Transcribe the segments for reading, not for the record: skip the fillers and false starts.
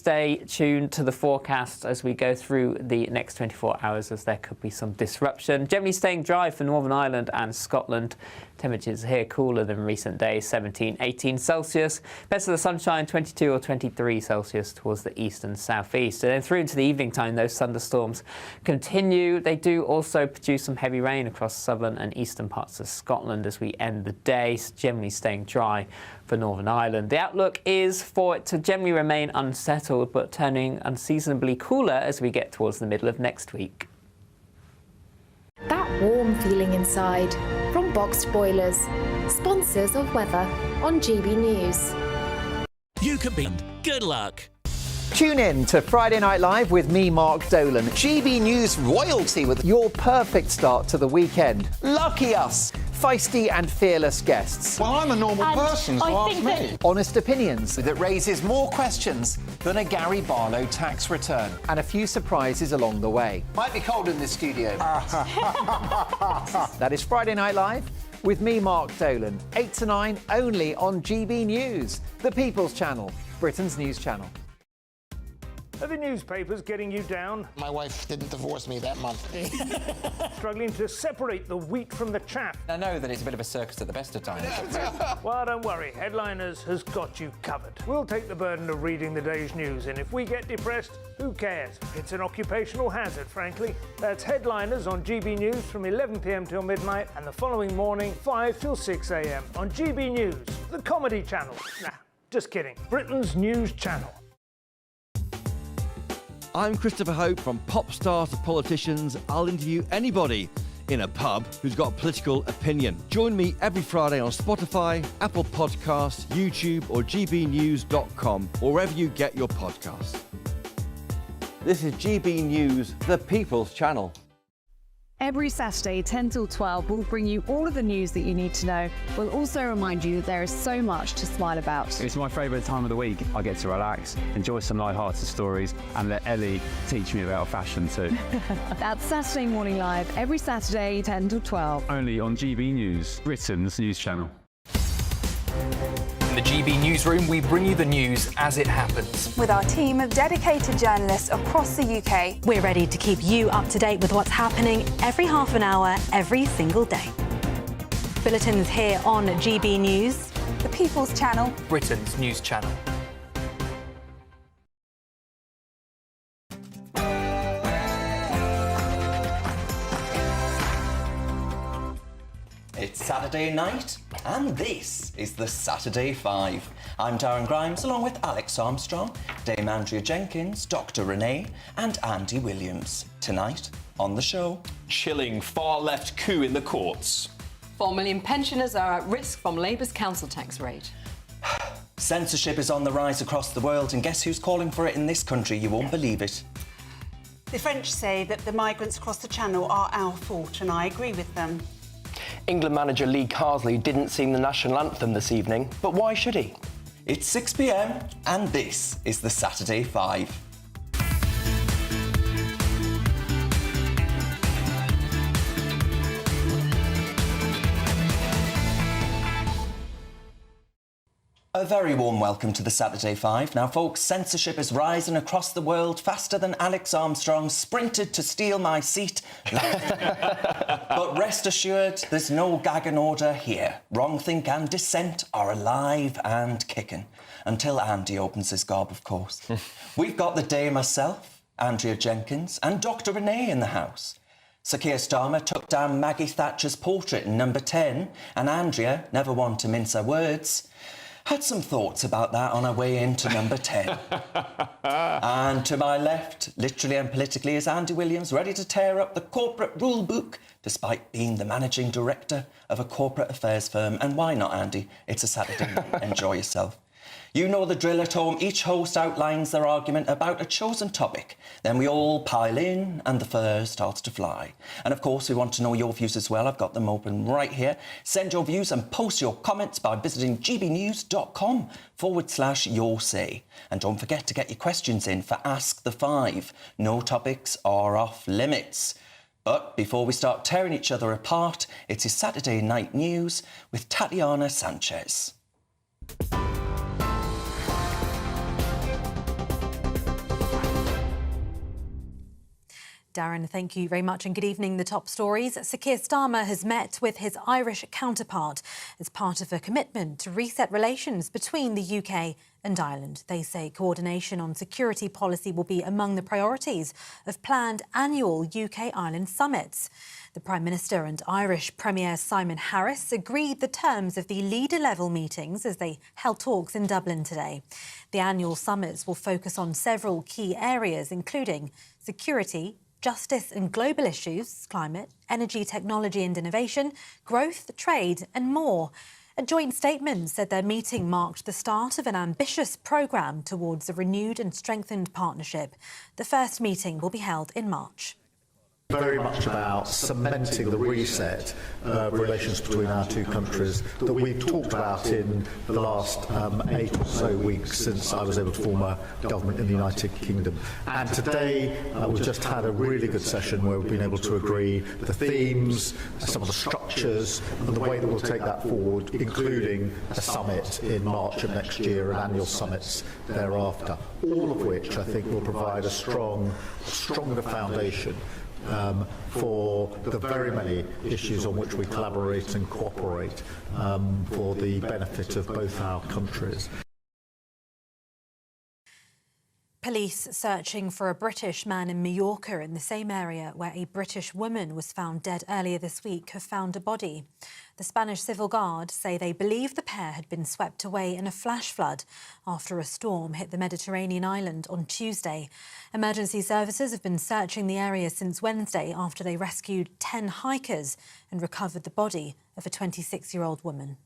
stay tuned to the forecast as we go through the next 24 hours, as there could be some disruption. Generally staying dry for Northern Ireland and Scotland. Temperatures here cooler than recent days, 17, 18 Celsius. Best of the sunshine, 22 or 23 Celsius towards the east and southeast. And then through into the evening time, those thunderstorms continue. They do also produce some heavy rain across southern and eastern parts of Scotland as we end the day, generally staying dry for Northern Ireland. The outlook is for it to generally remain unsettled, but turning unseasonably cooler as we get towards the middle of next week. That warm feeling inside from Boxed Boilers, sponsors of weather on GB News. You can be. Good luck. Tune in to Friday Night Live with me, Mark Dolan. GB News royalty with your perfect start to the weekend. Lucky us. Feisty and fearless guests. Well, I'm a normal person, so ask me. Honest opinions that raises more questions than a Gary Barlow tax return. And a few surprises along the way. Might be cold in this studio. That is Friday Night Live with me, Mark Dolan. 8 to 9 only on GB News, the People's Channel, Britain's news channel. Are the newspapers getting you down? My wife didn't divorce me that month. Struggling to separate the wheat from the chaff? I know that it's a bit of a circus at the best of times. Well, don't worry, Headliners has got you covered. We'll take the burden of reading the day's news, and if we get depressed, who cares? It's an occupational hazard, frankly. That's Headliners on GB News from 11 p.m. till midnight, and the following morning, 5 till 6 a.m. on GB News, the comedy channel. Nah, just kidding. Britain's news channel. I'm Christopher Hope. From pop stars to politicians, I'll interview anybody in a pub who's got a political opinion. Join me every Friday on Spotify, Apple Podcasts, YouTube or gbnews.com, or wherever you get your podcasts. This is GB News, the People's Channel. Every Saturday, 10 till 12, we'll bring you all of the news that you need to know. We'll also remind you that there is so much to smile about. It's my favourite time of the week. I get to relax, enjoy some light-hearted stories, and let Ellie teach me about fashion too. That's Saturday Morning Live, every Saturday, 10 till 12. Only on GB News, Britain's news channel. In the GB Newsroom, we bring you the news as it happens. With our team of dedicated journalists across the UK, we're ready to keep you up to date with what's happening every half an hour, every single day. Bulletins here on GB News, the People's Channel, Britain's news channel. It's Saturday night, and this is the Saturday 5. I'm Darren Grimes, along with Alex Armstrong, Dame Andrea Jenkins, Dr. Renee, and Andy Williams. Tonight on the show, chilling far-left coup in the courts. 4 million pensioners are at risk from Labour's council tax rate. Censorship is on the rise across the world, and guess who's calling for it in this country? You won't believe it. The French say that the migrants across the Channel are our fault, and I agree with them. England manager Lee Carsley didn't sing the national anthem this evening, but why should he? It's 6 p.m, and this is the Saturday 5. A very warm welcome to the Saturday 5. Now, folks, censorship is rising across the world faster than Alex Armstrong sprinted to steal my seat. But rest assured, there's no gag and order here. Wrongthink and dissent are alive and kicking. Until Andy opens his gob, of course. We've got the Dame herself, Andrea Jenkins, and Dr. Renee in the house. Sir Keir Starmer took down Maggie Thatcher's portrait in number 10, and Andrea, never one to mince her words, had some thoughts about that on her way into number 10. And to my left, literally and politically, is Andy Williams, ready to tear up the corporate rule book, despite being the managing director of a corporate affairs firm. And why not, Andy? It's a Saturday night. Enjoy yourself. You know the drill at home. Each host outlines their argument about a chosen topic. Then we all pile in and the fur starts to fly. And of course, we want to know your views as well. I've got them open right here. Send your views and post your comments by visiting gbnews.com/your say. And don't forget to get your questions in for Ask the Five. No topics are off limits. But before we start tearing each other apart, it is Saturday Night News with Tatiana Sanchez. Darren, thank you very much and good evening. The top stories. Sir Keir Starmer has met with his Irish counterpart as part of a commitment to reset relations between the UK and Ireland. They say coordination on security policy will be among the priorities of planned annual UK-Ireland summits. The Prime Minister and Irish Premier Simon Harris agreed the terms of the leader-level meetings as they held talks in Dublin today. The annual summits will focus on several key areas, including security, justice and global issues, climate, energy, technology and innovation, growth, trade and more. A joint statement said their meeting marked the start of an ambitious programme towards a renewed and strengthened partnership. The first meeting will be held in March. Very much about cementing the reset of relations between our two countries that we've talked about in the last 8 or so weeks since I was able to form a government in the United Kingdom. And today we've just had a really good session where we've been able to agree the themes, some of the structures and the way that we'll take that forward, including a summit in March of next year and annual summits thereafter, all of which I think will provide a stronger foundation for the very many issues on which we collaborate and cooperate for the benefit of both our countries. Police searching for a British man in Majorca, in the same area where a British woman was found dead earlier this week, have found a body. The Spanish Civil Guard say they believe the pair had been swept away in a flash flood after a storm hit the Mediterranean island on Tuesday. Emergency services have been searching the area since Wednesday after they rescued 10 hikers and recovered the body of a 26-year-old woman.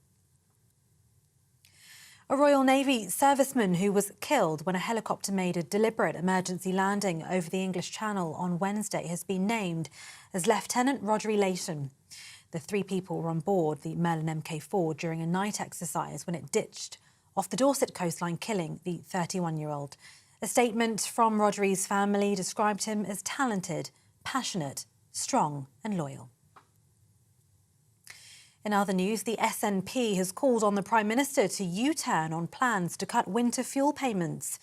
A Royal Navy serviceman who was killed when a helicopter made a deliberate emergency landing over the English Channel on Wednesday has been named as Lieutenant Rodri Layton. The 3 people were on board the Merlin Mk4 during a night exercise when it ditched off the Dorset coastline, killing the 31-year-old. A statement from Rodri's family described him as talented, passionate, strong and loyal. In other news, the SNP has called on the Prime Minister to U-turn on plans to cut winter fuel payments.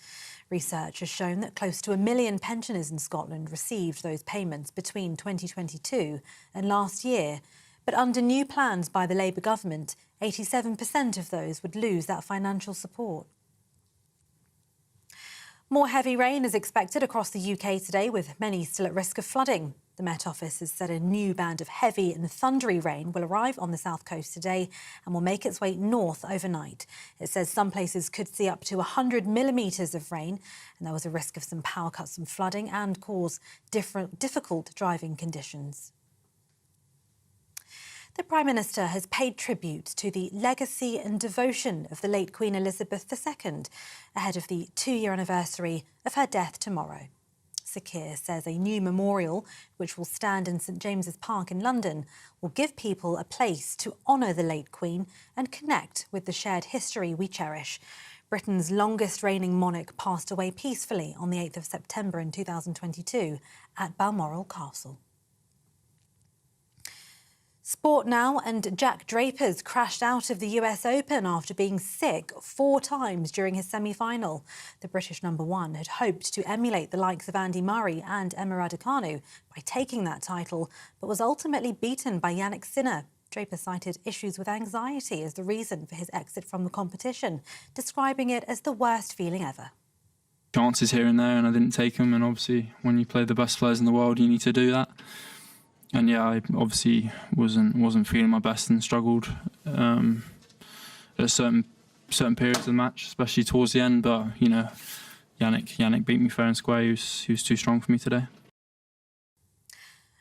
Research has shown that close to 1 million pensioners in Scotland received those payments between 2022 and last year. But under new plans by the Labour government, 87% of those would lose that financial support. More heavy rain is expected across the UK today, with many still at risk of flooding. The Met Office has said a new band of heavy and thundery rain will arrive on the south coast today and will make its way north overnight. It says some places could see up to 100 millimetres of rain, and there was a risk of some power cuts and flooding and cause difficult driving conditions. The Prime Minister has paid tribute to the legacy and devotion of the late Queen Elizabeth II ahead of the 2-year anniversary of her death tomorrow. Sir Keir says a new memorial, which will stand in St James's Park in London, will give people a place to honour the late Queen and connect with the shared history we cherish. Britain's longest reigning monarch passed away peacefully on the 8th of September in 2022 at Balmoral Castle. Sport now, and Jack Draper's crashed out of the US Open after being sick 4 times during his semi-final. The British #1 had hoped to emulate the likes of Andy Murray and Emma Raducanu by taking that title, but was ultimately beaten by Jannik Sinner. Draper cited issues with anxiety as the reason for his exit from the competition, describing it as the worst feeling ever. Chances here and there, and I didn't take them, and obviously when you play the best players in the world, you need to do that. And yeah, I obviously wasn't feeling my best and struggled at certain periods of the match, especially towards the end. But you know, Jannik beat me fair and square. He was too strong for me today.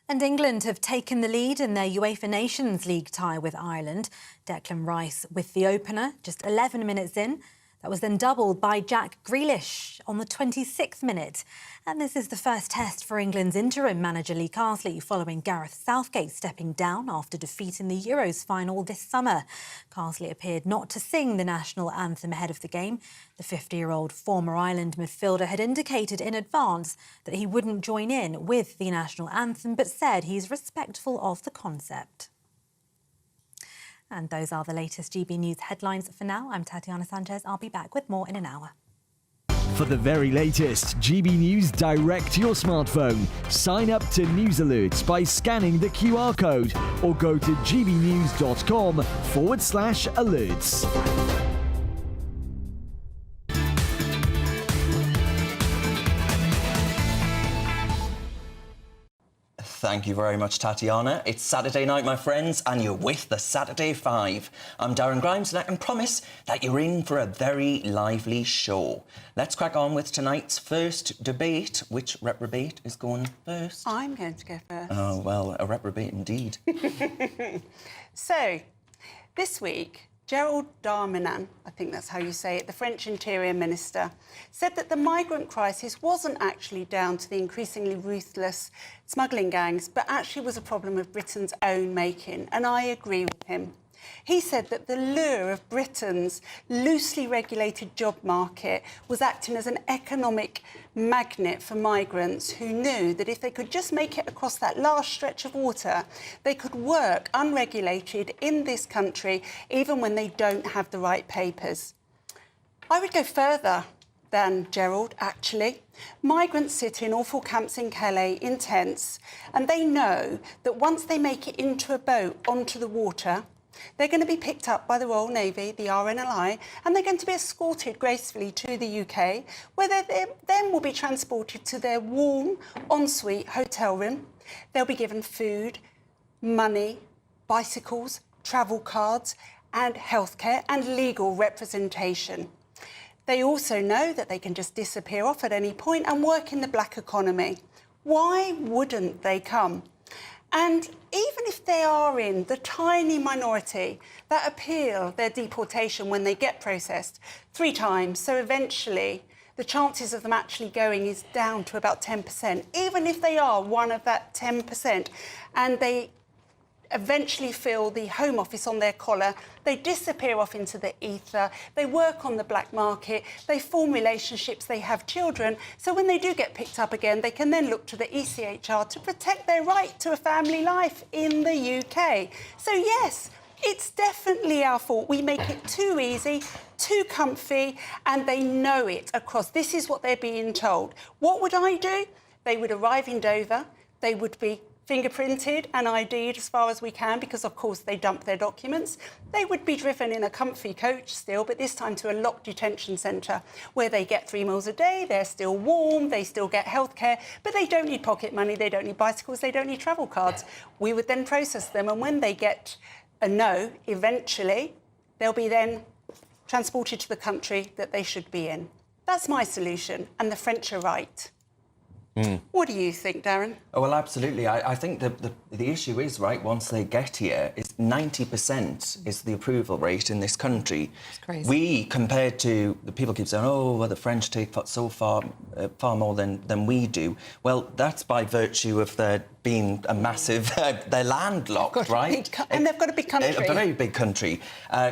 And England have taken the lead in their UEFA Nations League tie with Ireland. Declan Rice with the opener just 11 minutes in. That was then doubled by Jack Grealish on the 26th minute. And this is the first test for England's interim manager Lee Carsley following Gareth Southgate stepping down after defeat in the Euros final this summer. Carsley appeared not to sing the national anthem ahead of the game. The 50-year-old former Ireland midfielder had indicated in advance that he wouldn't join in with the national anthem, but said he's respectful of the concept. And those are the latest GB News headlines for now. I'm Tatiana Sanchez. I'll be back with more in an hour. For the very latest GB News direct to your smartphone, sign up to News Alerts by scanning the QR code or go to gbnews.com/alerts. Thank you very much, Tatiana. It's Saturday night, my friends, and you're with the Saturday 5. I'm Darren Grimes, and I can promise that you're in for a very lively show. Let's crack on with tonight's first debate. Which reprobate is going first? I'm going to go first. Oh, well, a reprobate indeed. So, this week, Gerald Darmanin, I think that's how you say it, the French Interior Minister, said that the migrant crisis wasn't actually down to the increasingly ruthless smuggling gangs, but actually was a problem of Britain's own making, and I agree with him. He said that the lure of Britain's loosely regulated job market was acting as an economic magnet for migrants who knew that if they could just make it across that last stretch of water, they could work unregulated in this country, even when they don't have the right papers. I would go further than Gerald, actually. Migrants sit in awful camps in Calais in tents, and they know that once they make it into a boat onto the water, they're going to be picked up by the Royal Navy, the RNLI, and they're going to be escorted gracefully to the UK, where they then will be transported to their warm, ensuite hotel room. They'll be given food, money, bicycles, travel cards, and healthcare and legal representation. They also know that they can just disappear off at any point and work in the black economy. Why wouldn't they come? And even if they are in the tiny minority that appeal their deportation when they get processed 3 times, so eventually the chances of them actually going is down to about 10%, even if they are one of that 10%, and they eventually feel the Home Office on their collar, they disappear off into the ether, they work on the black market, they form relationships, they have children, so when they do get picked up again, they can then look to the ECHR to protect their right to a family life in the UK. So yes, it's definitely our fault. We make it too easy, too comfy, and they know it across. This is what they're being told. What would I do? They would arrive in Dover, they would be fingerprinted and ID'd as far as we can, because of course they dump their documents. They would be driven in a comfy coach still, but this time to a locked detention centre where they get 3 meals a day, they're still warm, they still get healthcare, but they don't need pocket money, they don't need bicycles, they don't need travel cards. We would then process them, and when they get a no, eventually, they'll be then transported to the country that they should be in. That's my solution, and the French are right. What do you think, Darren? Oh, well, absolutely. I think the issue is, right, once they get here, is 90% is the approval rate in this country. It's crazy. We, compared to, the people keep saying, oh, well, the French take so far more than we do. Well, that's by virtue of their being a massive... they're landlocked, right? And they've got a big country. A very big country,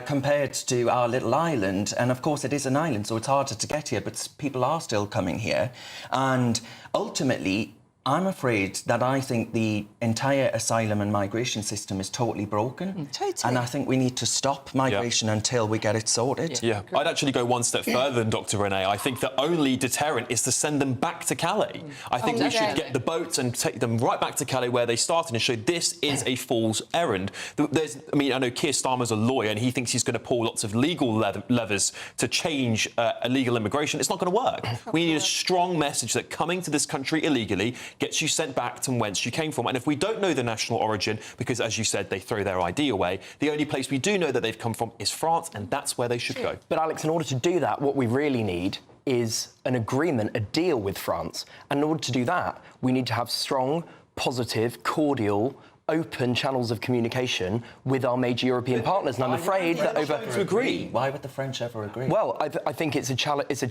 compared to our little island. And, of course, it is an island, so it's harder to get here, but people are still coming here. And ultimately, I'm afraid that I think the entire asylum and migration system is totally broken. Totally. And I think we need to stop migration until we get it sorted. Yeah, I'd actually go one step further than Dr. Renee. I think the only deterrent is to send them back to Calais. I think we should get the boats and take them right back to Calais where they started and show this is a fool's errand. I mean, I know Keir Starmer's a lawyer and he thinks he's going to pull lots of legal levers to change illegal immigration. It's not going to work. We need a strong message that coming to this country illegally gets you sent back to whence you came from. And if we don't know the national origin, because, as you said, they throw their ID away, the only place we do know that they've come from is France, and that's where they should go. But, Alex, in order to do that, what we really need is an agreement, a deal with France. And in order to do that, we need to have strong, positive, cordial, open channels of communication with our major European partners, and I'm afraid that over... to agree. Why would the French ever agree? Well, I think it's a challenge. It's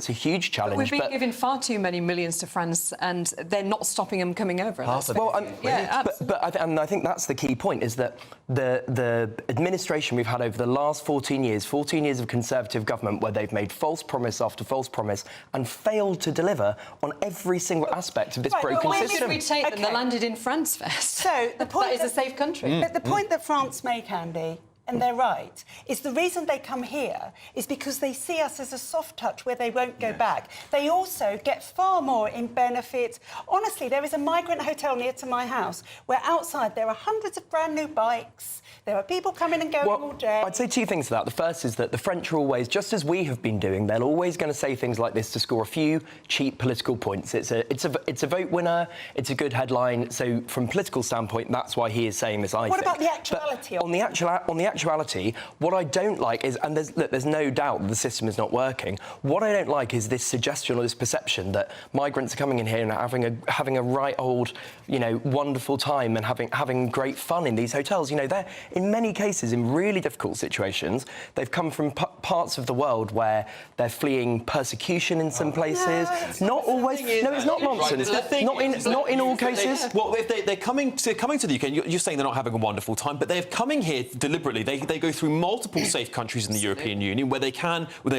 a huge challenge. We've been giving far too many millions to France, and they're not stopping them coming over. And I think that's the key point, is that the administration we've had over the last 14 years of Conservative government, where they've made false promise after false promise and failed to deliver on every single aspect of this broken Where system. did we take them? They landed in France first. So the point that is a safe country. But the point that France make, Andy, and they're right, is the reason they come here is because they see us as a soft touch where they won't go back. They also get far more in benefits. Honestly, there is a migrant hotel near to my house where outside there are hundreds of brand new bikes. There are people coming and going all day. I'd say two things to that. The first is that the French are always, just as we have been doing, they're always going to say things like this to score a few cheap political points. It's a vote winner. It's a good headline. So from a political standpoint, that's why he is saying this, I think. What about the actuality? On the actuality, what I don't like is, and there's no doubt that the system is not working. What I don't like is this suggestion or this perception that migrants are coming in here and having a right old, wonderful time and having great fun in these hotels. They're in many cases in really difficult situations. They've come from parts of the world where they're fleeing persecution in some places. Not always. No, it's not nonsense. Not in all cases. Well, if they're coming to the UK, you're saying they're not having a wonderful time, but they're coming here deliberately. They go through multiple safe countries in the European Union where they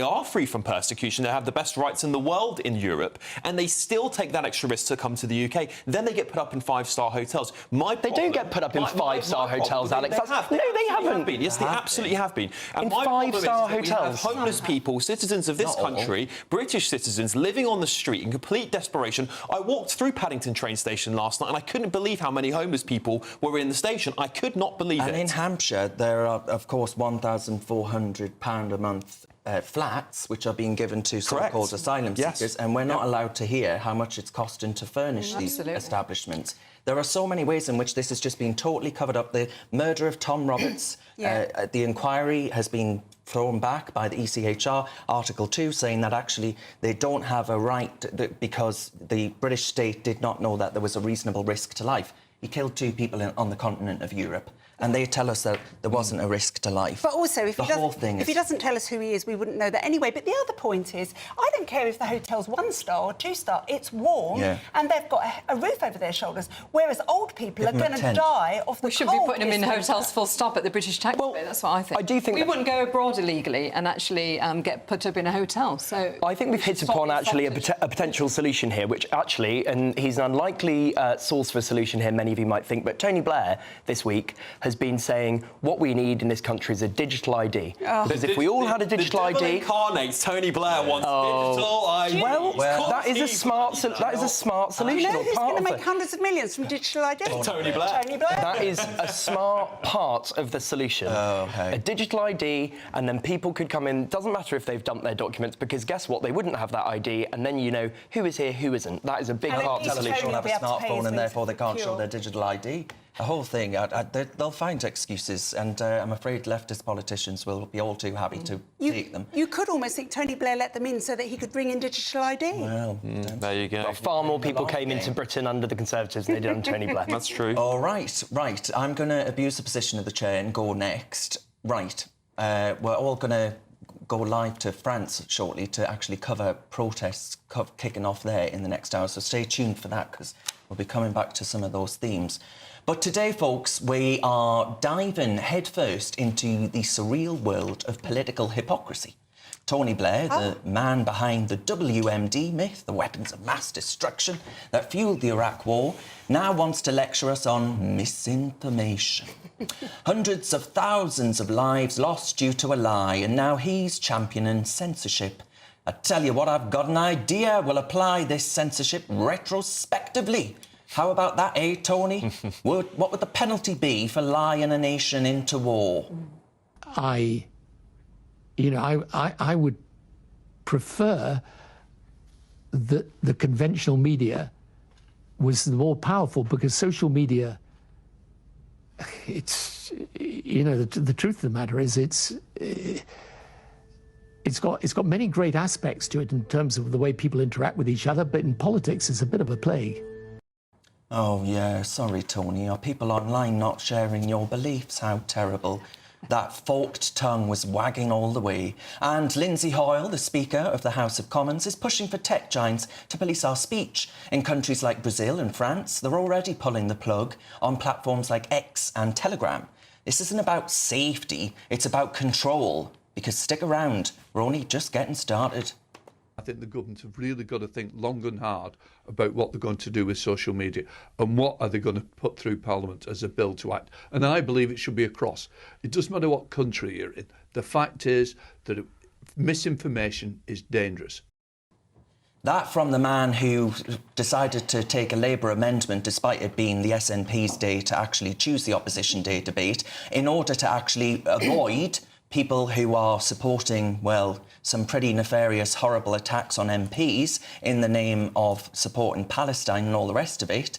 are free from persecution. They have the best rights in the world in Europe, and they still take that extra risk to come to the UK. Then they get put up in five-star hotels. They don't get put up in five-star hotels, Alex. No, they haven't been. Yes, they absolutely have been. And in my five-star hotels. We have hotels. homeless people, citizens of this country, British citizens, living on the street in complete desperation. I walked through Paddington train station last night and I couldn't believe how many homeless people were in the station. I could not believe it. And in Hampshire, there are, of course, £1,400 a month flats which are being given to so-called asylum seekers, and we're not allowed to hear how much it's costing to furnish these establishments. There are so many ways in which this has just been totally covered up. The murder of Tom Roberts, the inquiry has been thrown back by the ECHR, Article 2, saying that actually they don't have a right because the British state did not know that there was a reasonable risk to life. He killed 2 people on the continent of Europe. And they tell us that there wasn't a risk to life. But also, if he doesn't tell us who he is, we wouldn't know that anyway. But the other point is, I don't care if the hotel's 1-star or 2-star. It's warm, and they've got a roof over their shoulders. Whereas old people are going to die of the cold. We should be putting them in hotels full stop at the British taxpayer. That's what I think. I do think we wouldn't go abroad illegally and actually get put up in a hotel. So I think we've hit upon actually a potential solution here, which actually, and he's an unlikely source for a solution here, many of you might think, but Tony Blair this week has been saying what we need in this country is a digital ID. Because if we all had a digital ID... The devil incarnates Tony Blair wants digital ID. Well, that is a smart solution. You know who's going to make hundreds of millions from digital ID? Tony Blair. Tony Blair. That is a smart part of the solution. A digital ID, and then people could come in. Doesn't matter if they've dumped their documents, because guess what? They wouldn't have that ID, and then you know who is here, who isn't. That is a big part of the solution. People have a smartphone and therefore they can't show their digital ID. The whole thing, they'll find excuses, and I'm afraid leftist politicians will be all too happy to take them. You could almost think Tony Blair let them in so that he could bring in digital ID. Well, there you go. Well, far more people came into Britain under the Conservatives than they did under Tony Blair. That's true. All right. I'm going to abuse the position of the chair and go next. Right. We're all going to go live to France shortly to actually cover protests kicking off there in the next hour, so stay tuned for that, because we'll be coming back to some of those themes. But today, folks, we are diving headfirst into the surreal world of political hypocrisy. Tony Blair, the man behind the WMD myth, the weapons of mass destruction that fueled the Iraq War, now wants to lecture us on misinformation. Hundreds of thousands of lives lost due to a lie, and now he's championing censorship. I tell you what, I've got an idea. We'll apply this censorship retrospectively. How about that, Tony? What would the penalty be for lying a nation into war? I would prefer that the conventional media was the more powerful, because social media, it's, the truth of the matter is it's got many great aspects to it in terms of the way people interact with each other, but in politics it's a bit of a plague. Oh, yeah, sorry, Tony. Are people online not sharing your beliefs? How terrible. That forked tongue was wagging all the way. And Lindsay Hoyle, the Speaker of the House of Commons, is pushing for tech giants to police our speech. In countries like Brazil and France, they're already pulling the plug on platforms like X and Telegram. This isn't about safety, it's about control. Because stick around, we're only just getting started. I think the government have really got to think long and hard about what they're going to do with social media and what are they going to put through Parliament as a bill to act. And I believe it should be across. It doesn't matter what country you're in. The fact is that misinformation is dangerous. That from the man who decided to take a Labour amendment, despite it being the SNP's day, to actually choose the Opposition Day debate in order to actually avoid people who are supporting, well, some pretty nefarious, horrible attacks on MPs in the name of supporting Palestine and all the rest of it.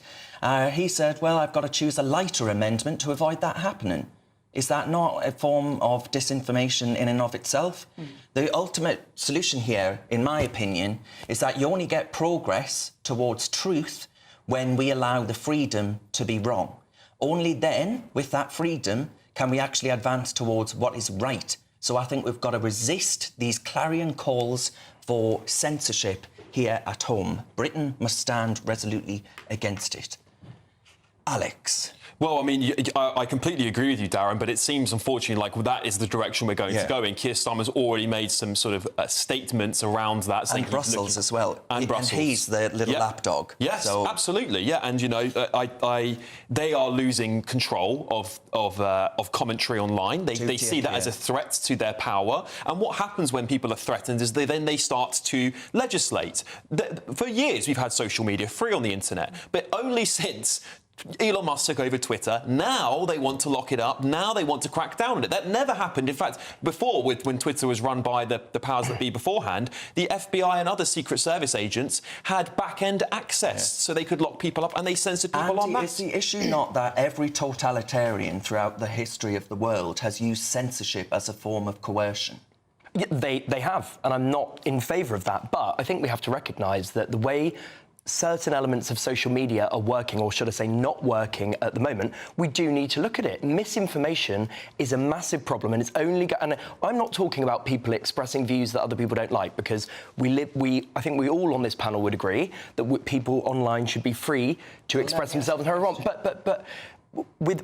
He said, well, I've got to choose a lighter amendment to avoid that happening. Is that not a form of disinformation in and of itself? The ultimate solution here, in my opinion, is that you only get progress towards truth when we allow the freedom to be wrong. Only then, with that freedom, can we actually advance towards what is right. So I think we've got to resist these clarion calls for censorship here at home. Britain must stand resolutely against it. Alex. Well, I mean, I completely agree with you, Darren, but it seems, unfortunately, like that is the direction we're going to go in. Keir Starmer's already made some sort of statements around that. And Brussels as well. And Brussels. And he's the little lapdog. Yes, so... absolutely, yeah. And, you know, they are losing control of commentary online. They see that as a threat to their power. And what happens when people are threatened is they start to legislate. For years, we've had social media free on the internet, but only since Elon Musk took over Twitter. Now they want to lock it up. Now they want to crack down on it. That never happened. In fact, before, when Twitter was run by the powers that be beforehand, the FBI and other Secret Service agents had back-end access so they could lock people up, and they censored people en masse. Is the issue not that every totalitarian throughout the history of the world has used censorship as a form of coercion? Yeah, they have, and I'm not in favour of that. But I think we have to recognise that the way certain elements of social media are working, or should I say not working at the moment, we do need to look at it. Misinformation is a massive problem, and it's only... And I'm not talking about people expressing views that other people don't like, because I think we all on this panel would agree that people online should be free to express themselves and how they want. But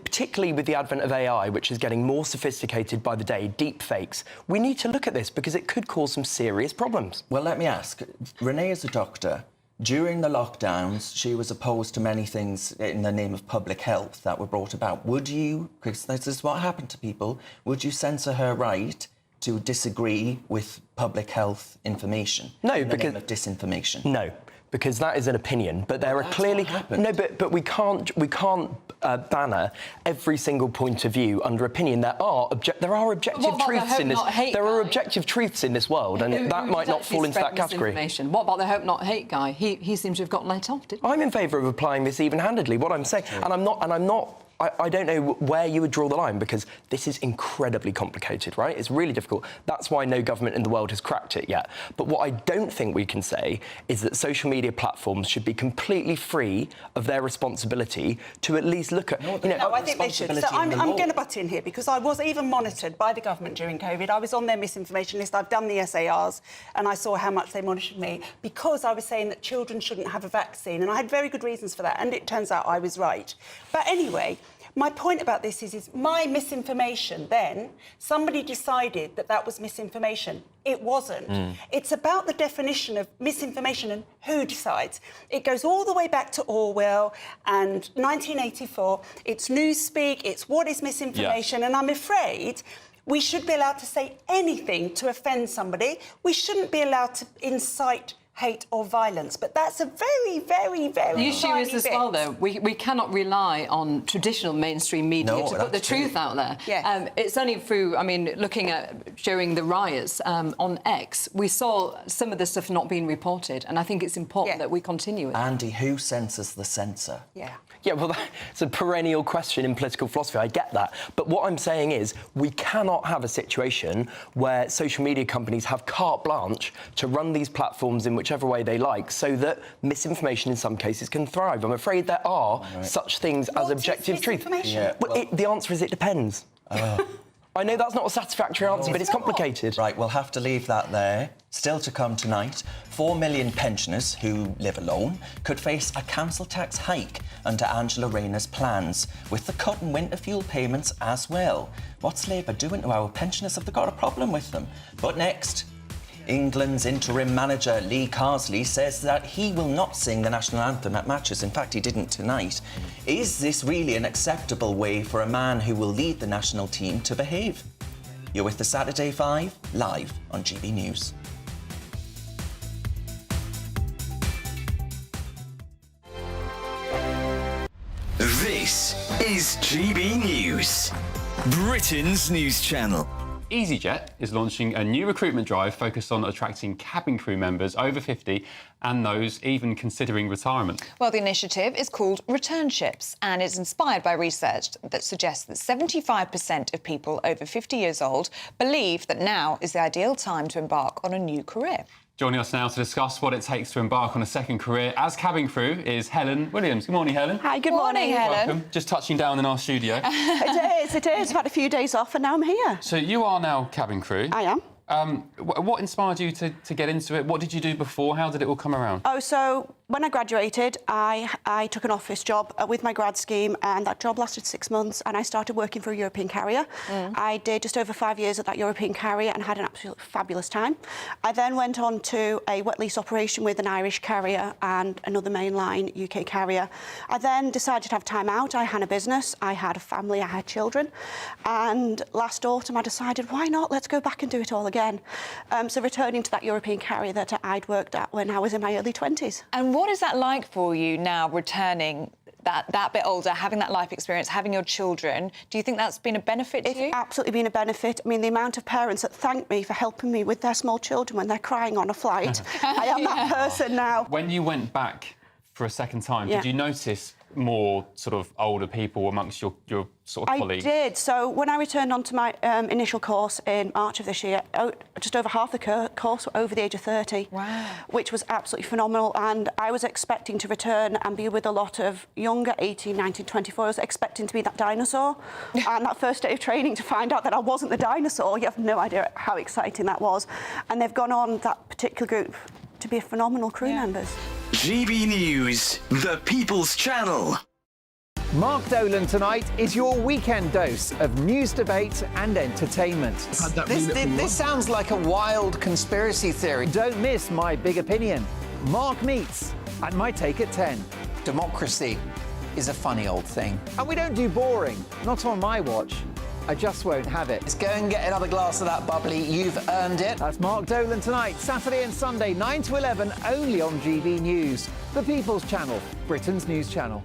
particularly with the advent of AI, which is getting more sophisticated by the day, deep fakes, we need to look at this because it could cause some serious problems. Well, let me ask. Renee is a doctor. During the lockdowns, she was opposed to many things in the name of public health that were brought about. Would you, because this is what happened to people, would you censor her right to disagree with public health information? No, in the because... name of disinformation? No, because that is an opinion. But there are clearly... No, but we can't banner every single point of view under opinion. There are objective truths in this. There are objective truths in this world, and that might not fall into that category. What about the hope not hate guy? He seems to have gotten let off, didn't he? I'm in favour of applying this even-handedly. What I'm saying, and I'm not. I don't know where you would draw the line, because this is incredibly complicated, right? It's really difficult. That's why no government in the world has cracked it yet. But what I don't think we can say is that social media platforms should be completely free of their responsibility to at least look at... No, I think they should. So I'm going to butt in here, because I was even monitored by the government during COVID. I was on their misinformation list. I've done the SARs, and I saw how much they monitored me, because I was saying that children shouldn't have a vaccine, and I had very good reasons for that, and it turns out I was right. But anyway... My point about this is my misinformation then, somebody decided that that was misinformation. It wasn't. It's about the definition of misinformation and who decides. It goes all the way back to Orwell and 1984. It's newspeak, it's what is misinformation, and I'm afraid we should be allowed to say anything to offend somebody. We shouldn't be allowed to incite hate or violence, but that's a very, very, very The issue is as well, though, we cannot rely on traditional mainstream media to put the truth out there. Yes. It's only through, I mean, looking at during the riots on X, we saw some of the stuff not being reported, and I think it's important that we continue it. Andy, who censors the censor? Yeah, well, that's a perennial question in political philosophy. I get that. But what I'm saying is we cannot have a situation where social media companies have carte blanche to run these platforms in whichever way they like, so that misinformation in some cases can thrive. I'm afraid there are such things as objective truth. The answer is it depends. I know that's not a satisfactory answer, but it's complicated. Right, we'll have to leave that there. Still to come tonight, 4 million pensioners who live alone could face a council tax hike under Angela Rayner's plans, with the cut in winter fuel payments as well. What's Labour doing to our pensioners? Have they got a problem with them? But next, England's interim manager Lee Carsley says that he will not sing the national anthem at matches. In fact, he didn't tonight. Is this really an acceptable way for a man who will lead the national team to behave? You're with the Saturday 5, live on GB News. This is GB News, Britain's news channel. EasyJet is launching a new recruitment drive focused on attracting cabin crew members over 50 and those even considering retirement. Well, the initiative is called Returnships and is inspired by research that suggests that 75% of people over 50 years old believe that now is the ideal time to embark on a new career. Joining us now to discuss what it takes to embark on a second career as cabin crew is Helen Williams. Good morning, Helen. Hi, good morning, Helen. Welcome. Just touching down in our studio. It is. I've had a few days off and now I'm here. So you are now cabin crew. I am. What inspired you to get into it? What did you do before? How did it all come around? Oh, so when I graduated, I took an office job with my grad scheme, and that job lasted 6 months, and I started working for a European carrier. I did just over 5 years at that European carrier and had an absolutely fabulous time. I then went on to a wet lease operation with an Irish carrier and another mainline UK carrier. I then decided to have time out. I had a business, I had a family, I had children, and last autumn I decided, why not? Let's go back and do it all again. So returning to that European carrier that I'd worked at when I was in my early 20s. And what is that like for you now, returning that bit older, having that life experience, having your children? Do you think that's been a benefit to you? It's absolutely been a benefit. I mean, the amount of parents that thank me for helping me with their small children when they're crying on a flight. I am that person now. When you went back for a second time, did you notice more sort of older people amongst your sort of colleagues? I did. So when I returned onto my initial course in March of this year, just over half the course were over the age of 30. Wow. Which was absolutely phenomenal. And I was expecting to return and be with a lot of younger, 18, 19, 24. I was expecting to be that dinosaur. And that first day of training, to find out that I wasn't the dinosaur, you have no idea how exciting that was. And they've gone on, that particular group, to be phenomenal crew members. GB News, the People's Channel. Mark Dolan tonight is your weekend dose of news, debate and entertainment. This sounds like a wild conspiracy theory. Don't miss My Big Opinion. Mark Meets at My Take at 10. Democracy is a funny old thing. And we don't do boring, not on my watch. I just won't have it. Let's go and get another glass of that bubbly. You've earned it. That's Mark Dolan tonight, Saturday and Sunday, 9 to 11, only on GB News, the People's Channel, Britain's news channel.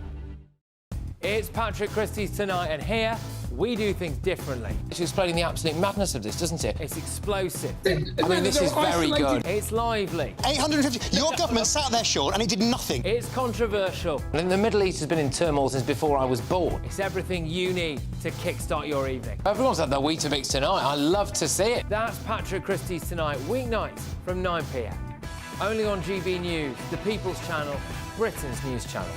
It's Patrick Christys tonight, and here we do things differently. It's explaining the absolute madness of this, doesn't it? It's explosive. I mean, this is very good. It's lively. 850. Your government sat there, Sean, and it did nothing. It's controversial. And the Middle East has been in turmoil since before I was born. It's everything you need to kickstart your evening. Everyone's had their Weetabix tonight. I love to see it. That's Patrick Christys tonight, weeknights from 9 p.m. Only on GB News, the People's Channel, Britain's news channel.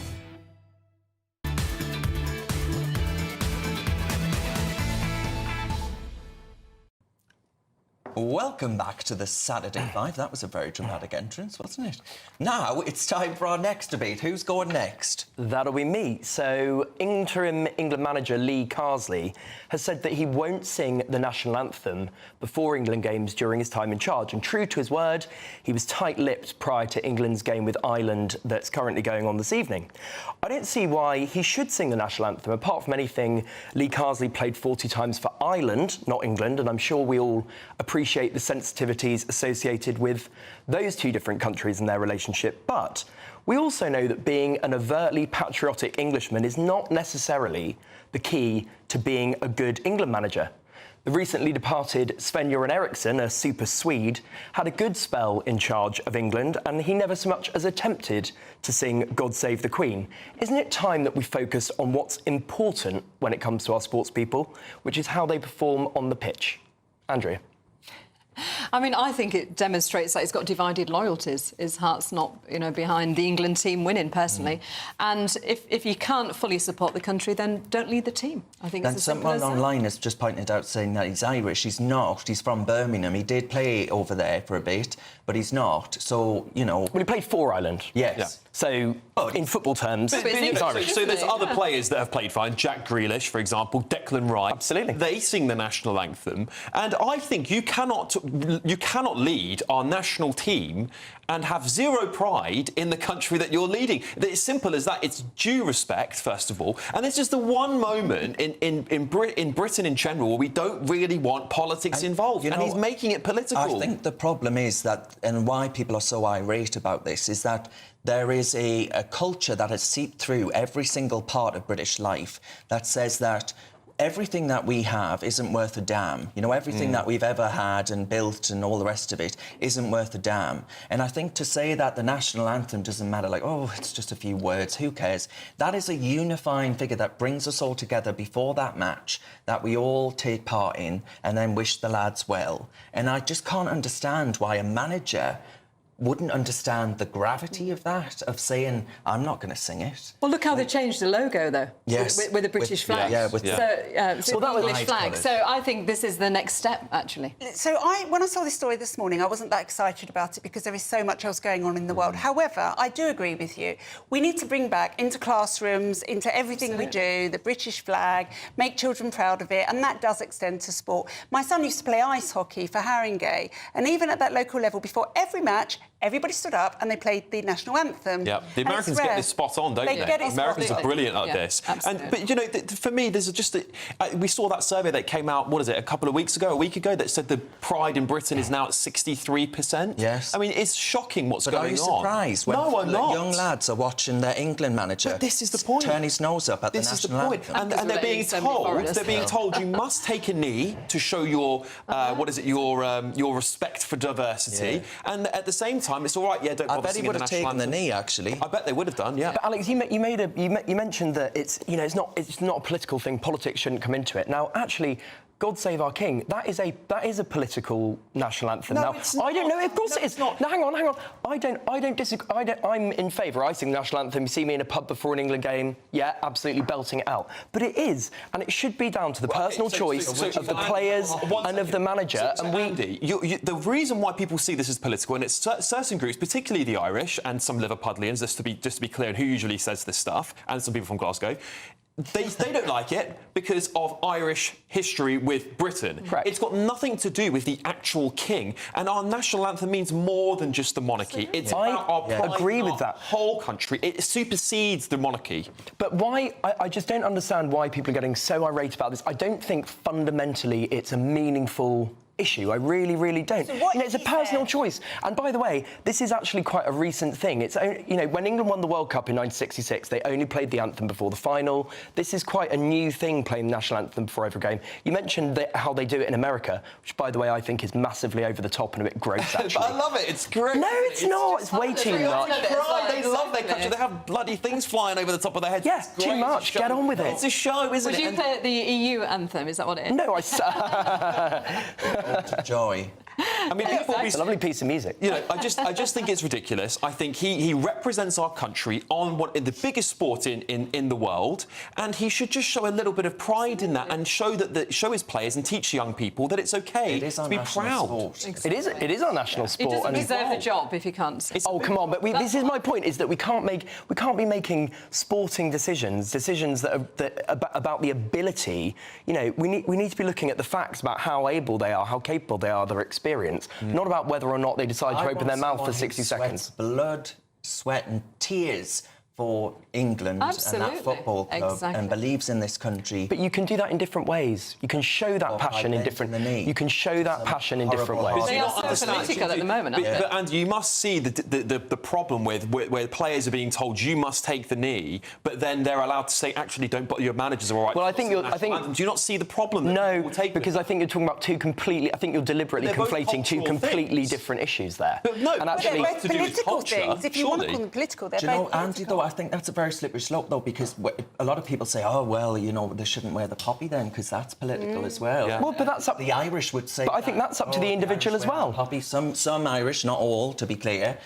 Welcome back to the Saturday 5. That was a very dramatic entrance, wasn't it? Now it's time for our next debate. Who's going next? That'll be me. So, interim England manager Lee Carsley has said that he won't sing the national anthem before England games during his time in charge. And true to his word, he was tight-lipped prior to England's game with Ireland that's currently going on this evening. I don't see why he should sing the national anthem. Apart from anything, Lee Carsley played 40 times for Ireland, not England, and I'm sure we all appreciate the sensitivities associated with those two different countries and their relationship. But we also know that being an overtly patriotic Englishman is not necessarily the key to being a good England manager. The recently departed Sven-Göran Eriksson, a super Swede, had a good spell in charge of England, and he never so much as attempted to sing God Save the Queen. Isn't it time that we focus on what's important when it comes to our sports people, which is how they perform on the pitch? Andrea? I mean, I think it demonstrates that he's got divided loyalties. His heart's not, behind the England team winning, personally. And if you can't fully support the country, then don't lead the team. I think it's as simple as that. Someone online has just pointed out saying that he's Irish. He's not. He's from Birmingham. He did play over there for a bit, but he's not. So, Well, he played for Ireland. Yes. Yeah. So, in football terms, he's Irish. So there's other players that have played fine. Jack Grealish, for example, Declan Rice. Absolutely. They sing the national anthem. And I think you cannot you cannot lead our national team and have zero pride in the country that you're leading. It's simple as that. It's due respect, first of all. And it's just the one moment in Britain in general where we don't really want politics involved. And he's making it political. I think the problem is that, and why people are so irate about this, is that there is a culture that has seeped through every single part of British life that says that everything that we have isn't worth a damn. You know, everything that we've ever had and built and all the rest of it isn't worth a damn. And I think to say that the national anthem doesn't matter, like, oh, it's just a few words, who cares? That is a unifying figure that brings us all together before that match that we all take part in and then wish the lads well. And I just can't understand why a manager wouldn't understand the gravity of that, of saying, I'm not going to sing it. Well, look how they changed the logo, though. Yes. With the British flag. Yeah, So the English flag. So I think this is the next step, actually. So when I saw this story this morning, I wasn't that excited about it because there is so much else going on in the world. However, I do agree with you. We need to bring back into classrooms, into everything we do, the British flag, make children proud of it, and that does extend to sport. My son used to play ice hockey for Haringey, and even at that local level, before every match, everybody stood up and they played the national anthem. Yeah, the Americans get this spot on, don't they? Get it Americans are brilliant at this. Absolutely. But, you know, for me, there's just... we saw that survey that came out, what is it, a week ago, that said the pride in Britain is now at 63%. Yes. I mean, it's shocking what's But going on. are you surprised when No, I'm not. young lads are watching their England manager But this is the point. turn his nose up at the national anthem? And they're being told you must take a knee to show your your respect for diversity. And at the same time, it's all right. Yeah, don't I bother bet he singing would the have national taken the anthem. knee, actually. I bet they would have done. Yeah. But Alex, you mentioned that it's not a political thing. Politics shouldn't come into it. Now, actually, God Save Our King, that is a political national anthem. No, now, it's not. I don't know. Of course No, it is. it's not. Now, hang on. I don't disagree. I'm in favour. I sing the national anthem. You see me in a pub before an England game. Yeah, absolutely belting it out. But it is, and it should be down to the personal choice of the players and of the manager. Andy, the reason why people see this as political, and it's certain groups, particularly the Irish and some Liverpudlians, just to be clear, and who usually says this stuff, and some people from Glasgow. They don't like it because of Irish history with Britain. Correct. It's got nothing to do with the actual king. And our national anthem means more than just the monarchy. It's about our pride agree in with our that. whole country. It supersedes the monarchy. But why? I just don't understand why people are getting so irate about this. I don't think fundamentally it's a meaningful issue. I really, really don't. So it's a personal choice. And by the way, this is actually quite a recent thing. It's when England won the World Cup in 1966, they only played the anthem before the final. This is quite a new thing, playing the national anthem before every game. You mentioned how they do it in America, which, by the way, I think is massively over the top and a bit gross. Actually, I love it. It's great. No, it's not. It's way too much. They love their country. They have bloody things flying over the top of their heads. Yeah, too much. Get on with it. It's a show, isn't it? Would you play the EU anthem? Is that what it is? No, Joy. I mean, it's a lovely piece of music. You know, I just think it's ridiculous. I think he represents our country on the biggest sport in the world, and he should just show a little bit of pride in that and show his players and teach young people that it's okay to be proud. Sport. It is our national sport. He doesn't deserve a job if he can't. Oh, come on! But this is my point: is that we can't be making sporting decisions that about the ability. You know, we need to be looking at the facts about how able they are, how capable they are, their experience, not about whether or not they decide to open their mouth for 60 seconds. Blood, sweat, and tears for England and that football club and believes in this country. But you can do that in different ways. You can show that passion in different. You can show that passion in different ways. They are so political at the moment. But Andy, you must see the problem with where players are being told you must take the knee, but then they're allowed to say actually don't. Your managers are all right. Well, I think do you not see the problem? No, because I think you're talking about two completely. I think you're deliberately conflating two completely different issues there. But no, and actually, they're both political things. If you want to call them political, they're both political. Andy, though, I think that's a very slippery slope, though, because a lot of people say, oh, well, you know, they shouldn't wear the poppy then, because that's political as well. Yeah. Well, but that's up... The Irish would say... But I think that's up to the individual as well. Poppy. Some Irish, not all, to be clear,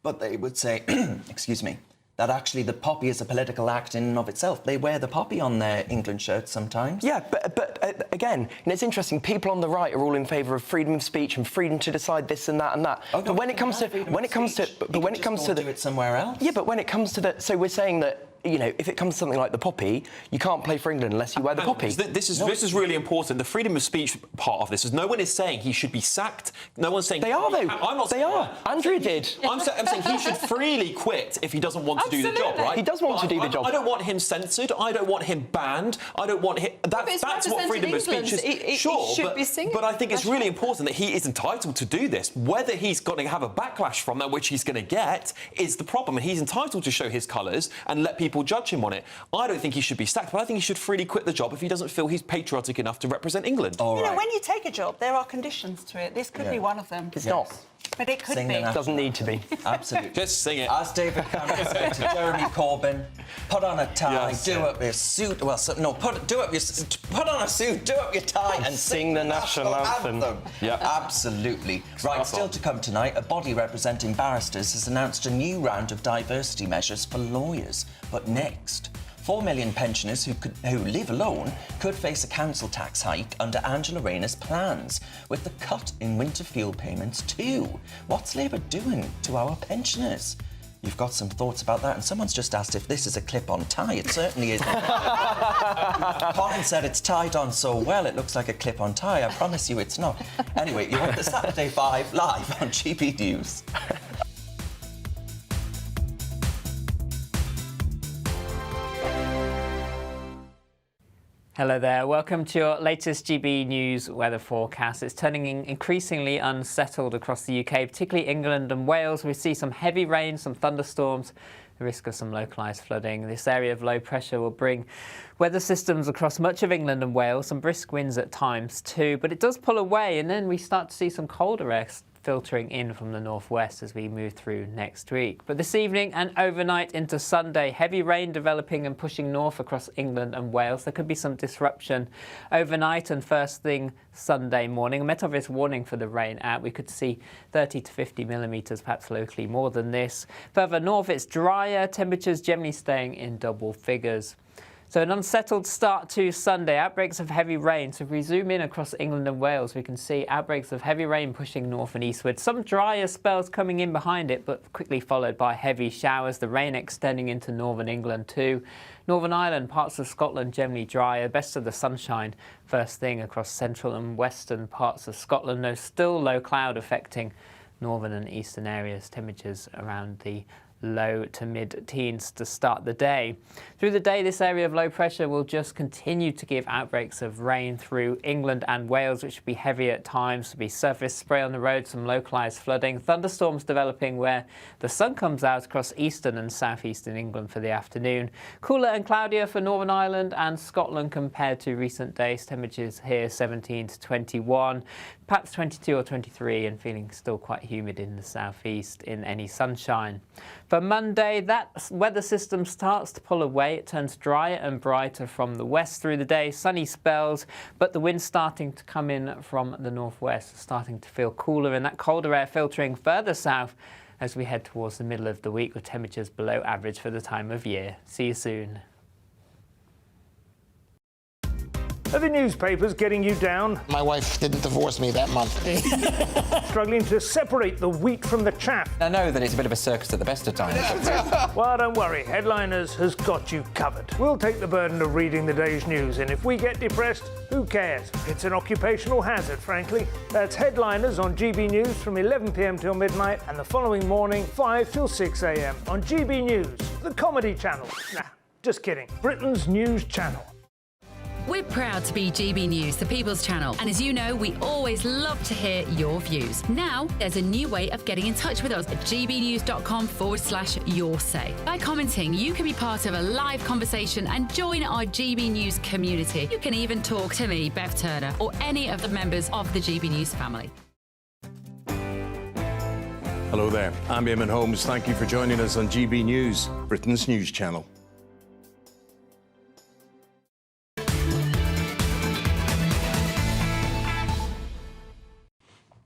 but they would say, excuse me, that actually the poppy is a political act in and of itself. They wear the poppy on their England shirts sometimes. Yeah, but again, it's interesting. People on the right are all in favour of freedom of speech and freedom to decide this and that and that. Oh, but when it comes to, do it somewhere else. Yeah, but when it comes to so we're saying that you know, if it comes to something like the poppy, you can't play for England unless you wear the poppy. This is really important. The freedom of speech part of this is no one is saying he should be sacked. No one's saying... They are, though. I'm not They are. Andrea did. I'm saying he should freely quit if he doesn't want to do the job, right? He does want to do the job. I don't want him censored. I don't want him banned. I don't want him... That's what freedom of speech is. He should be singing. But I think it's really important that he is entitled to do this. Whether he's going to have a backlash from that, which he's going to get, is the problem. And he's entitled to show his colours and let people judge him on it. I don't think he should be sacked, but I think he should freely quit the job if he doesn't feel he's patriotic enough to represent England. You know, when you take a job, there are conditions to it. This could be one of them. It's not. But it could be. It doesn't need to be. Absolutely. Just sing it. As David Cameron said to Jeremy Corbyn, put on a tie, do up your suit. Well, put on a suit, do up your tie, and sing the national anthem. Yeah, absolutely. Right, still to come tonight, a body representing barristers has announced a new round of diversity measures for lawyers. But next, 4 million pensioners who live alone could face a council tax hike under Angela Rayner's plans, with the cut in winter fuel payments too. What's Labour doing to our pensioners? You've got some thoughts about that, and someone's just asked if this is a clip-on tie. It certainly is. Colin said it's tied on so well, it looks like a clip-on tie. I promise you it's not. Anyway, you're at the Saturday 5 live on GB News. Hello there, welcome to your latest GB News weather forecast. It's turning increasingly unsettled across the UK, particularly England and Wales. We see some heavy rain, some thunderstorms, the risk of some localised flooding. This area of low pressure will bring weather systems across much of England and Wales, some brisk winds at times too, but it does pull away, and then we start to see some colder air filtering in from the northwest as we move through next week. But this evening and overnight into Sunday, heavy rain developing and pushing north across England and Wales. There could be some disruption overnight and first thing Sunday morning. A Met Office warning for the rain out. We could see 30 to 50 millimetres, perhaps locally more than this. Further north, it's drier, temperatures generally staying in double figures. So an unsettled start to Sunday, outbreaks of heavy rain. So if we zoom in across England and Wales, we can see outbreaks of heavy rain pushing north and eastward. Some drier spells coming in behind it, but quickly followed by heavy showers. The rain extending into northern England too. Northern Ireland, parts of Scotland generally drier. Best of the sunshine first thing across central and western parts of Scotland. There's still low cloud affecting northern and eastern areas. Temperatures around the low to mid-teens to start the day. Through the day, this area of low pressure will just continue to give outbreaks of rain through England and Wales, which will be heavy at times. There'll be surface spray on the road, some localised flooding. Thunderstorms developing where the sun comes out across eastern and southeastern England for the afternoon. Cooler and cloudier for Northern Ireland and Scotland compared to recent days. Temperatures here 17 to 21, perhaps 22 or 23, and feeling still quite humid in the southeast in any sunshine. For Monday, that weather system starts to pull away. It turns drier and brighter from the west through the day. Sunny spells, but the wind starting to come in from the northwest, starting to feel cooler, and that colder air filtering further south as we head towards the middle of the week with temperatures below average for the time of year. See you soon. Are the newspapers getting you down? My wife didn't divorce me that month. Struggling to separate the wheat from the chaff? I know that it's a bit of a circus at the best of times. Well, don't worry, Headliners has got you covered. We'll take the burden of reading the day's news, and if we get depressed, who cares? It's an occupational hazard, frankly. That's Headliners on GB News from 11 p.m. till midnight, and the following morning, 5 till 6 a.m. on GB News, the comedy channel. Nah, just kidding. Britain's news channel. We're proud to be GB News, the People's Channel, and as you know, we always love to hear your views. Now, there's a new way of getting in touch with us at gbnews.com/yoursay. By commenting, you can be part of a live conversation and join our GB News community. You can even talk to me, Bev Turner, or any of the members of the GB News family. Hello there, I'm Eamon Holmes. Thank you for joining us on GB News, Britain's news channel.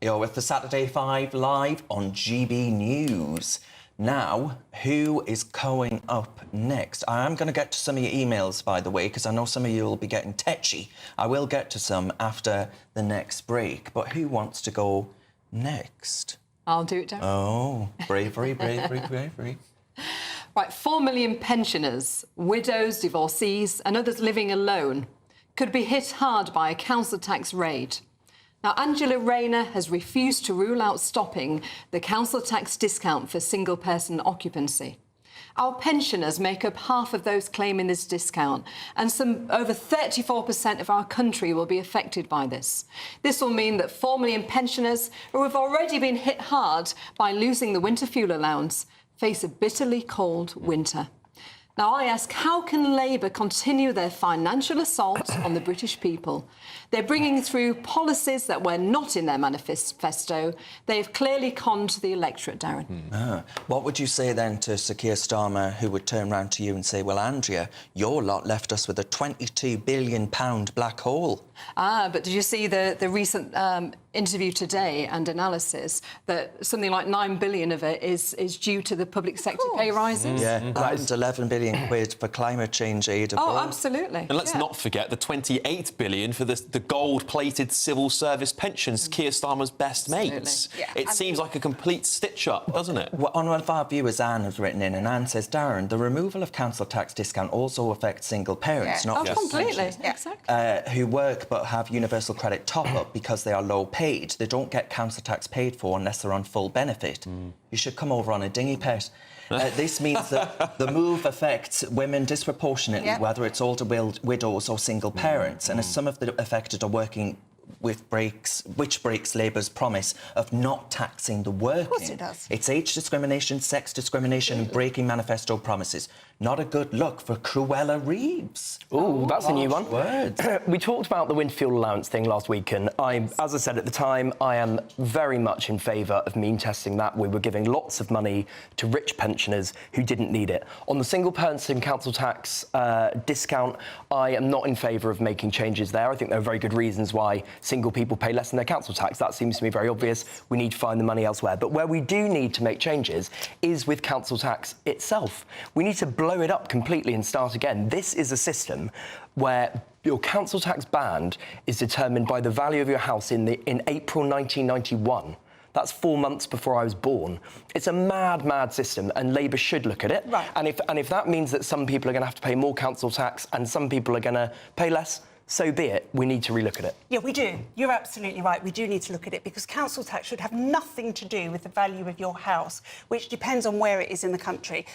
You're with the Saturday 5 live on GB News. Now, who is going up next? I am going to get to some of your emails, by the way, because I know some of you will be getting tetchy. I will get to some after the next break. But who wants to go next? I'll do it, Darren. Oh, bravery, bravery, bravery. Right, 4 million pensioners, widows, divorcees and others living alone could be hit hard by a council tax raid. Now, Angela Rayner has refused to rule out stopping the council tax discount for single-person occupancy. Our pensioners make up half of those claiming this discount, and over 34% of our country will be affected by this. This will mean that 4 million pensioners who have already been hit hard by losing the winter fuel allowance face a bitterly cold winter. Now, I ask, how can Labour continue their financial assault on the British people? They're bringing through policies that were not in their manifesto. They have clearly conned the electorate, Darren. What would you say then to Sir Keir Starmer, who would turn round to you and say, well, Andrea, your lot left us with a £22 billion black hole? But did you see the recent interview today and analysis that something like 9 billion of it is due to the public sector pay rises? Yeah, that is 11 billion quid for climate change aid abroad. Oh, absolutely. And let's not forget the 28 billion for the gold-plated civil service pensions, Keir Starmer's best mates. Yeah, it seems like a complete stitch-up, doesn't it? Well, one of our viewers, Anne, has written in, and Anne says, Darren, the removal of council tax discount also affects single parents, not just completely. exactly. Who work but have universal credit top-up because they are low paid. They don't get council tax paid for unless they're on full benefit. You should come over on a dinghy pet. This means that the move affects women disproportionately, whether it's older widows or single parents. And as some of the affected are working which breaks Labour's promise of not taxing the working. Of course it does. It's age discrimination, sex discrimination and breaking manifesto promises. Not a good look for Cruella Reeves. Oh, that's a new one. Words. We talked about the winter fuel allowance thing last week, and as I said at the time, I am very much in favour of mean testing that. We were giving lots of money to rich pensioners who didn't need it. On the single-person council tax discount, I am not in favour of making changes there. I think there are very good reasons why single people pay less than their council tax. That seems to me very obvious. We need to find the money elsewhere. But where we do need to make changes is with council tax itself. We need to blow it up completely and start again. This is a system where your council tax band is determined by the value of your house in April 1991. That's 4 months before I was born. It's a mad, mad system, and Labour should look at it. Right. And if that means that some people are going to have to pay more council tax and some people are going to pay less, so be it. We need to relook at it. Yeah, we do. You're absolutely right. We do need to look at it because council tax should have nothing to do with the value of your house, which depends on where it is in the country.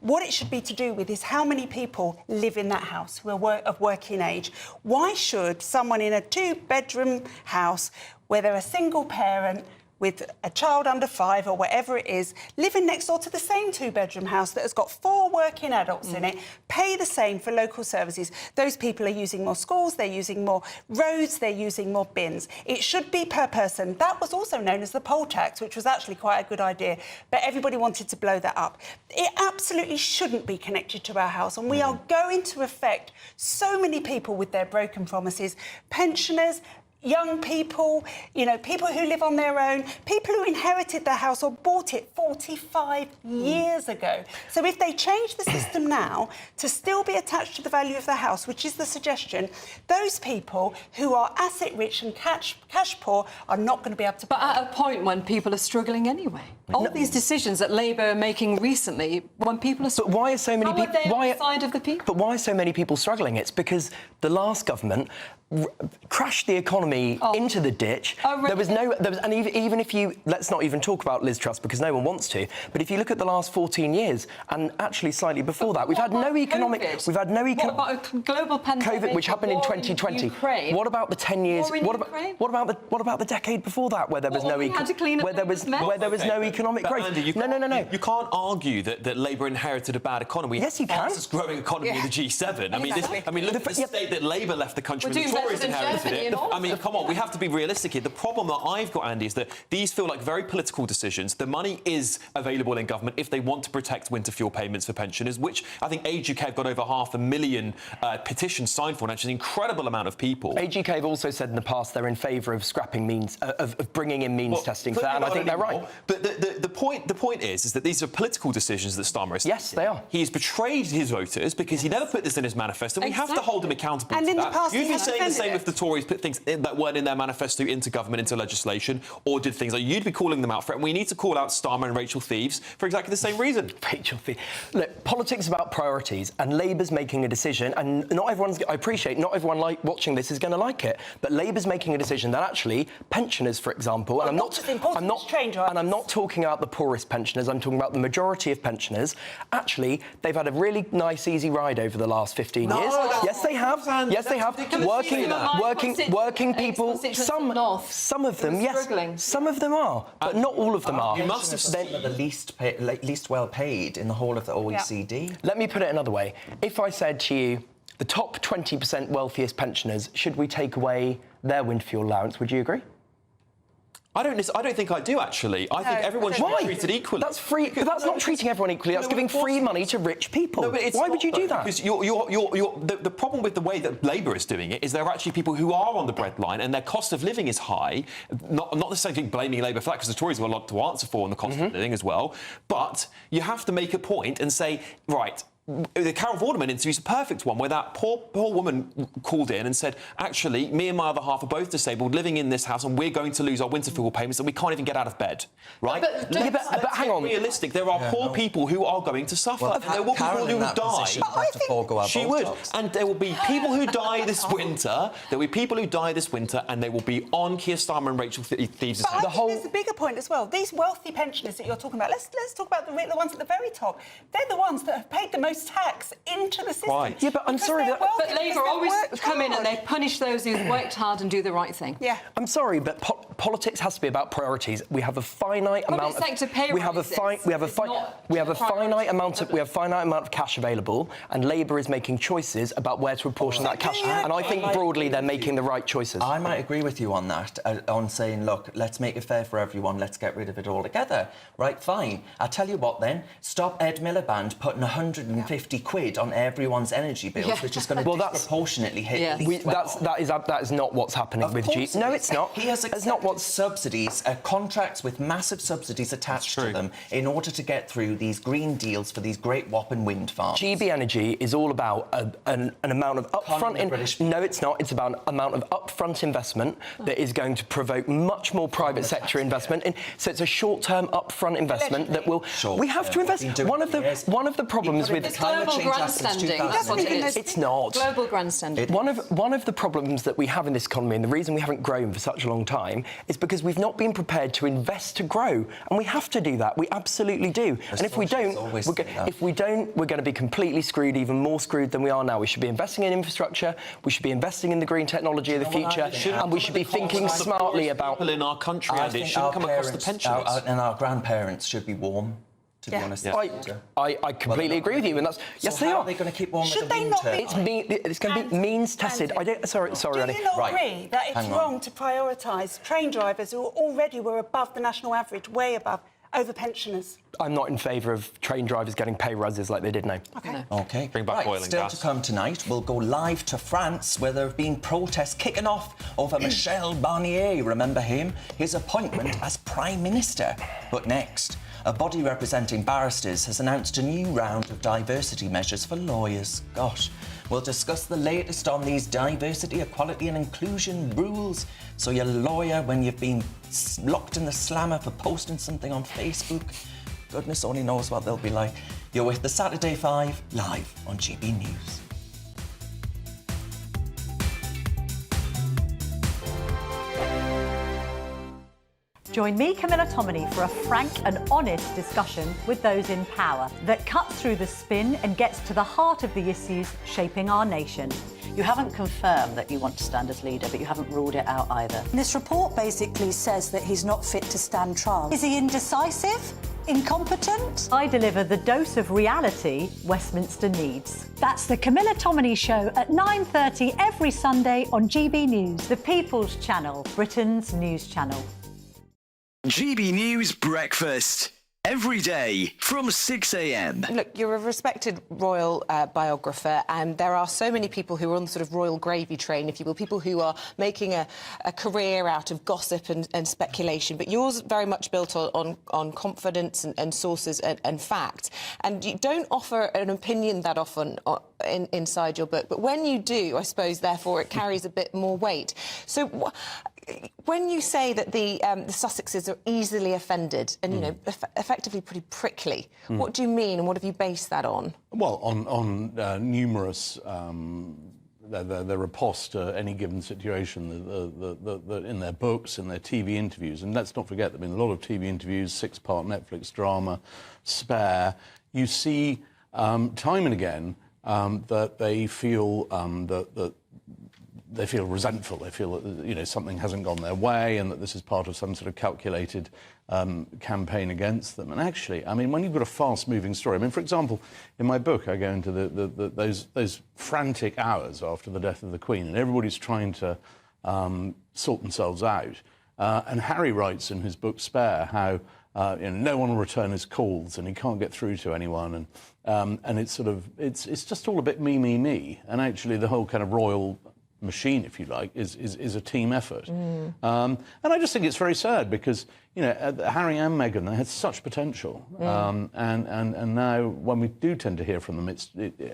What it should be to do with is how many people live in that house who are of working age. Why should someone in a 2-bedroom house where they're a single parent with a child under 5 or whatever it is, living next door to the same 2-bedroom house that has got 4 working adults in it, pay the same for local services? Those people are using more schools, they're using more roads, they're using more bins. It should be per person. That was also known as the poll tax, which was actually quite a good idea, but everybody wanted to blow that up. It absolutely shouldn't be connected to our house, and we are going to affect so many people with their broken promises. Pensioners, young people, you know, people who live on their own, people who inherited their house or bought it 45 years ago. So if they change the system now to still be attached to the value of the house, which is the suggestion, those people who are asset rich and cash poor are not going to be able to pay. But at a point when people are struggling anyway. All these decisions that Labour are making recently, when people are struggling... But why are so many people... on the side of the people? But why are so many people struggling? It's because the last government crashed the economy into the ditch. Oh, really? And even if you... Let's not even talk about Liz Truss, because no one wants to. But if you look at the last 14 years, and actually slightly before that, we've had no economic... COVID? We've had no economic... What about a global pandemic? COVID, which happened in 2020. What about the 10 years... What about the decade before that, where there was no economic growth? Andy, No. You can't argue that Labour inherited a bad economy. Yes, you can. The fastest growing economy in the G7. I mean, look at the state that Labour left the country when the Tories inherited it. I mean, come on, we have to be realistic here. The problem that I've got, Andy, is that these feel like very political decisions. The money is available in government if they want to protect winter fuel payments for pensioners, which I think Age UK have got over 500,000 petitions signed for, and actually an incredible amount of people. Age UK have also said in the past they're in favour of scrapping means, of bringing in means testing for that, and I think they're right. But the point is that these are political decisions that Starmer is taking. Yes, they are. He has betrayed his voters because he never put this in his manifesto. We have to hold him accountable and to in that. The past, You'd be saying the same if the Tories put things that weren't in their manifesto into government, into legislation, or did things like you'd be calling them out for it. And we need to call out Starmer and Rachel thieves for exactly the same reason. Rachel thieves. Look, politics is about priorities, and Labour's making a decision, and not everyone's. I appreciate not everyone watching this is going to like it, but Labour's making a decision that actually pensioners, for example, and I'm not talking about the poorest pensioners. I'm talking about the majority of pensioners. Actually, they've had a really nice, easy ride over the last 15 years. Yes, they have. Yes, they have. Working people. Some of them, yes. Some of them are, but not all of them are. You must have some of the least well paid in the whole of the OECD. Yeah. Let me put it another way. If I said to you, the top 20% wealthiest pensioners, should we take away their windfall allowance? Would you agree? I don't think I do, actually. I think everyone should be treated equally. That's free. But that's not treating everyone equally. That's giving free money to rich people. Why would you do that? Because the problem with the way that Labour is doing it is there are actually people who are on the breadline and their cost of living is high. Not necessarily blaming Labour for that, because the Tories have a lot to answer for on the cost of living as well. But you have to make a point and say, right, the Carol Vorderman interview is a perfect one, where that poor woman called in and said, actually, me and my other half are both disabled, living in this house, and we're going to lose our winter fuel payments, and we can't even get out of bed, right? But hang on. Realistic. There are poor people who are going to suffer, and there will be people who die. She would, and there will be people who die this winter. There will be people who die this winter, and they will be on Keir Starmer and Rachel Thieves' But I think there's a bigger point as well. These wealthy pensioners that you're talking about. Let's talk about the ones at the very top. They're the ones that have paid the most tax into the system. Right. Yeah, but I'm sorry. But Labour always come in and they punish those who've worked hard and do the right thing. Yeah. I'm sorry, but politics has to be about priorities. We have a finite amount of. We have a finite amount of cash available, and Labour is making choices about where to apportion that cash. And I think broadly they're making the right choices. I might agree with you on that, on saying, look, let's make it fair for everyone. Let's get rid of it altogether. Right, fine. I'll tell you what then. Stop Ed Miliband putting 150 quid on everyone's energy bills, which is going to disproportionately hit. That is not what's happening with G. No, it's not. He has accepted subsidies, contracts with massive subsidies attached to them in order to get through these green deals for these great whopping wind farms. GB Energy is all about an amount of upfront. No, it's not. It's about an amount of upfront investment that is going to provoke much more private sector investment. So it's a short-term upfront investment that will. We have to invest. One of the problems with global grandstanding. That's what it is. It's not global grandstanding. One of the problems that we have in this economy, and the reason we haven't grown for such a long time, is because we've not been prepared to invest to grow, and we have to do that. We absolutely do. And if we don't, we're going to be completely screwed, even more screwed than we are now. We should be investing in infrastructure. We should be investing in the green technology of the future, and we should be thinking smartly about people in our country. And it shouldn't come across the pensioners. And our grandparents should be warm. To be honest, I completely agree with you, and that's yes, they are. How are they going to keep warm? Should they not be? It's going to be means tested. I don't. Sorry, Do you not agree that it's wrong to prioritise train drivers who already were above the national average, way above, over pensioners? I'm not in favour of train drivers getting pay rises like they did now. Okay. Bring back oil and still gas. To come tonight, we'll go live to France, where there have been protests kicking off over Michel Barnier. Remember him? His appointment as Prime Minister. But next, a body representing barristers has announced a new round of diversity measures for lawyers. Gosh. We'll discuss the latest on these diversity, equality and inclusion rules. So your lawyer, when you've been locked in the slammer for posting something on Facebook, goodness only knows what they'll be like. You're with the Saturday 5 live on GB News. Join me, Camila, for a frank and honest discussion with those in power that cuts through the spin and gets to the heart of the issues shaping our nation. You haven't confirmed that you want to stand as leader, but you haven't ruled it out either. This report basically says that he's not fit to stand trial. Is he indecisive? Incompetent? I deliver the dose of reality Westminster needs. That's the Camila Tominey Show at 9:30 every Sunday on GB News, the People's Channel, Britain's news channel. GB News Breakfast. Every day from 6 a.m. Look, you're a respected royal biographer, and there are so many people who are on the sort of royal gravy train, if you will, people who are making a career out of gossip and speculation. But yours very much built on confidence and sources and fact. And you don't offer an opinion that often inside your book, but when you do, I suppose, therefore, it carries a bit more weight. So when you say that the Sussexes are easily offended and, you know, effectively pretty prickly, what do you mean and what have you based that on? Well, on numerous their riposte to any given situation in their books, in their TV interviews. And let's not forget, I mean, a lot of TV interviews, 6-part Netflix drama, Spare, you see time and again that they feel that they feel resentful. They feel that, you know, something hasn't gone their way and that this is part of some sort of calculated campaign against them. And actually, I mean, when you've got a fast-moving story, I mean, for example, in my book, I go into those frantic hours after the death of the Queen, and everybody's trying to sort themselves out. And Harry writes in his book Spare how you know, no one will return his calls and he can't get through to anyone, and it's sort of it's just all a bit me. And actually, the whole kind of royal machine, if you like, is a team effort. And I just think it's very sad because, you know, Harry and Meghan, they had such potential. And now when we do tend to hear from them,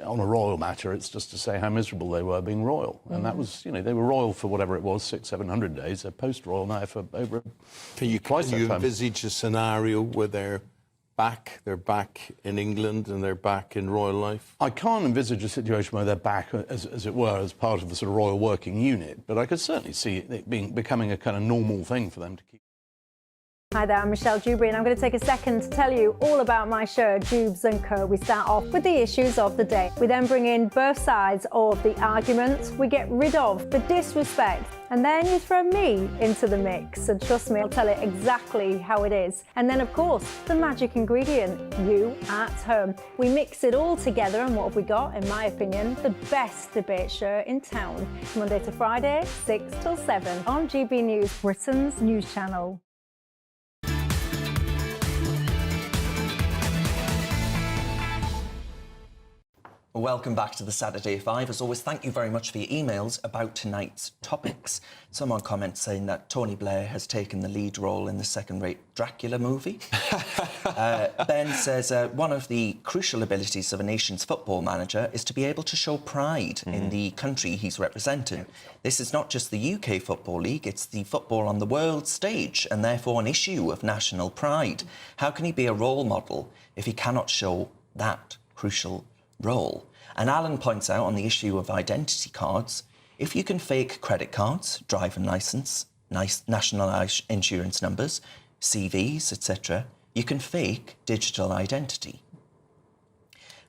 on a royal matter, it's just to say how miserable they were being royal. And that was, you know, they were royal for whatever it was, 600-700 days. They're post-royal now for over twice that time. Can you envisage a scenario where they're back in England and they're back in royal life? I can't envisage a situation where they're back, as it were, as part of the sort of royal working unit, but I could certainly see it becoming a kind of normal thing for them to keep. Hi there, I'm Michelle Dewberry, and I'm going to take a second to tell you all about my show, Dubes & Co. We start off with the issues of the day. We then bring in both sides of the argument. We get rid of the disrespect. And then you throw me into the mix. And trust me, I'll tell it exactly how it is. And then, of course, the magic ingredient, you at home. We mix it all together, and what have we got? In my opinion, the best debate show in town. Monday to Friday, 6 till 7 on GB News, Britain's news channel. Welcome back to the Saturday 5. As always, thank you very much for your emails about tonight's topics. Someone comments saying that Tony Blair has taken the lead role in the second-rate Dracula movie. Ben says one of the crucial abilities of a nation's football manager is to be able to show pride in the country he's representing. This is not just the UK Football League, it's the football on the world stage, and therefore an issue of national pride. How can he be a role model if he cannot show that crucial role? And Alan points out on the issue of identity cards, if you can fake credit cards, driving licence, national insurance numbers, CVs, etc., you can fake digital identity.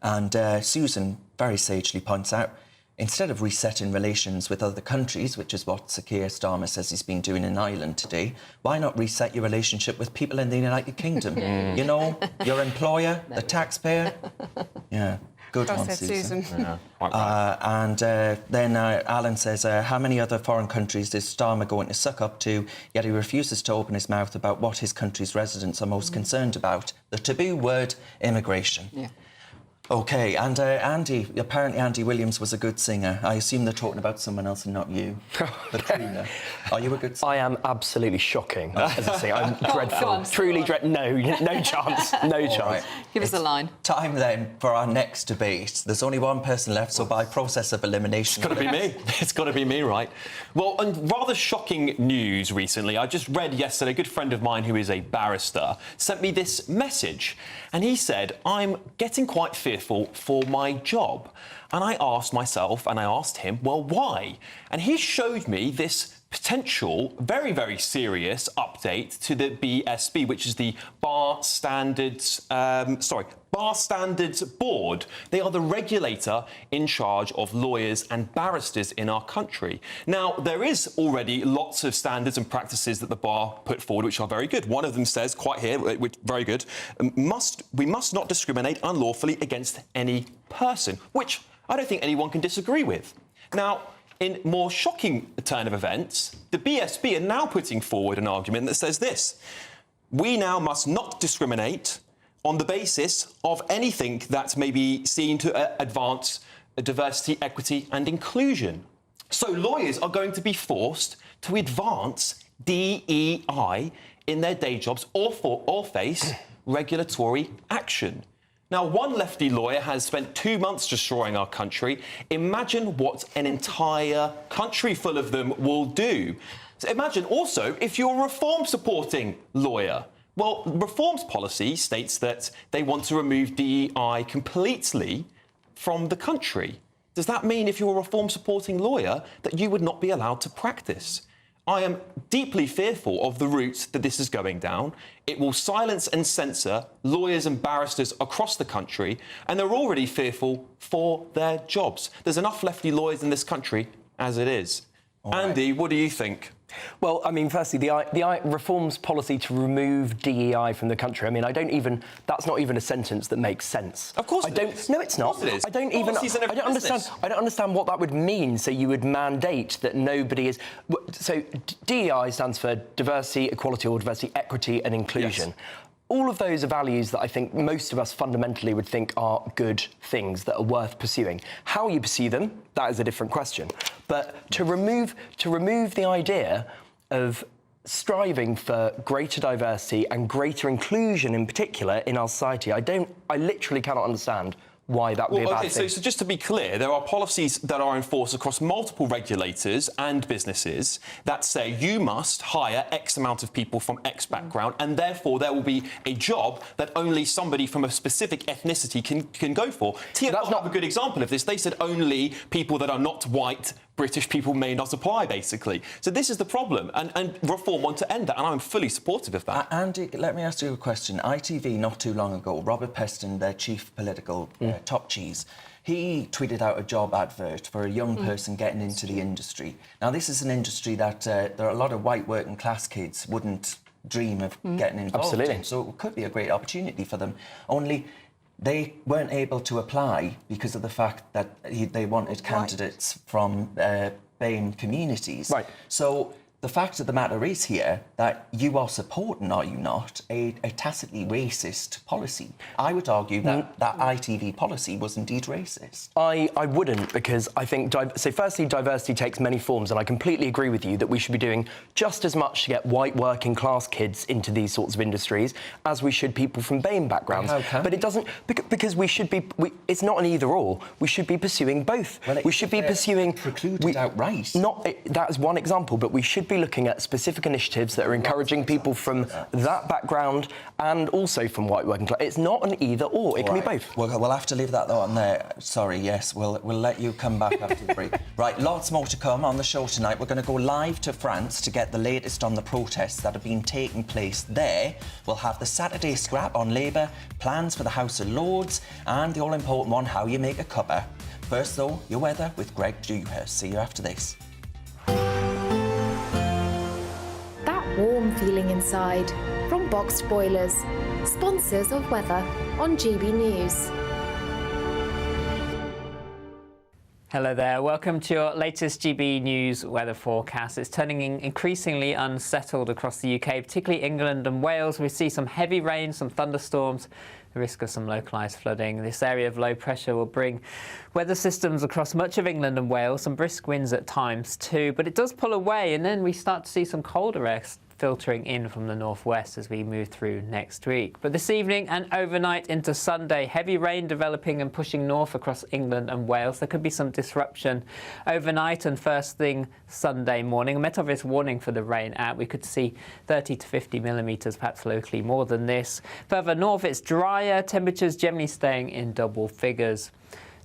And Susan very sagely points out, instead of resetting relations with other countries, which is what Sir Keir Starmer says he's been doing in Ireland today, why not reset your relationship with people in the United Kingdom? You know, your employer, the taxpayer. Yeah. Good one, Susan. Yeah. Then Alan says, how many other foreign countries is Starmer going to suck up to, yet he refuses to open his mouth about what his country's residents are most concerned about? The taboo word, immigration. Yeah. OK, and apparently Andy Williams was a good singer. I assume they're talking about someone else and not you, the crooner. Are you a good singer? I am absolutely shocking as a singer. I'm dreadful. Truly dreadful. No chance. No chance. Right. Give us a line. Time then for our next debate. There's only one person left, so by process of elimination... It's got to be me. It's got to be me, right? Well, and rather shocking news recently. I just read yesterday, a good friend of mine who is a barrister sent me this message. And he said, I'm getting quite fearful for my job. And I asked myself, and I asked him, well, why? And he showed me this potential, very, very serious update to the BSB, which is the Bar Standards Board. They are the regulator in charge of lawyers and barristers in our country. Now, there is already lots of standards and practices that the bar put forward, which are very good. One of them says, quite here, which very good, we must not discriminate unlawfully against any person, which I don't think anyone can disagree with. Now, in more shocking turn of events, the BSB are now putting forward an argument that says this: we now must not discriminate on the basis of anything that may be seen to advance diversity, equity and inclusion. So lawyers are going to be forced to advance DEI in their day jobs or face regulatory action. Now, one lefty lawyer has spent 2 months destroying our country. Imagine what an entire country full of them will do. So imagine also if you're a reform-supporting lawyer. Well, Reform's policy states that they want to remove DEI completely from the country. Does that mean if you're a reform-supporting lawyer that you would not be allowed to practice? I am deeply fearful of the route that this is going down. It will silence and censor lawyers and barristers across the country, and they're already fearful for their jobs. There's enough lefty lawyers in this country as it is. Andy, what do you think? Well, I mean, firstly, the Reform's policy to remove DEI from the country. I mean, that's not even a sentence that makes sense. Of course it is. No, it's not. Of course it is. I don't understand what that would mean. So you would mandate that nobody is. So DEI stands for diversity, equality, or diversity, equity, and inclusion. Yes. All of those are values that I think most of us fundamentally would think are good things that are worth pursuing. How you pursue them, that is a different question. But to remove the idea of striving for greater diversity and greater inclusion in particular in our society, I literally cannot understand why that would be a bad thing. So just to be clear, there are policies that are enforced across multiple regulators and businesses that say you must hire X amount of people from X background, and therefore there will be a job that only somebody from a specific ethnicity can go for. That's not a good example of this. They said only people that are not white British people may not apply, basically. So this is the problem, and Reform want to end that, and I'm fully supportive of that. Andy, let me ask you a question. ITV, not too long ago, Robert Peston, their chief political top cheese, he tweeted out a job advert for a young person getting into the industry. Now, this is an industry that there are a lot of white working-class kids wouldn't dream of getting involved in, so it could be a great opportunity for them. Only they weren't able to apply because of the fact that they wanted candidates from BAME communities. Right. So the fact of the matter is here that you are supporting, are you not, a tacitly racist policy. I would argue that that ITV policy was indeed racist. I wouldn't, because I think... So firstly, diversity takes many forms, and I completely agree with you that we should be doing just as much to get white working-class kids into these sorts of industries as we should people from BAME backgrounds. But it doesn't... Because we should be... it's not an either-or. We should be pursuing both. Well, we should be pursuing... Precluded outright. That is one example, but we should be looking at specific initiatives that are encouraging people from that background and also from white working class. It's not an either-or. It can be both. We'll have to leave that on there. Sorry, yes, we'll let you come back after the break. Right, lots more to come on the show tonight. We're going to go live to France to get the latest on the protests that have been taking place there. We'll have the Saturday scrap on Labour, plans for the House of Lords, and the all-important one, how you make a cuppa. First, though, your weather with Greg Dewhurst. See you after this. Warm feeling inside from Boxed Boilers, sponsors of weather on GB News. Hello there, welcome to your latest GB News weather forecast. It's turning increasingly unsettled across the UK, particularly England and Wales. We see some heavy rain, some thunderstorms, the risk of some localised flooding. This area of low pressure will bring weather systems across much of England and Wales, some brisk winds at times too, but it does pull away, and then we start to see some colder air filtering in from the northwest as we move through next week. But this evening and overnight into Sunday, heavy rain developing and pushing north across England and Wales. There could be some disruption overnight and first thing Sunday morning. A Met Office warning for the rain out. We could see 30 to 50 millimetres, perhaps locally more than this. Further north, it's drier, temperatures generally staying in double figures.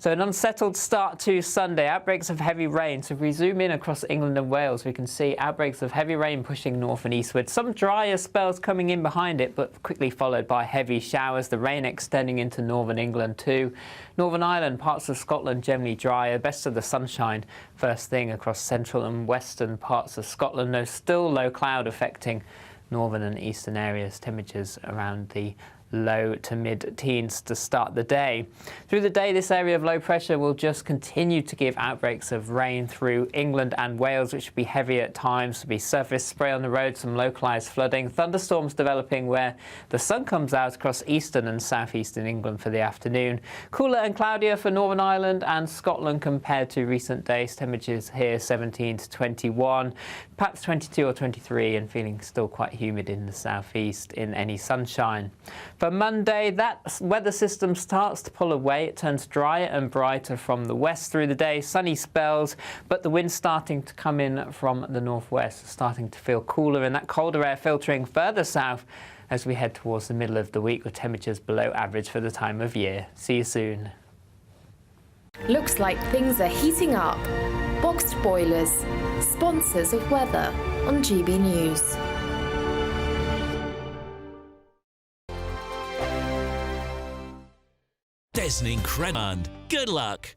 So an unsettled start to Sunday. Outbreaks of heavy rain. So if we zoom in across England and Wales, we can see outbreaks of heavy rain pushing north and eastward. Some drier spells coming in behind it, but quickly followed by heavy showers. The rain extending into northern England too. Northern Ireland, parts of Scotland generally drier. Best of the sunshine first thing across central and western parts of Scotland. Though still low cloud affecting northern and eastern areas. Temperatures around the low to mid-teens to start the day. Through the day, this area of low pressure will just continue to give outbreaks of rain through England and Wales, which will be heavy at times. There'll be surface spray on the road, some localised flooding, thunderstorms developing where the sun comes out across eastern and southeastern England for the afternoon. Cooler and cloudier for Northern Ireland and Scotland compared to recent days. Temperatures here 17 to 21, perhaps 22 or 23, and feeling still quite humid in the southeast in any sunshine. For Monday, that weather system starts to pull away. It turns drier and brighter from the west through the day, sunny spells, but the wind's starting to come in from the northwest, starting to feel cooler, and that colder air filtering further south as we head towards the middle of the week with temperatures below average for the time of year. See you soon. Looks like things are heating up. Boxed boilers, sponsors of weather on GB News. There's an incredible. Good luck.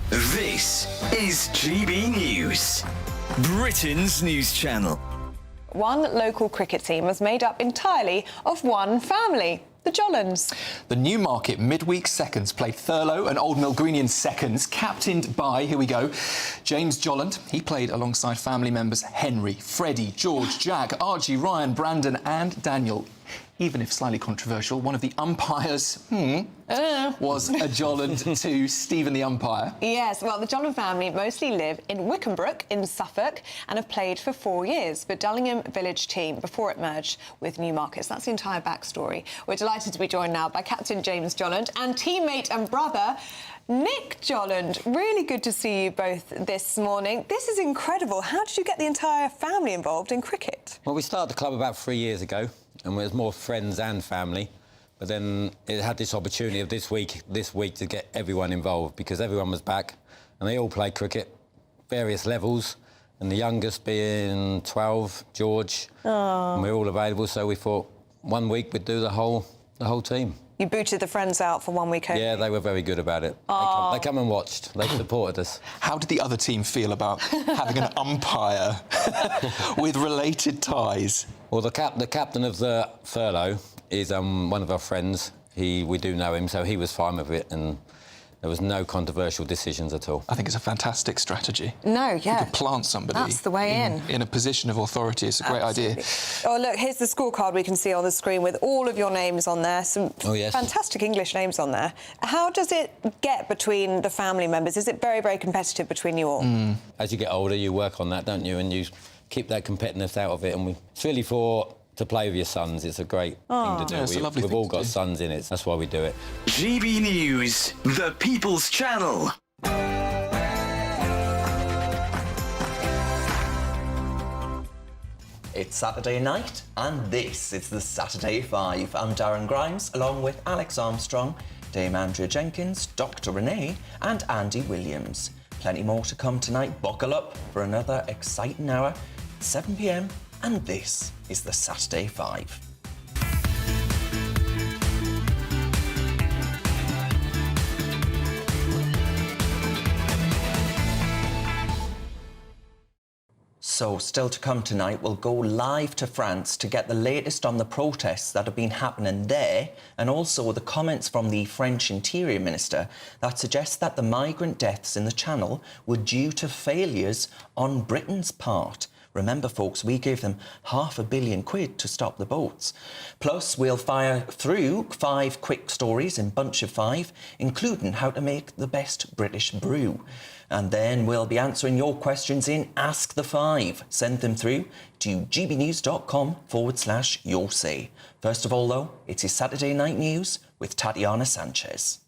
This is GB News, Britain's news channel. One local cricket team was made up entirely of one family, the Jolans. The Newmarket midweek seconds played Thurlow and Old Milgrenian seconds, captained by, here we go, James Jolland. He played alongside family members Henry, Freddie, George, Jack, Archie, Ryan, Brandon and Daniel. Even if slightly controversial, one of the umpires was a Jolland to Stephen the umpire. Yes, well, the Jolland family mostly live in Wickenbrook in Suffolk and have played for 4 years for Dullingham Village team before it merged with Newmarket. So that's the entire backstory. We're delighted to be joined now by Captain James Jolland and teammate and brother Nick Jolland. Really good to see you both this morning. This is incredible. How did you get the entire family involved in cricket? Well, we started the club about 3 years ago, and it was more friends and family. But then it had this opportunity of this week to get everyone involved, because everyone was back and they all played cricket, various levels, and the youngest being 12, George, and we're all available. So we thought 1 week we'd do the whole team. You booted the friends out for 1 week only? Yeah, they were very good about it. They come and watched. They supported us. How did the other team feel about having an umpire with related ties? Well, the captain of the Thurlow is one of our friends. We do know him, so he was fine with it, and there was no controversial decisions at all. I think it's a fantastic strategy. No, yeah. You could plant somebody. That's the way in a position of authority. It's a great idea. Oh, look, here's the scorecard we can see on the screen with all of your names on there. Some fantastic English names on there. How does it get between the family members? Is it very, very competitive between you all? As you get older, you work on that, don't you? And you keep that competitiveness out of it. And it's really to play with your sons. It's a great thing to do. Yeah, it's a lovely we've thing all to got do. sons in it. That's why we do it. GB News, the People's Channel. It's Saturday night, and this is the Saturday 5. I'm Darren Grimes, along with Alex Armstrong, Dame Andrea Jenkins, Dr. Renee, and Andy Williams. Plenty more to come tonight. Buckle up for another exciting hour, 7 p.m, and this is the Saturday 5. So, still to come tonight, we'll go live to France to get the latest on the protests that have been happening there, and also the comments from the French Interior Minister that suggests that the migrant deaths in the Channel were due to failures on Britain's part. Remember, folks, we gave them £500 million to stop the boats. Plus, we'll fire through 5 quick stories in Bunch of 5, including how to make the best British brew. And then we'll be answering your questions in Ask the 5. Send them through to gbnews.com/your say. First of all, though, it is Saturday Night News with Tatiana Sanchez.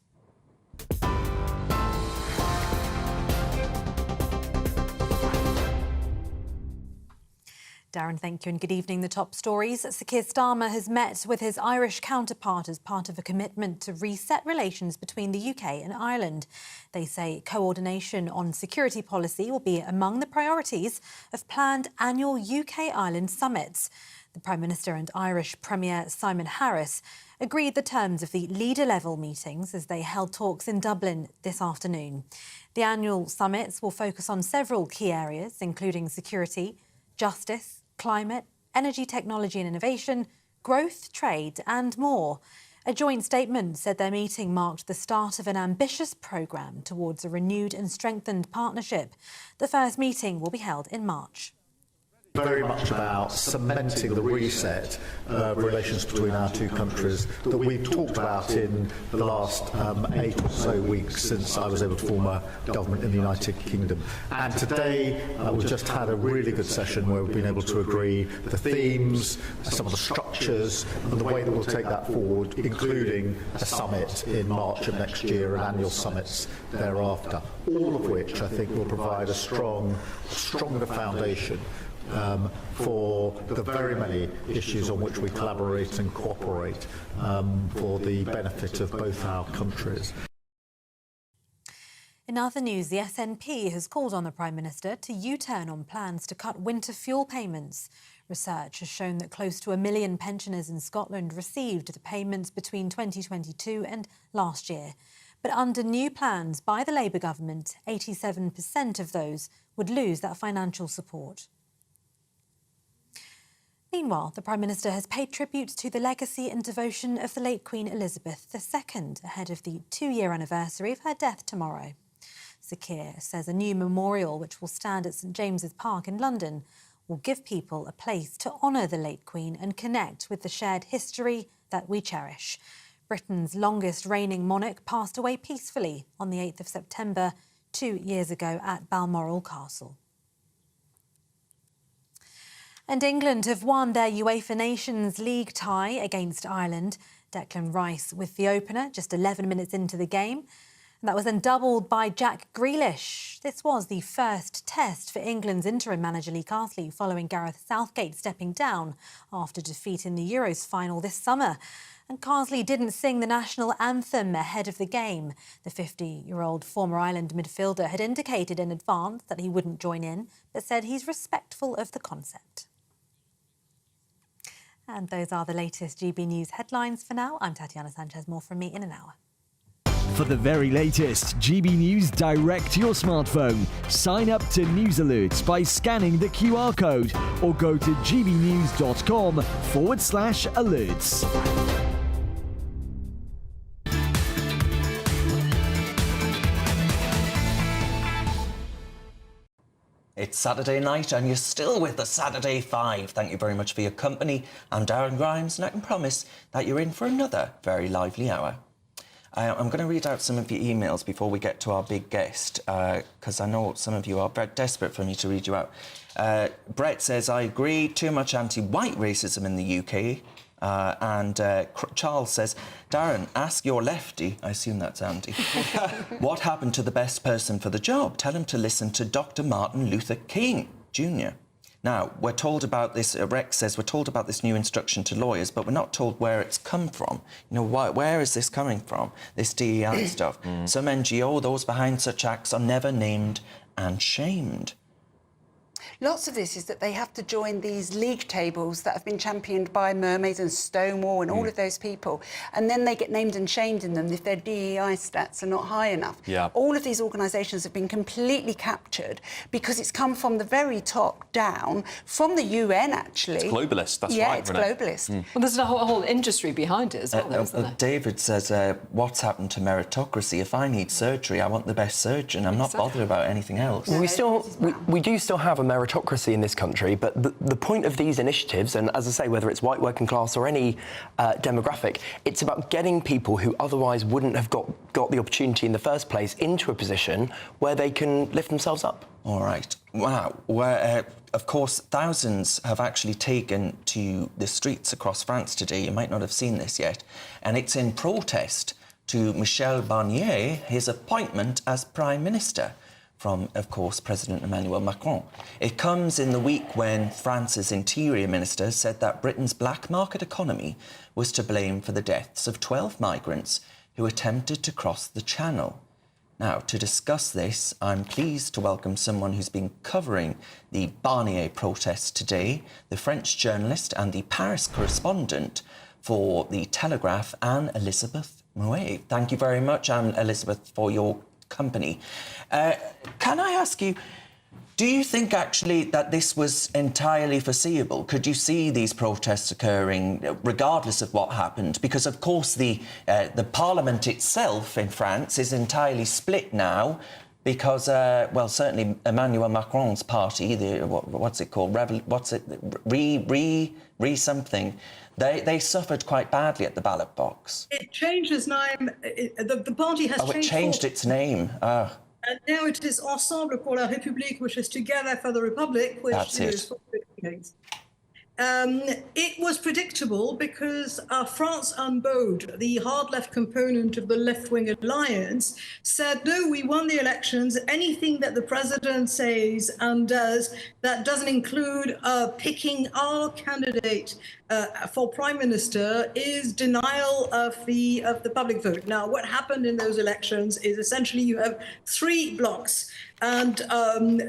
Darren, thank you and good evening. The top stories. Sir Keir Starmer has met with his Irish counterpart as part of a commitment to reset relations between the UK and Ireland. They say coordination on security policy will be among the priorities of planned annual UK-Ireland summits. The Prime Minister and Irish Premier Simon Harris agreed the terms of the leader-level meetings as they held talks in Dublin this afternoon. The annual summits will focus on several key areas, including security, justice, climate, energy, technology and innovation, growth, trade and more. A joint statement said their meeting marked the start of an ambitious programme towards a renewed and strengthened partnership. The first meeting will be held in March. Very much about cementing the reset of relations between our two countries that we've talked about in the last 8 or so weeks since I was able to form a government in the United Kingdom. And today we've just had a really good session where we've been able to agree the themes, some of the structures and the way that we'll take that forward, including a summit in March of next year and annual summits thereafter, all of which I think will provide a stronger foundation for the very many issues on which we collaborate and cooperate for the benefit of both our countries. In other news, the SNP has called on the Prime Minister to U-turn on plans to cut winter fuel payments. Research has shown that close to 1 million pensioners in Scotland received the payments between 2022 and last year. But under new plans by the Labour government, 87% of those would lose that financial support. Meanwhile, the Prime Minister has paid tribute to the legacy and devotion of the late Queen Elizabeth II ahead of the 2-year anniversary of her death tomorrow. Sir Keir says a new memorial, which will stand at St James's Park in London, will give people a place to honour the late Queen and connect with the shared history that we cherish. Britain's longest reigning monarch passed away peacefully on the 8th of September, 2 years ago at Balmoral Castle. And England have won their UEFA Nations League tie against Ireland. Declan Rice with the opener just 11 minutes into the game. And that was then doubled by Jack Grealish. This was the first test for England's interim manager Lee Carsley following Gareth Southgate stepping down after defeat in the Euros final this summer. And Carsley didn't sing the national anthem ahead of the game. The 50-year-old former Ireland midfielder had indicated in advance that he wouldn't join in, but said he's respectful of the concept. And those are the latest GB News headlines for now. I'm Tatiana Sanchez. More from me in an hour. For the very latest GB News direct to your smartphone, sign up to News Alerts by scanning the QR code or go to gbnews.com/alerts. It's Saturday night and you're still with the Saturday 5. Thank you very much for your company. I'm Darren Grimes and I can promise that you're in for another very lively hour. I'm going to read out some of your emails before we get to our big guest, because I know some of you are very desperate for me to read you out. Brett says, I agree, too much anti-white racism in the UK. Charles says, Darren, ask your lefty, I assume that's Andy, what happened to the best person for the job? Tell him to listen to Dr. Martin Luther King Jr. Now, we're told about this, Rex says, we're told about this new instruction to lawyers, but we're not told where it's come from. You know, where is this coming from, this DEI stuff? Some NGO, those behind such acts are never named and shamed. Lots of this is that they have to join these league tables that have been championed by Mermaids and Stonewall and all of those people, and then they get named and shamed in them if their DEI stats are not high enough. Yeah. All of these organisations have been completely captured because it's come from the very top down, from the UN actually. It's globalist, that's yeah, right, it's Renee. globalist. Well, there's a whole industry behind it as well, isn't there? David says, what's happened to meritocracy? If I need surgery, I want the best surgeon. I'm not bothered about anything else. Well, we do still have a meritocracy in this country, but the point of these initiatives, and as I say, whether it's white working class or any demographic, it's about getting people who otherwise wouldn't have got the opportunity in the first place into a position where they can lift themselves up. All right. Wow. Of course, thousands have actually taken to the streets across France today. You might not have seen this yet. And it's in protest to Michel Barnier, his appointment as Prime Minister from, of course, President Emmanuel Macron. It comes in the week when France's Interior Minister said that Britain's black market economy was to blame for the deaths of 12 migrants who attempted to cross the Channel. Now, to discuss this, I'm pleased to welcome someone who's been covering the Barnier protests today, the French journalist and the Paris correspondent for The Telegraph, Anne-Elisabeth Mouet. Thank you very much, Anne-Elisabeth, for your company. Can I ask you, Do you think, actually, that this was entirely foreseeable? Could you see these protests occurring regardless of what happened? Because, of course, the parliament itself in France is entirely split now because, well, certainly Emmanuel Macron's party, what's it called? Something. They suffered quite badly at the ballot box. It changed its name. The party has changed. It changed its name. Ah. And now it is Ensemble pour la République, which is Together for the Republic, which is for it was predictable because France Unbowed, the hard left component of the left-wing alliance, said, no, we won the elections. Anything that the president says and does that doesn't include picking our candidate for prime minister is denial of the public vote. Now, what happened in those elections is essentially you have 3 blocks. And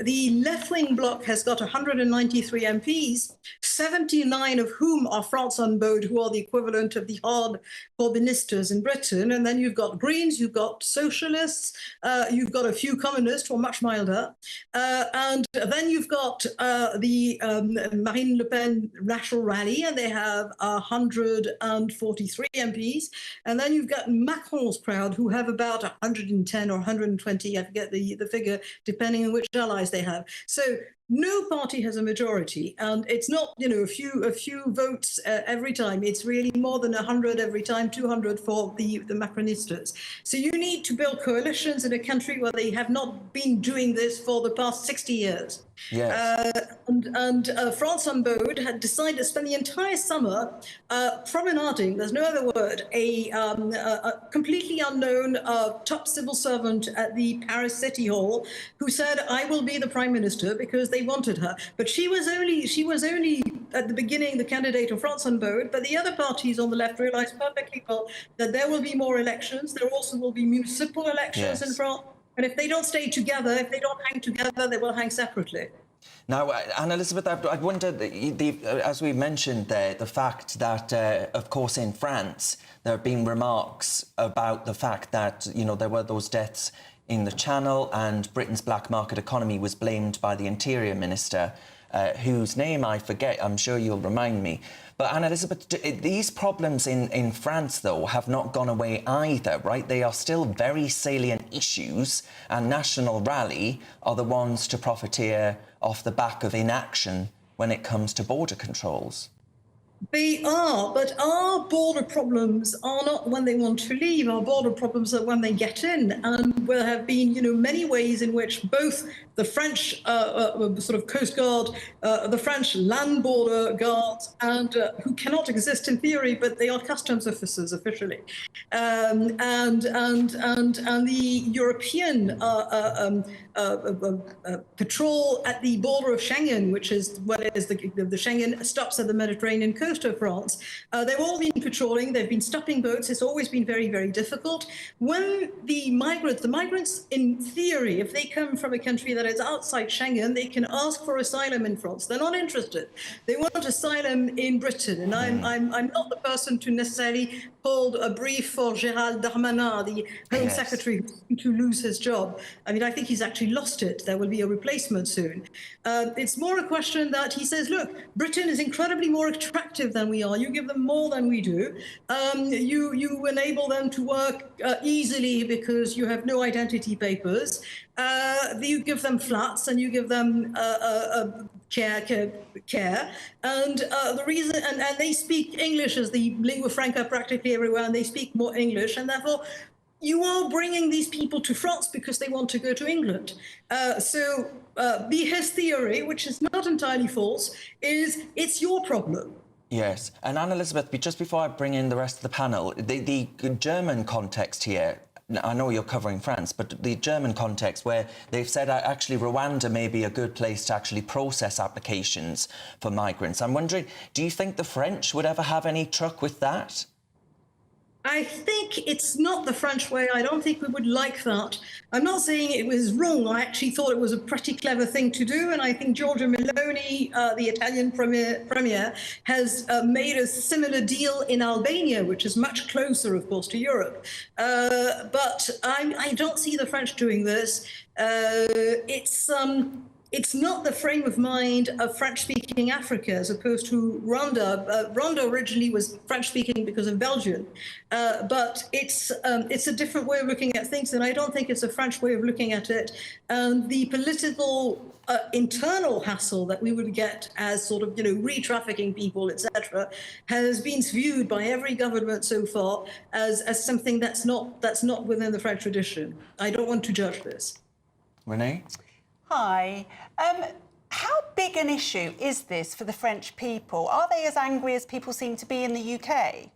the left-wing bloc has got 193 MPs, 79 of whom are France Unbowed, who are the equivalent of the hard Corbynistas in Britain. And then you've got Greens, you've got Socialists, you've got a few Communists, who are much milder. And then you've got the Marine Le Pen National Rally, and they have 143 MPs. And then you've got Macron's crowd, who have about 110 or 120, I forget the figure, depending on which allies they have. So no party has a majority, and it's not, you know, a few votes every time. It's really more than 100 every time, 200 for the Macronistas. So you need to build coalitions in a country where they have not been doing this for the past 60 years. Yes. And France Unbowed had decided to spend the entire summer promenading, there's no other word, a completely unknown top civil servant at the Paris City Hall who said, I will be the prime minister, because they wanted her. But she was only at the beginning the candidate of France Unbowed, but the other parties on the left realized perfectly well that there will be more elections. There also will be municipal elections in France. And if they don't stay together, if they don't hang together, they will hang separately. Now, Anne-Elizabeth, I wonder, as we mentioned there, the fact that, of course, in France, there have been remarks about the fact that, you know, there were those deaths in the Channel, and Britain's black market economy was blamed by the Interior Minister, whose name I forget. I'm sure you'll remind me. But, Anne-Elizabeth, these problems in France, though, have not gone away either, right? They are still very salient issues, and National Rally are the ones to profiteer off the back of inaction when it comes to border controls. They are, but our border problems are not when they want to leave. Our border problems are when they get in. And there have been, you know, many ways in which both the French sort of Coast Guard, the French land border guards, and who cannot exist in theory, but they are customs officers officially, and the European patrol at the border of Schengen, which is what is the Schengen stops at the Mediterranean coast of France. They've all been patrolling. They've been stopping boats. It's always been very, very difficult. When the migrants, in theory, if they come from a country that is outside Schengen, they can ask for asylum in France. They're not interested. They want asylum in Britain. And I'm not the person to necessarily hold a brief for Gérald Darmanin, the Home Secretary, to lose his job. I mean, I think he's actually lost it. There will be a replacement soon. It's more a question that he says, look, Britain is incredibly more attractive than we are. You give them more than we do. You enable them to work easily because you have no identity papers. You give them flats and you give them care, and the reason, and they speak English as the lingua franca practically everywhere, and they speak more English, and therefore you are bringing these people to France because they want to go to England. So his theory, which is not entirely false, is it's your problem. Yes, and Anne-Elizabeth, just before I bring in the rest of the panel, the German context here, I know you're covering France, but the German context where they've said actually Rwanda may be a good place to actually process applications for migrants. I'm wondering, do you think the French would ever have any truck with that? I think it's not the French way. I don't think we would like that. I'm not saying it was wrong. I actually thought it was a pretty clever thing to do. And I think Giorgia Meloni, the Italian premier, has made a similar deal in Albania, which is much closer, of course, to Europe. But I don't see the French doing this. it's not the frame of mind of French-speaking Africa as opposed to Rwanda. Rwanda originally was French-speaking because of Belgium, but it's a different way of looking at things, and I don't think it's a French way of looking at it. And the political internal hassle that we would get as sort of, re-trafficking people, etc., has been viewed by every government so far as something that's not within the French tradition. I don't want to judge this. Renee? Hi. How big an issue is this for the French people? Are they as angry as people seem to be in the UK?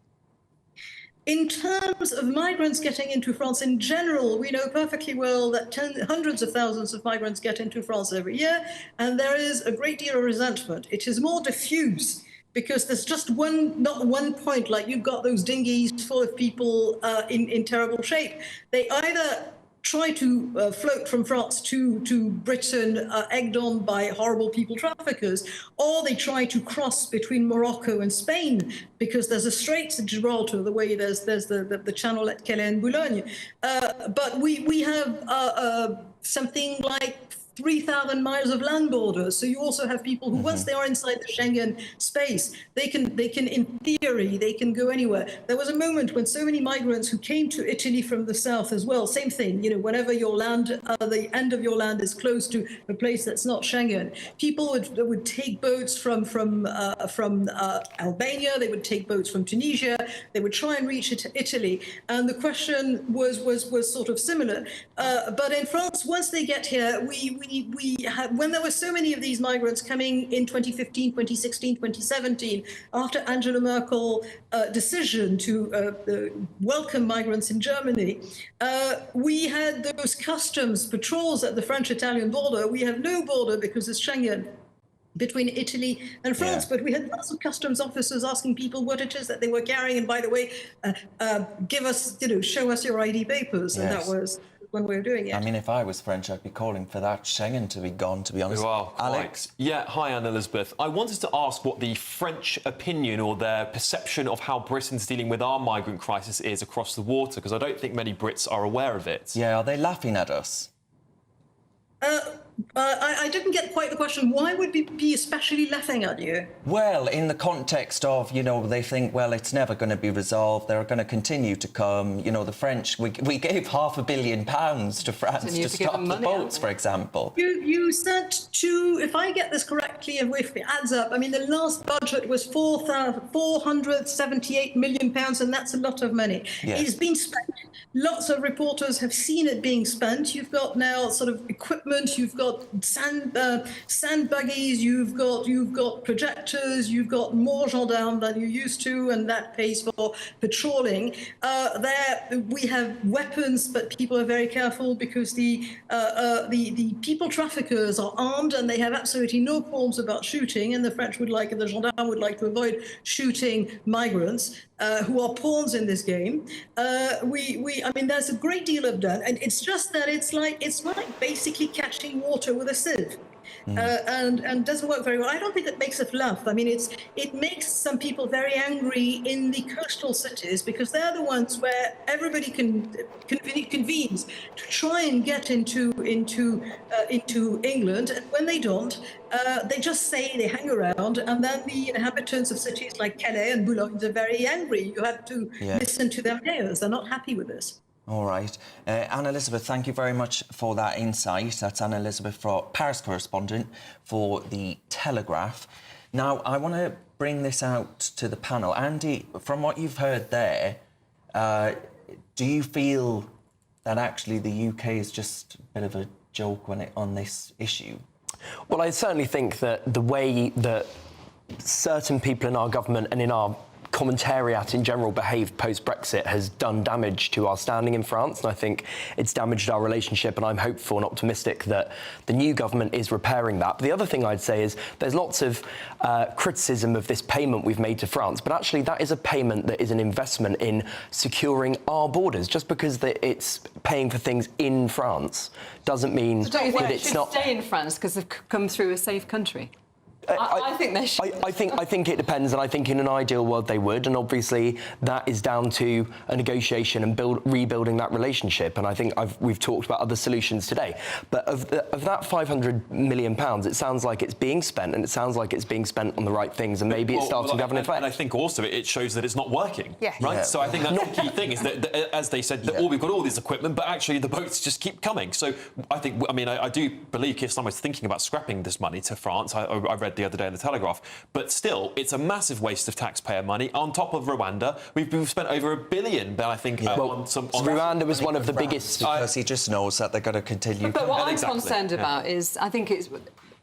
In terms of migrants getting into France in general, we know perfectly well that hundreds of thousands of migrants get into France every year, and there is a great deal of resentment. It is more diffuse because there's just not one point, like you've got those dinghies full of people in terrible shape. They either try to float from France to Britain, egged on by horrible people traffickers, or they try to cross between Morocco and Spain because there's a Straits at Gibraltar, the way there's the channel at Calais and Boulogne. But we have something like 3,000 miles of land borders. So you also have people who, once they are inside the Schengen space, they can, in theory, they can go anywhere. There was a moment when so many migrants who came to Italy from the south as well, same thing, whenever your land, the end of your land is close to a place that's not Schengen, people would take boats from Albania, they would take boats from Tunisia, they would try and reach Italy. And the question was sort of similar. But in France, once they get here, when there were so many of these migrants coming in 2015, 2016, 2017, after Angela Merkel's decision to welcome migrants in Germany, we had those customs patrols at the French-Italian border. We have no border because it's Schengen between Italy and France, but we had lots of customs officers asking people what it is that they were carrying, and by the way, give us, show us your ID papers, and that was one way of doing it. I mean, if I was French, I'd be calling for that Schengen to be gone, to be honest. Well, Alex? Yeah, hi, Anne-Elizabeth. I wanted to ask what the French opinion or their perception of how Britain's dealing with our migrant crisis is across the water, because I don't think many Brits are aware of it. Yeah, are they laughing at us? I didn't get quite the question. Why would we be especially laughing at you? Well, in the context of, they think, well, it's never going to be resolved. They're going to continue to come. The French, we gave £500 million to France to stop the boats, for example. You said if I get this correctly, and if it adds up, I mean, the last budget was £478 million, and that's a lot of money. Yes. It's been spent. Lots of reporters have seen it being spent. You've got now sort of equipment, you've got sand buggies, you've got projectors, you've got more gendarmes than you used to, and that pays for patrolling. We have weapons, but people are very careful because the people traffickers are armed and they have absolutely no qualms about shooting, and the gendarmes would like to avoid shooting migrants who are pawns in this game. I mean, there's a great deal of done, and it's just that it's like basically catching water with a sieve. And doesn't work very well. I don't think it makes us laugh. I mean, it makes some people very angry in the coastal cities because they're the ones where everybody convenes to try and get into England. And when they don't, they just they hang around, and then the inhabitants of cities like Calais and Boulogne are very angry. You have to listen to their mayors. They're not happy with this. All right. Anne-Elizabeth, thank you very much for that insight. That's Anne-Elizabeth, Paris correspondent for The Telegraph. Now, I want to bring this out to the panel. Andy, from what you've heard there, do you feel that actually the UK is just a bit of a joke on this issue? Well, I certainly think that the way that certain people in our government and in our commentariat in general behaved post-Brexit has done damage to our standing in France, and I think it's damaged our relationship, and I'm hopeful and optimistic that the new government is repairing that. But the other thing I'd say is there's lots of criticism of this payment we've made to France, but actually that is a payment that is an investment in securing our borders. Just because it's paying for things in France doesn't mean so don't you think that it it's should not... stay in France because they've come through a safe country? I think they should. I think it depends, and I think in an ideal world they would, and obviously that is down to a negotiation and rebuilding that relationship. And I think we've talked about other solutions today. But of that £500 million, it sounds like it's being spent, and it sounds like it's being spent on the right things, and maybe it's starting to have an effect. And I think also it shows that it's not working. Yes. Right. Yeah. So I think that's the key thing is that as they said, that we've got all this equipment, but actually the boats just keep coming. So I think, I do believe Keir Starmer's thinking about scrapping this money to France. I read the other day in the Telegraph. But still, it's a massive waste of taxpayer money. On top of Rwanda, we've spent over $1 billion, I think, on some... Rwanda was one of the biggest... Because he just knows that they're going to continue... But what I'm concerned about is, I think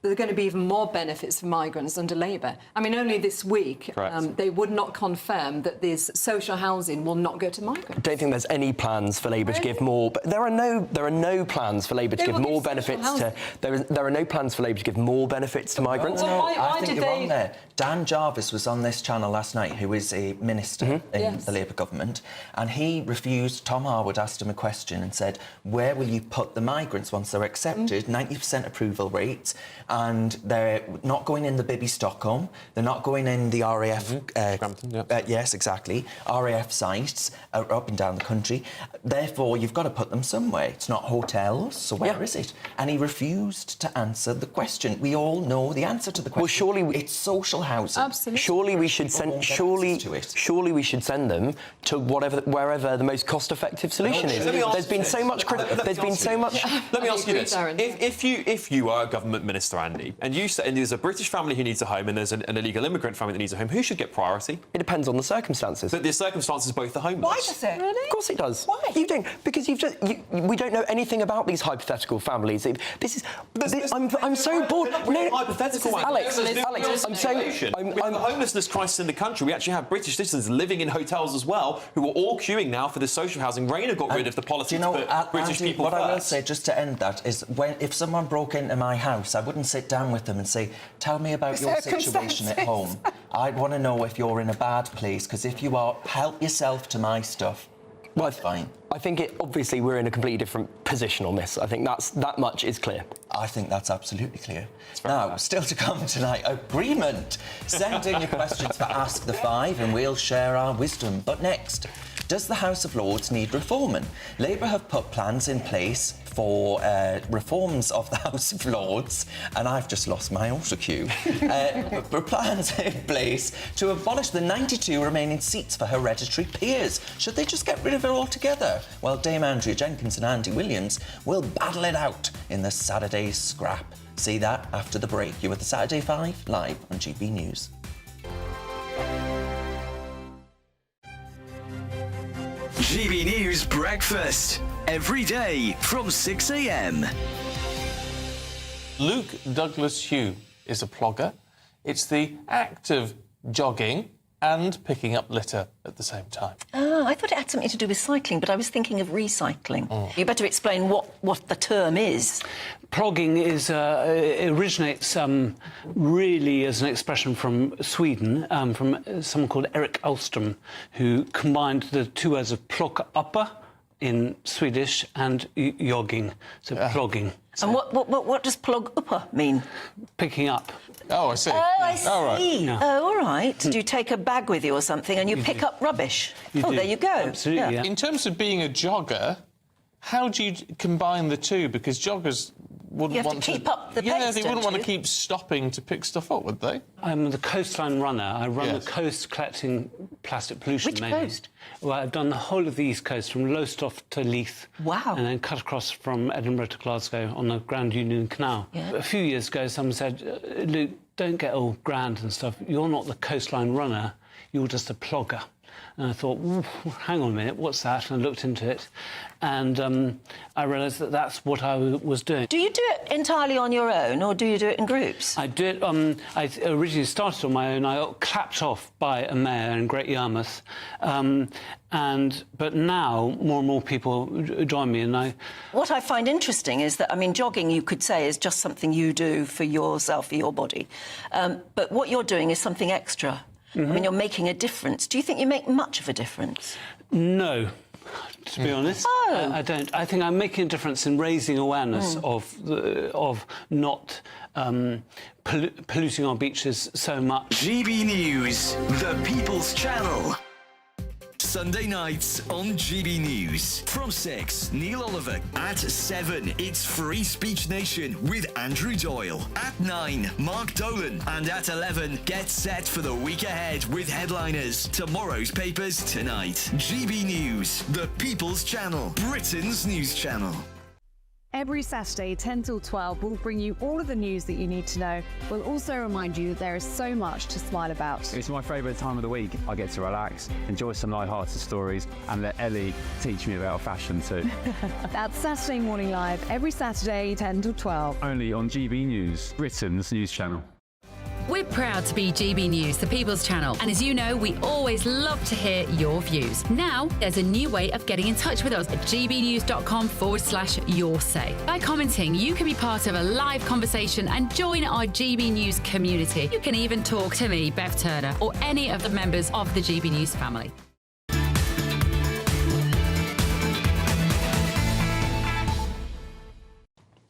there are going to be even more benefits for migrants under Labour. I mean, only this week, they would not confirm that this social housing will not go to migrants. I don't think there's any plans for Labour to give more... But there are no plans for Labour to give more benefits to... There are no plans for Labour to give more benefits to migrants. I think you're wrong there. Dan Jarvis was on this channel last night, who is a minister in the Labour government, and he refused... Tom Harwood asked him a question and said, where will you put the migrants once they're accepted? 90% approval rates, and they're not going in the Bibby Stockholm, they're not going in the RAF... yes, exactly. RAF sites up and down the country. Therefore, you've got to put them somewhere. It's not hotels, so where is it? And he refused to answer the question. We all know the answer to the question. Well, surely... It's social housing. Absolutely. Surely we should send... Surely we should send them to wherever the most cost-effective solution is. There's been so much... There's been so much... Let me ask you this. If you are a government minister, Andy, and you say and there's a British family who needs a home and there's an illegal immigrant family that needs a home, who should get priority? It depends on the circumstances. But the circumstances both are homeless. Why does it? Of course it does. Why? You don't, because we don't know anything about these hypothetical families. I'm so bored. Hypothetical. Alex, I'm saying... We have a homelessness crisis in the country. We actually have British citizens living in hotels as well, who are all queuing now for this social housing. Rayner got rid of the policy to put British people first. What I will say, just to end that, is if someone broke into my house, I wouldn't sit down with them and say, tell me about your situation at home. I'd want to know if you're in a bad place, because if you are, help yourself to my stuff. Well, fine. I think obviously we're in a completely different position on this. I think that much is clear. I think that's absolutely clear. Now, still to come tonight, agreement. Send in your questions for Ask the Five and we'll share our wisdom. But next, does the House of Lords need reforming? Labour have put plans in place for reforms of the House of Lords, and I've just lost my autocue, for plans in place to abolish the 92 remaining seats for hereditary peers. Should they just get rid of it altogether? Well, Dame Andrea Jenkins and Andy Williams will battle it out in the Saturday scrap. See that after the break. You're with the Saturday 5 live on GB News. GB News Breakfast, every day from 6 a.m. Luke Douglas Hugh is a plogger. It's the act of jogging and picking up litter at the same time. I thought it had something to do with cycling, but I was thinking of recycling. You better explain what the term is. Plogging originates really as an expression from Sweden, from someone called Erik Alström, who combined the two words of plocka in Swedish and jogging, so plogging. And what does plog uppa mean? Picking up. Oh, I see. Oh, I see. All right. Yeah. Oh, all right. Do you take a bag with you or something and you pick up rubbish? There you go. Absolutely, yeah. In terms of being a jogger, how do you combine the two? Because joggers wouldn't want to keep up the pace, Yeah, they wouldn't want to you? keep stopping to pick stuff up, would they? I'm the coastline runner. I run the coast collecting plastic pollution. Which mainly. coast? Well, I've done the whole of the East Coast, from Lowestoft to Leith. Wow. And then cut across from Edinburgh to Glasgow on the Grand Union Canal. Yeah. A few years ago, someone said, Luke, don't get all grand and stuff. You're not the coastline runner, you're just a plogger. And I thought, hang on a minute, what's that? And I looked into it, and I realised that that's what I was doing. Do you do it entirely on your own, or do you do it in groups? I do it. I originally started on my own. I got clapped off by a mayor in Great Yarmouth, but now more and more people join me, and I. What I find interesting is that, I mean, jogging, you could say, is just something you do for yourself, for your body, but what you're doing is something extra. I mean, you're making a difference. Do you think you make much of a difference? No, to be honest. I don't. I think I'm making a difference in raising awareness of not polluting our beaches so much. GB News, the People's Channel. Sunday nights on GB News. From 6, Neil Oliver. At 7, it's Free Speech Nation with Andrew Doyle. At 9, Mark Dolan. And at 11, get set for the week ahead with headliners. Tomorrow's papers tonight. GB News, the People's Channel, Britain's news channel. Every Saturday, 10 till 12, we'll bring you all of the news that you need to know. We'll also remind you that there is so much to smile about. It's my favourite time of the week. I get to relax, enjoy some light-hearted stories, and let Ellie teach me about fashion too. That's Saturday Morning Live, every Saturday, 10 till 12. Only on GB News, Britain's news channel. We're proud to be GB News, the People's Channel, and as you know, we always love to hear your views. Now, there's a new way of getting in touch with us at gbnews.com/yoursay. By commenting, you can be part of a live conversation and join our GB News community. You can even talk to me, Bev Turner, or any of the members of the GB News family.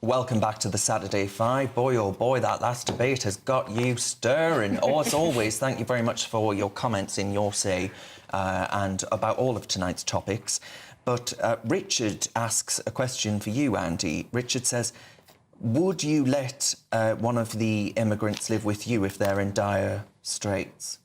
Welcome back to the Saturday 5. Boy, oh boy, that last debate has got you stirring. As always, thank you very much for your comments in your say and about all of tonight's topics. But Richard asks a question for you, Andy. Richard says, would you let one of the immigrants live with you if they're in dire straits?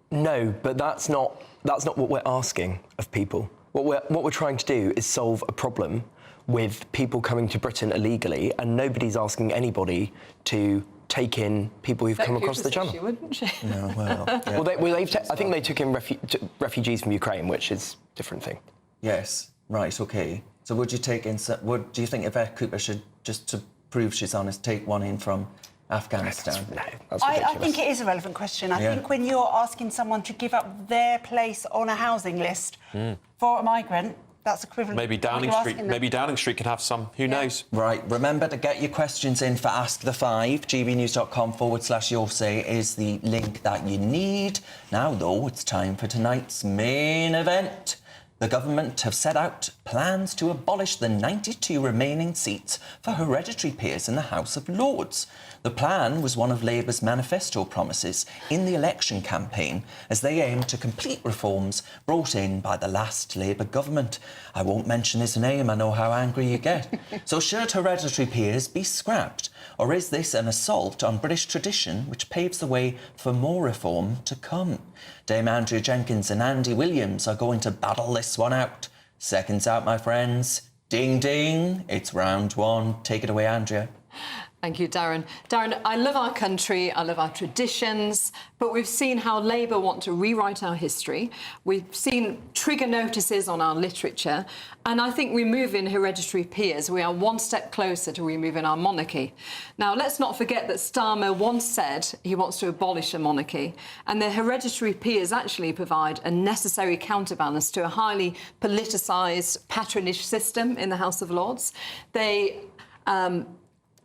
No, but that's not what we're asking of people. What we're trying to do is solve a problem with people coming to Britain illegally, and nobody's asking anybody to take in people who've come across the channel. She wouldn't she? No, well, yeah. I think they took in refugees from Ukraine, which is a different thing. Yes, right, OK. So would you take in... do you think Yvette Cooper should, just to prove she's honest, take one in from Afghanistan? That's I think it is a relevant question. I think when you're asking someone to give up their place on a housing list for a migrant, that's equivalent. Maybe Downing Street can have some. Who knows? Right. Remember to get your questions in for Ask the Five. gbnews.com/yoursay is the link that you need. Now, though, it's time for tonight's main event. The government have set out plans to abolish the 92 remaining seats for hereditary peers in the House of Lords. The plan was one of Labour's manifesto promises in the election campaign as they aim to complete reforms brought in by the last Labour government. I won't mention his name, I know how angry you get. So should hereditary peers be scrapped? Or is this an assault on British tradition which paves the way for more reform to come? Dame Andrea Jenkins and Andy Williams are going to battle this one out. Seconds out, my friends. Ding, ding. It's round one. Take it away, Andrea. Thank you, Darren. Darren, I love our country, I love our traditions, but we've seen how Labour want to rewrite our history. We've seen trigger notices on our literature, and I think removing hereditary peers, we are one step closer to removing our monarchy. Now, let's not forget that Starmer once said he wants to abolish a monarchy, and the hereditary peers actually provide a necessary counterbalance to a highly politicised patronage system in the House of Lords. They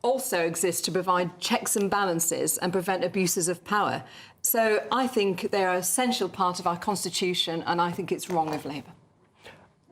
also exist to provide checks and balances and prevent abuses of power. So I think they're an essential part of our constitution, and I think it's wrong of Labour.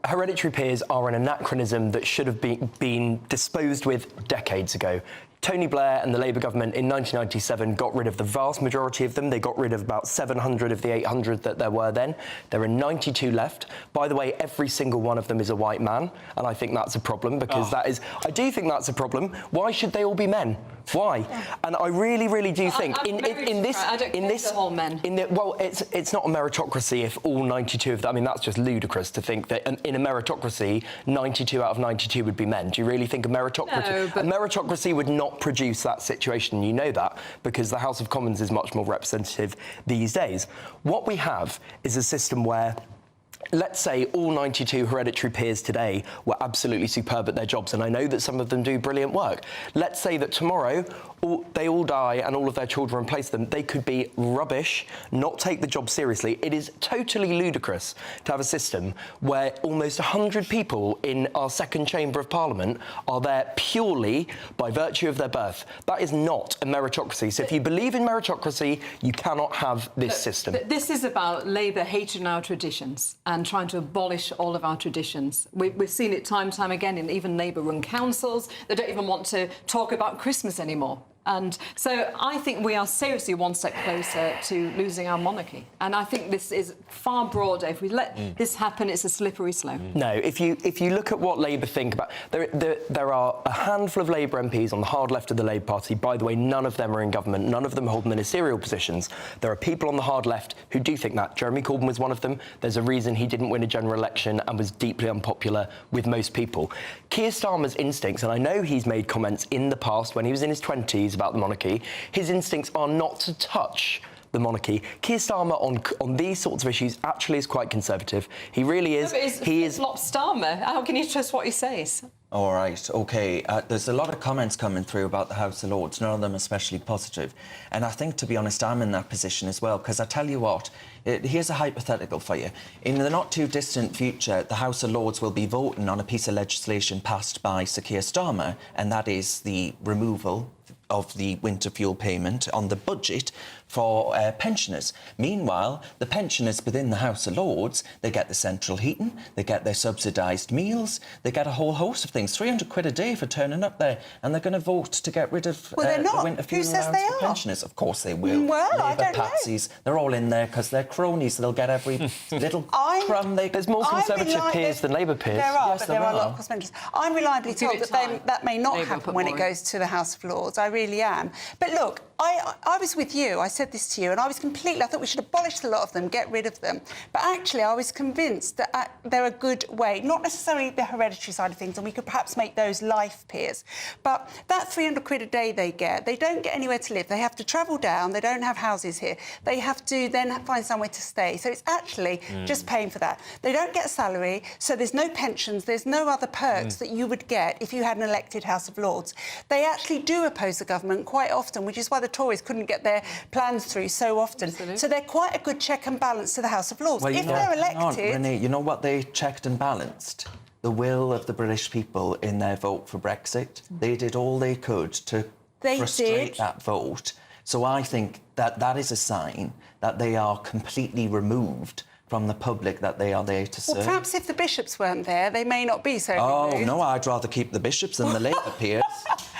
Hereditary peers are an anachronism that should have been disposed with decades ago. Tony Blair and the Labour government in 1997 got rid of the vast majority of them. They got rid of about 700 of the 800 that there were then. There are 92 left. By the way, every single one of them is a white man, and I think that's a problem because I do think that's a problem. Why should they all be men? Why? And I really, really do think it's not a meritocracy if all 92 of them. I mean, that's just ludicrous to think that in a meritocracy, 92 out of 92 would be men. Do you really think a meritocracy would not produce that situation? You know that because the House of Commons is much more representative these days. What we have is a system where, let's say all 92 hereditary peers today were absolutely superb at their jobs, and I know that some of them do brilliant work. Let's say that tomorrow they all die and all of their children replace them. They could be rubbish, not take the job seriously. It is totally ludicrous to have a system where almost 100 people in our second chamber of Parliament are there purely by virtue of their birth. That is not a meritocracy. So if you believe in meritocracy, you cannot have this system. This is about Labour hating our traditions. and trying to abolish all of our traditions. We've seen it time and time again in even Labour-run councils. They don't even want to talk about Christmas anymore. And so I think we are seriously one step closer to losing our monarchy. And I think this is far broader. If we let this happen, it's a slippery slope. No, if you look at what Labour think about... There are a handful of Labour MPs on the hard left of the Labour Party. By the way, none of them are in government. None of them hold ministerial positions. There are people on the hard left who do think that. Jeremy Corbyn was one of them. There's a reason he didn't win a general election and was deeply unpopular with most people. Keir Starmer's instincts, and I know he's made comments in the past when he was in his 20s about the monarchy, his instincts are not to touch the monarchy. Keir Starmer on these sorts of issues actually is quite conservative. He really is. He is Flop Starmer. How can you trust what he says? All right, OK. There's a lot of comments coming through about the House of Lords, none of them especially positive. And I think, to be honest, I'm in that position as well, because I tell you what, here's a hypothetical for you. In the not-too-distant future, the House of Lords will be voting on a piece of legislation passed by Sir Keir Starmer, and that is the removal of the winter fuel payment on the budget for pensioners. Meanwhile, the pensioners within the House of Lords, they get the central heating, they get their subsidised meals, they get a whole host of things. 300 quid a day for turning up there, and they're going to vote to get rid of the winter fuel allowance for pensioners. Of course they will. Well, Labour I don't patsies, they're all in there because they're cronies. They'll get every little crumb they... There's more Conservative peers than Labour peers. There are, Yes, but there there are a lot are. of cosmetics. I'm reliably told that that may not happen when it goes to the House of Lords. I really am. But look, I was with you. I said this to you, and I was I thought we should abolish a lot of them, get rid of them. But actually, I was convinced that they're a good way, not necessarily the hereditary side of things, and we could perhaps make those life peers. But that 300 quid a day they don't get anywhere to live. They have to travel down. They don't have houses here. They have to then find somewhere to stay. So it's actually just paying for that. They don't get a salary, so there's no pensions, there's no other perks that you would get if you had an elected House of Lords. They actually do oppose the government quite often, which is why the Tories couldn't get their plans through so often. So they're quite a good check and balance to the House of Lords. Well, if they're elected... Renee, you know what they checked and balanced? The will of the British people in their vote for Brexit. They did all they could to frustrate that vote. So I think that is a sign that they are completely removed from the public, that they are there to serve. Well, perhaps if the bishops weren't there, they may not be so removed. No, I'd rather keep the bishops than the Labour peers.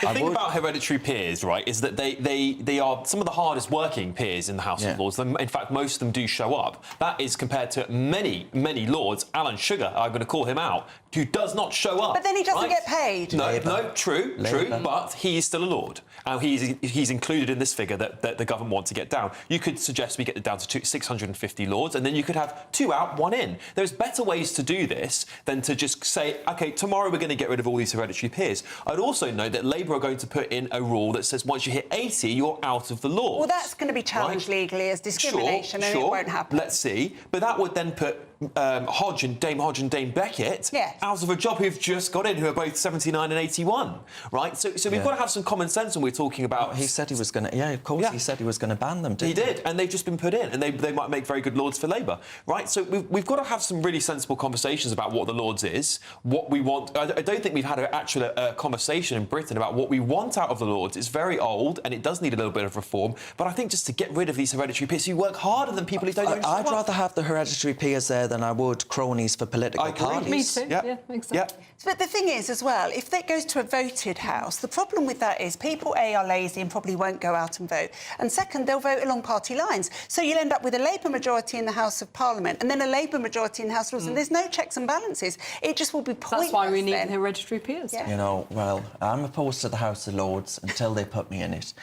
The thing about hereditary peers, right, is that they are some of the hardest working peers in the House of Lords. In fact, most of them do show up. That is compared to many lords. Alan Sugar, I'm going to call him out, who does not show up. But then he doesn't get paid. No, true, but he is still a lord. And he's included in this figure that the government want to get down. You could suggest we get it down to 650 lords, and then you could have 2 out, 1 in. There's better ways to do this than to just say, OK, tomorrow we're going to get rid of all these hereditary peers. I'd also note that Labour are going to put in a rule that says once you hit 80, you're out of the Lords. Well, that's going to be challenged legally as discrimination, and it won't happen. Let's see. But that would then put Dame Hodge and Dame Beckett out of a job, who've just got in, who are both 79 and 81, right? So we've got to have some common sense when we're talking about... He said he was going to... Yeah, of course, he said he was going to ban them, didn't he? He did, and they've just been put in, and they might make very good Lords for Labour, right? So we've got to have some really sensible conversations about what the Lords is, what we want. I don't think we've had an actual conversation in Britain about what we want out of the Lords. It's very old, and it does need a little bit of reform, but I think just to get rid of these hereditary peers who work harder than people who don't even show up. I'd rather have the hereditary peers there than I would cronies for political parties. Me too. Yeah, exactly. But the thing is, as well, if that goes to a voted House, the problem with that is people, A, are lazy and probably won't go out and vote, and second, they'll vote along party lines. So you'll end up with a Labour majority in the House of Parliament and then a Labour majority in the House of Lords, and there's no checks and balances. It just will be pointless. That's why we need hereditary peers. Yeah. You know, well, I'm opposed to the House of Lords until they put me in it.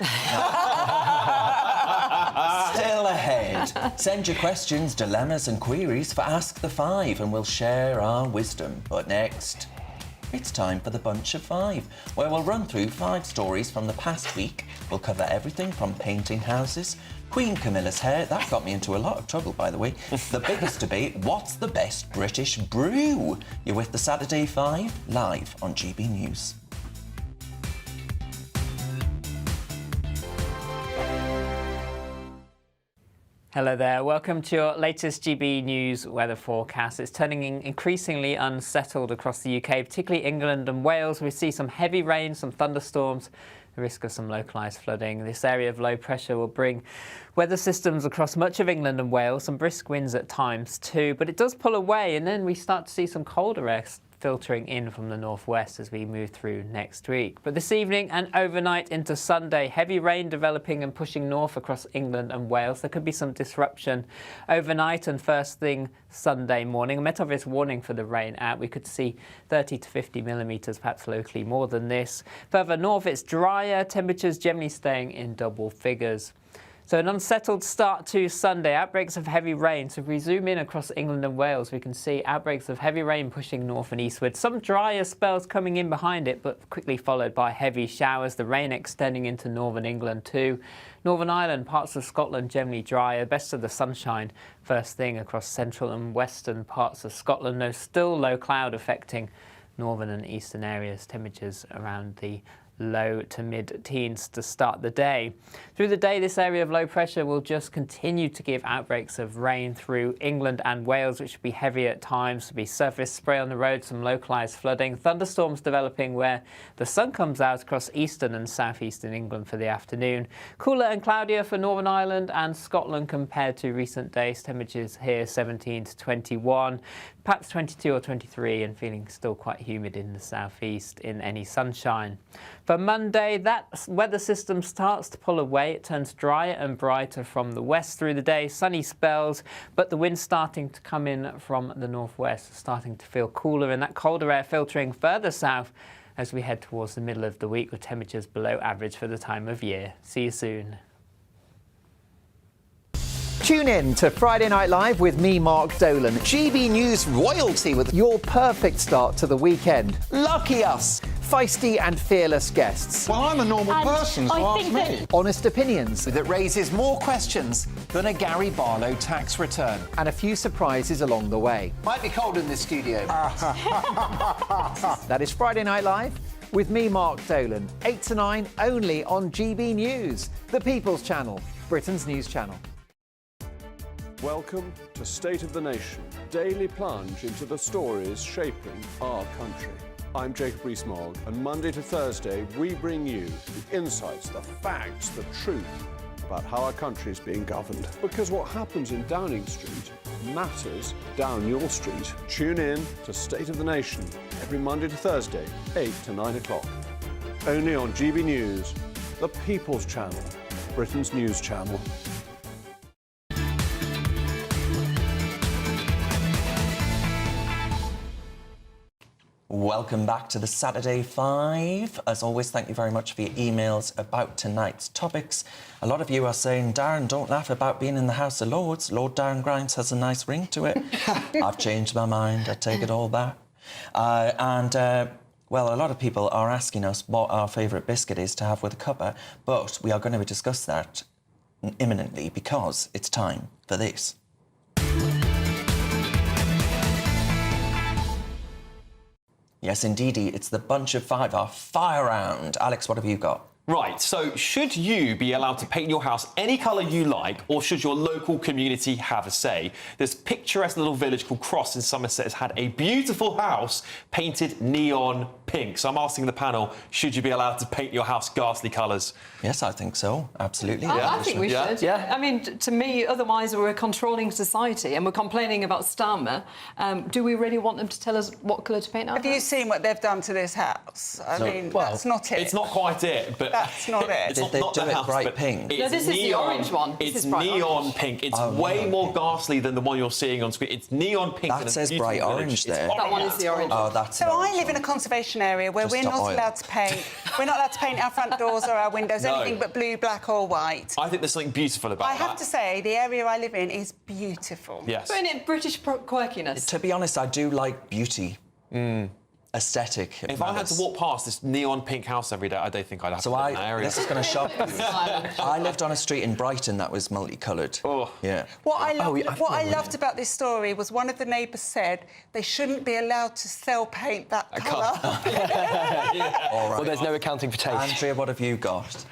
Still ahead. Send your questions, dilemmas and queries for Ask the Five, and we'll share our wisdom. But next, it's time for the Bunch of Five, where we'll run through 5 stories from the past week. We'll cover everything from painting houses, Queen Camilla's hair, that got me into a lot of trouble, by the way. The biggest debate, what's the best British brew? You're with the Saturday Five, live on GB News. Hello there. Welcome to your latest GB News weather forecast. It's turning increasingly unsettled across the UK, particularly England and Wales. We see some heavy rain, some thunderstorms, the risk of some localised flooding. This area of low pressure will bring weather systems across much of England and Wales, some brisk winds at times too, but it does pull away, and then we start to see some colder air filtering in from the northwest as we move through next week. But this evening and overnight into Sunday, heavy rain developing and pushing north across England and Wales. There could be some disruption overnight and first thing Sunday morning. A Met Office warning for the rain out. We could see 30 to 50 millimetres, perhaps locally more than this. Further north, it's drier, temperatures generally staying in double figures. So an unsettled start to Sunday. Outbreaks of heavy rain. So if we zoom in across England and Wales, we can see outbreaks of heavy rain pushing north and eastward. Some drier spells coming in behind it, but quickly followed by heavy showers. The rain extending into northern England too. Northern Ireland, parts of Scotland generally drier. Best of the sunshine first thing across central and western parts of Scotland. Though still low cloud affecting northern and eastern areas. Temperatures around the low to mid-teens to start the day. Through the day, this area of low pressure will just continue to give outbreaks of rain through England and Wales, which will be heavy at times. There'll be surface spray on the road, some localised flooding. Thunderstorms developing where the sun comes out across eastern and southeastern England for the afternoon. Cooler and cloudier for Northern Ireland and Scotland compared to recent days. Temperatures here 17 to 21, perhaps 22 or 23, and feeling still quite humid in the southeast in any sunshine. For Monday, that weather system starts to pull away. It turns drier and brighter from the west through the day. Sunny spells, but the wind starting to come in from the northwest, starting to feel cooler, and that colder air filtering further south as we head towards the middle of the week with temperatures below average for the time of year. See you soon. Tune in to Friday Night Live with me, Mark Dolan. GB News royalty with your perfect start to the weekend. Lucky us. Feisty and fearless guests. Well, I'm a normal person, so ask me. Honest opinions that raises more questions than a Gary Barlow tax return. And a few surprises along the way. Might be cold in this studio. That is Friday Night Live with me, Mark Dolan. 8 to 9 only on GB News, the People's Channel, Britain's news channel. Welcome to State of the Nation, daily plunge into the stories shaping our country. I'm Jacob Rees-Mogg, and Monday to Thursday we bring you the insights, the facts, the truth about how our country is being governed. Because what happens in Downing Street matters down your street. Tune in to State of the Nation every Monday to Thursday, 8 to 9 o'clock. Only on GB News, the People's Channel, Britain's news channel. Welcome back to the Saturday 5. As always, thank you very much for your emails about tonight's topics. A lot of you are saying, Darren, don't laugh about being in the House of Lords. Lord Darren Grimes has a nice ring to it. I've changed my mind. I take it all back. Well, a lot of people are asking us what our favourite biscuit is to have with a cuppa, but we are going to discuss that imminently because it's time for this. Yes, indeedy, it's the Bunch of Five, our fire round. Alex, what have you got? Right, so should you be allowed to paint your house any colour you like, or should your local community have a say? This picturesque little village called Cross in Somerset has had a beautiful house painted neon pink. So I'm asking the panel, should you be allowed to paint your house ghastly colours? Yes, I think so, absolutely. I think we should. Yeah. I mean, to me, otherwise we're a controlling society and we're complaining about Starmer. Do we really want them to tell us what colour to paint our house? Have you seen what they've done to this house? I mean, that's not it. It's not quite it, but... That's not it. Did they do it bright pink? No, this is the orange one. It's neon pink. It's way more ghastly than the one you're seeing on screen. It's neon pink. That says bright orange there. That one is the orange. Oh, that's so I live in a conservation area where we're not allowed to paint. We're not allowed to paint our front doors or our windows, anything but blue, black or white. I think there's something beautiful about that. I have to say, the area I live in is beautiful. Yes. But in British quirkiness. To be honest, I do like beauty. Aesthetic. If I had to walk past this neon pink house every day, I don't think I'd have to live in that area. This is going to shock you. I lived on a street in Brighton that was multicoloured. Oh. Yeah. What I loved about this story was one of the neighbours said they shouldn't be allowed to sell paint that colour. All right. Well, there's no accounting for taste. Andrea, what have you got?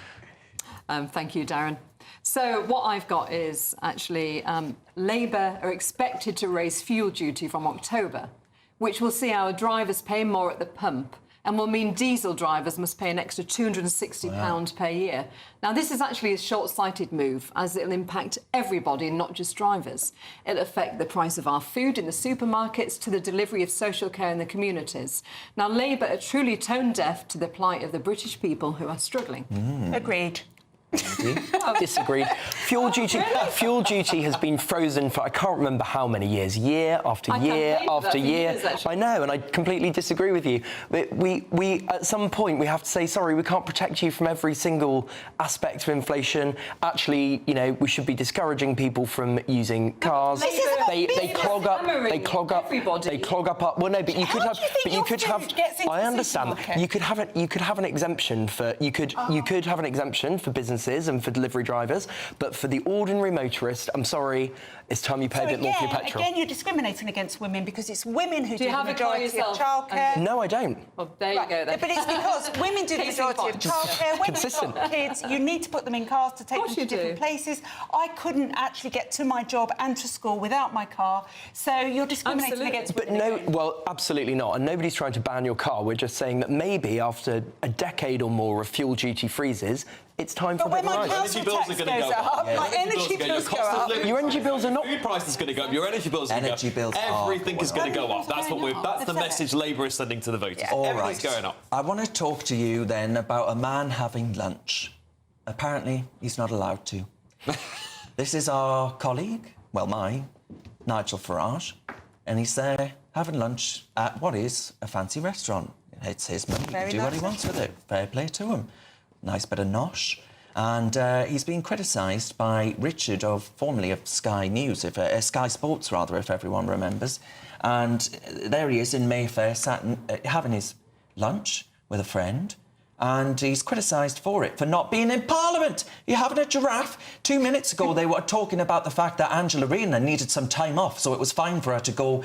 Thank you, Darren. So what I've got is actually Labour are expected to raise fuel duty from October, which will see our drivers pay more at the pump and will mean diesel drivers must pay an extra £260 per year. Now, this is actually a short-sighted move, as it'll impact everybody, not just drivers. It'll affect the price of our food in the supermarkets to the delivery of social care in the communities. Now, Labour are truly tone-deaf to the plight of the British people who are struggling. Agreed. Disagreed. Fuel duty has been frozen for I can't remember how many years, year after year after year. I know, and I completely disagree with you. We at some point we have to say sorry. We can't protect you from every single aspect of inflation. Actually, you know, we should be discouraging people from using cars. They clog up. They clog up. Well, no, but you could have. But you could have. I understand. You could have it. You could have an exemption for. You could have an exemption for businesses and for delivery drivers, but for the ordinary motorist, I'm sorry, it's time you pay a bit more for your petrol. Again, you're discriminating against women because it's women who do the majority of childcare. No, I don't. Well, there you go then. But it's because women do the majority of childcare. When you've got kids, you need to put them in cars to take them to different places. I couldn't actually get to my job and to school without my car, so you're discriminating against women. But no, well, absolutely not. And nobody's trying to ban your car. We're just saying that maybe after a decade or more of fuel duty freezes, it's time for a bit of my council tax goes up, my energy bills go up. Your energy bills are not. Food price is going to go up. Your energy bills are going to go up. Everything is going to go up. That's the message Labour is sending to the voters. Everything's going up. I want to talk to you then about a man having lunch. Apparently, he's not allowed to. This is our colleague, well, mine, Nigel Farage, and he's there having lunch at what is a fancy restaurant. It's his money. He can do what he wants with it. Fair play to him. Nice bit of nosh. And he's been criticised by Richard, formerly of Sky News, Sky Sports, rather, if everyone remembers. And there he is in Mayfair, sat having his lunch with a friend, and he's criticised for it, for not being in Parliament. You're having a giraffe. 2 minutes ago, they were talking about the fact that Angela Rayner needed some time off, so it was fine for her to go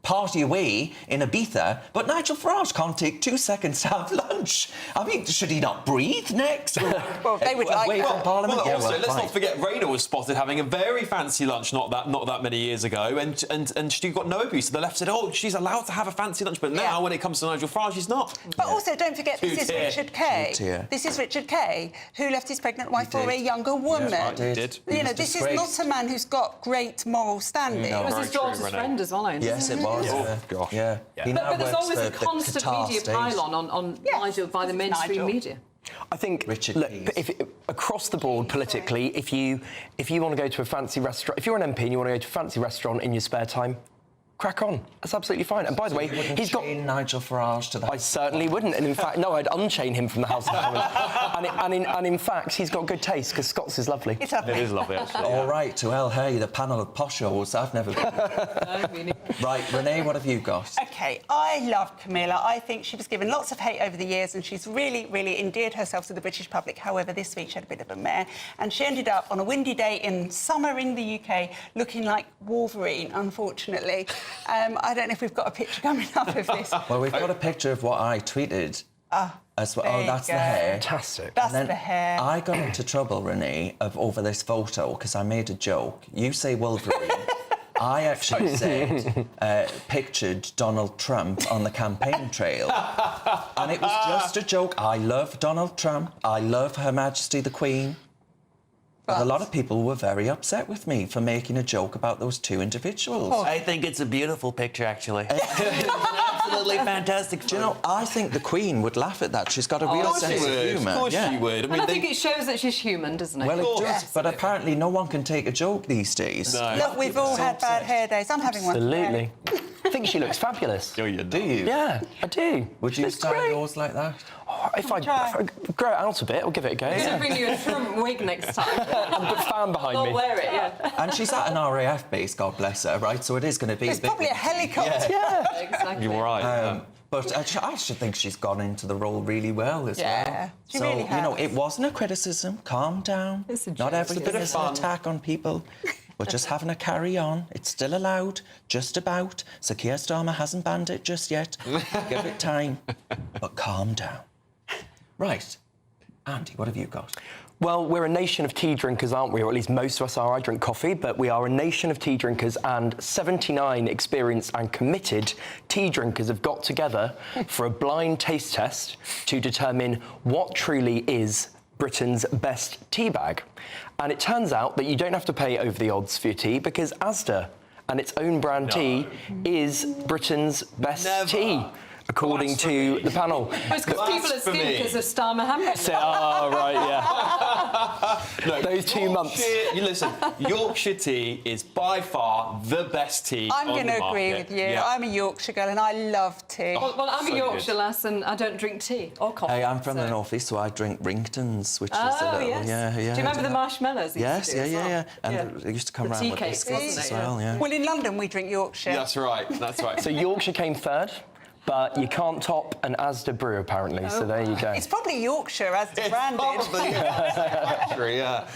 party away in Ibiza, but Nigel Farage can't take 2 seconds to have lunch. I mean, should he not breathe next? Well, they would like that. Parliament? Well, also, let's not forget Rayner was spotted having a very fancy lunch not that many years ago, and she got no abuse. The left said, oh, she's allowed to have a fancy lunch, but now when it comes to Nigel Farage, she's not. But also, don't forget, this is Richard Kay. This is Richard Kay, who left his pregnant wife for a younger woman. Yes, he did. You know, this is not a man who's got great moral standing. It was his daughter's friend as well, Yes, it was. Oh, gosh. Yeah. But there's always a constant media pylon on Nigel by the mainstream media. I think, look, across the board politically, if you want to go to a fancy restaurant, if you're an MP and you want to go to a fancy restaurant in your spare time, crack on. That's absolutely fine. And by the way, he's got Nigel Farage to that. I certainly wouldn't. And in fact, no, I'd unchain him from the House of Commons. and in fact, he's got good taste because Scots is lovely. It's lovely. It is lovely, actually. All right, well, hey, the panel of poshos. I've never been. Right, Renee, what have you got? OK, I love Camila. I think she was given lots of hate over the years and she's really, really endeared herself to the British public. However, this week she had a bit of a mare and she ended up on a windy day in summer in the UK looking like Wolverine, unfortunately. I don't know if we've got a picture coming up of this. Well, we've got a picture of what I tweeted. As well. Oh, that's the hair. Fantastic. That's the hair. I got into trouble, Renee, over this photo because I made a joke. You say Wolverine. I actually said, pictured Donald Trump on the campaign trail. And it was just a joke. I love Donald Trump. I love Her Majesty the Queen. But a lot of people were very upset with me for making a joke about those two individuals. Oh. I think it's a beautiful picture, actually. It's an absolutely fantastic. Do you know, I think the Queen would laugh at that. She's got a real sense of humour. Of course she would. I think it shows that she's human, doesn't it? Well, it does, but apparently no one can take a joke these days. No. Look, we've all had bad hair days. I'm having one. Absolutely. I think she looks fabulous. Oh, you do you? Yeah, I do. Would you style yours like that? Oh, if I grow it out a bit, I'll give it a go. I'm going to bring you a Trump wig next time. And put a fan behind me. I'll wear it, yeah. And she's at an RAF base, God bless her, right? So it is going to be It's probably a helicopter. Yeah. Exactly. You're right. But I should think she's gone into the role really well as well. Yeah, she really has. You know, it wasn't a criticism. Calm down. It's a joke. Not everything bit of is an fun. attack on people. We're just having a carry on. It's still allowed, just about. So Keir Starmer hasn't banned it just yet. Give it time. But calm down. Right. Andy, what have you got? Well, we're a nation of tea drinkers, aren't we? Or at least most of us are. I drink coffee, but we are a nation of tea drinkers, and 79 experienced and committed tea drinkers have got together for a blind taste test to determine what truly is Britain's best tea bag. And it turns out that you don't have to pay over the odds for your tea, because Asda and its own brand tea is Britain's best tea, according to the panel. It's because people are skinny because of Star Mohammed. Oh, right, yeah. No, those 2 months. You listen, Yorkshire tea is by far the best tea I'm on going the to agree market. with you. Yeah. I'm a Yorkshire girl and I love tea. Well, I'm so a Yorkshire good. lass and I don't drink tea or coffee. Hey, I'm from the North East, so I drink Ringtons, which is a Oh, little... yes. Yeah. Do you remember the marshmallows? they Yes, used to do as well? yeah. And they used to come The around tea with cakes, biscuits wasn't as it? well, yeah. Well, in London we drink Yorkshire. That's right, that's right. So Yorkshire came third, but you can't top an Asda brew, apparently, so there you go. It's probably Yorkshire as the branded. Actually, yeah.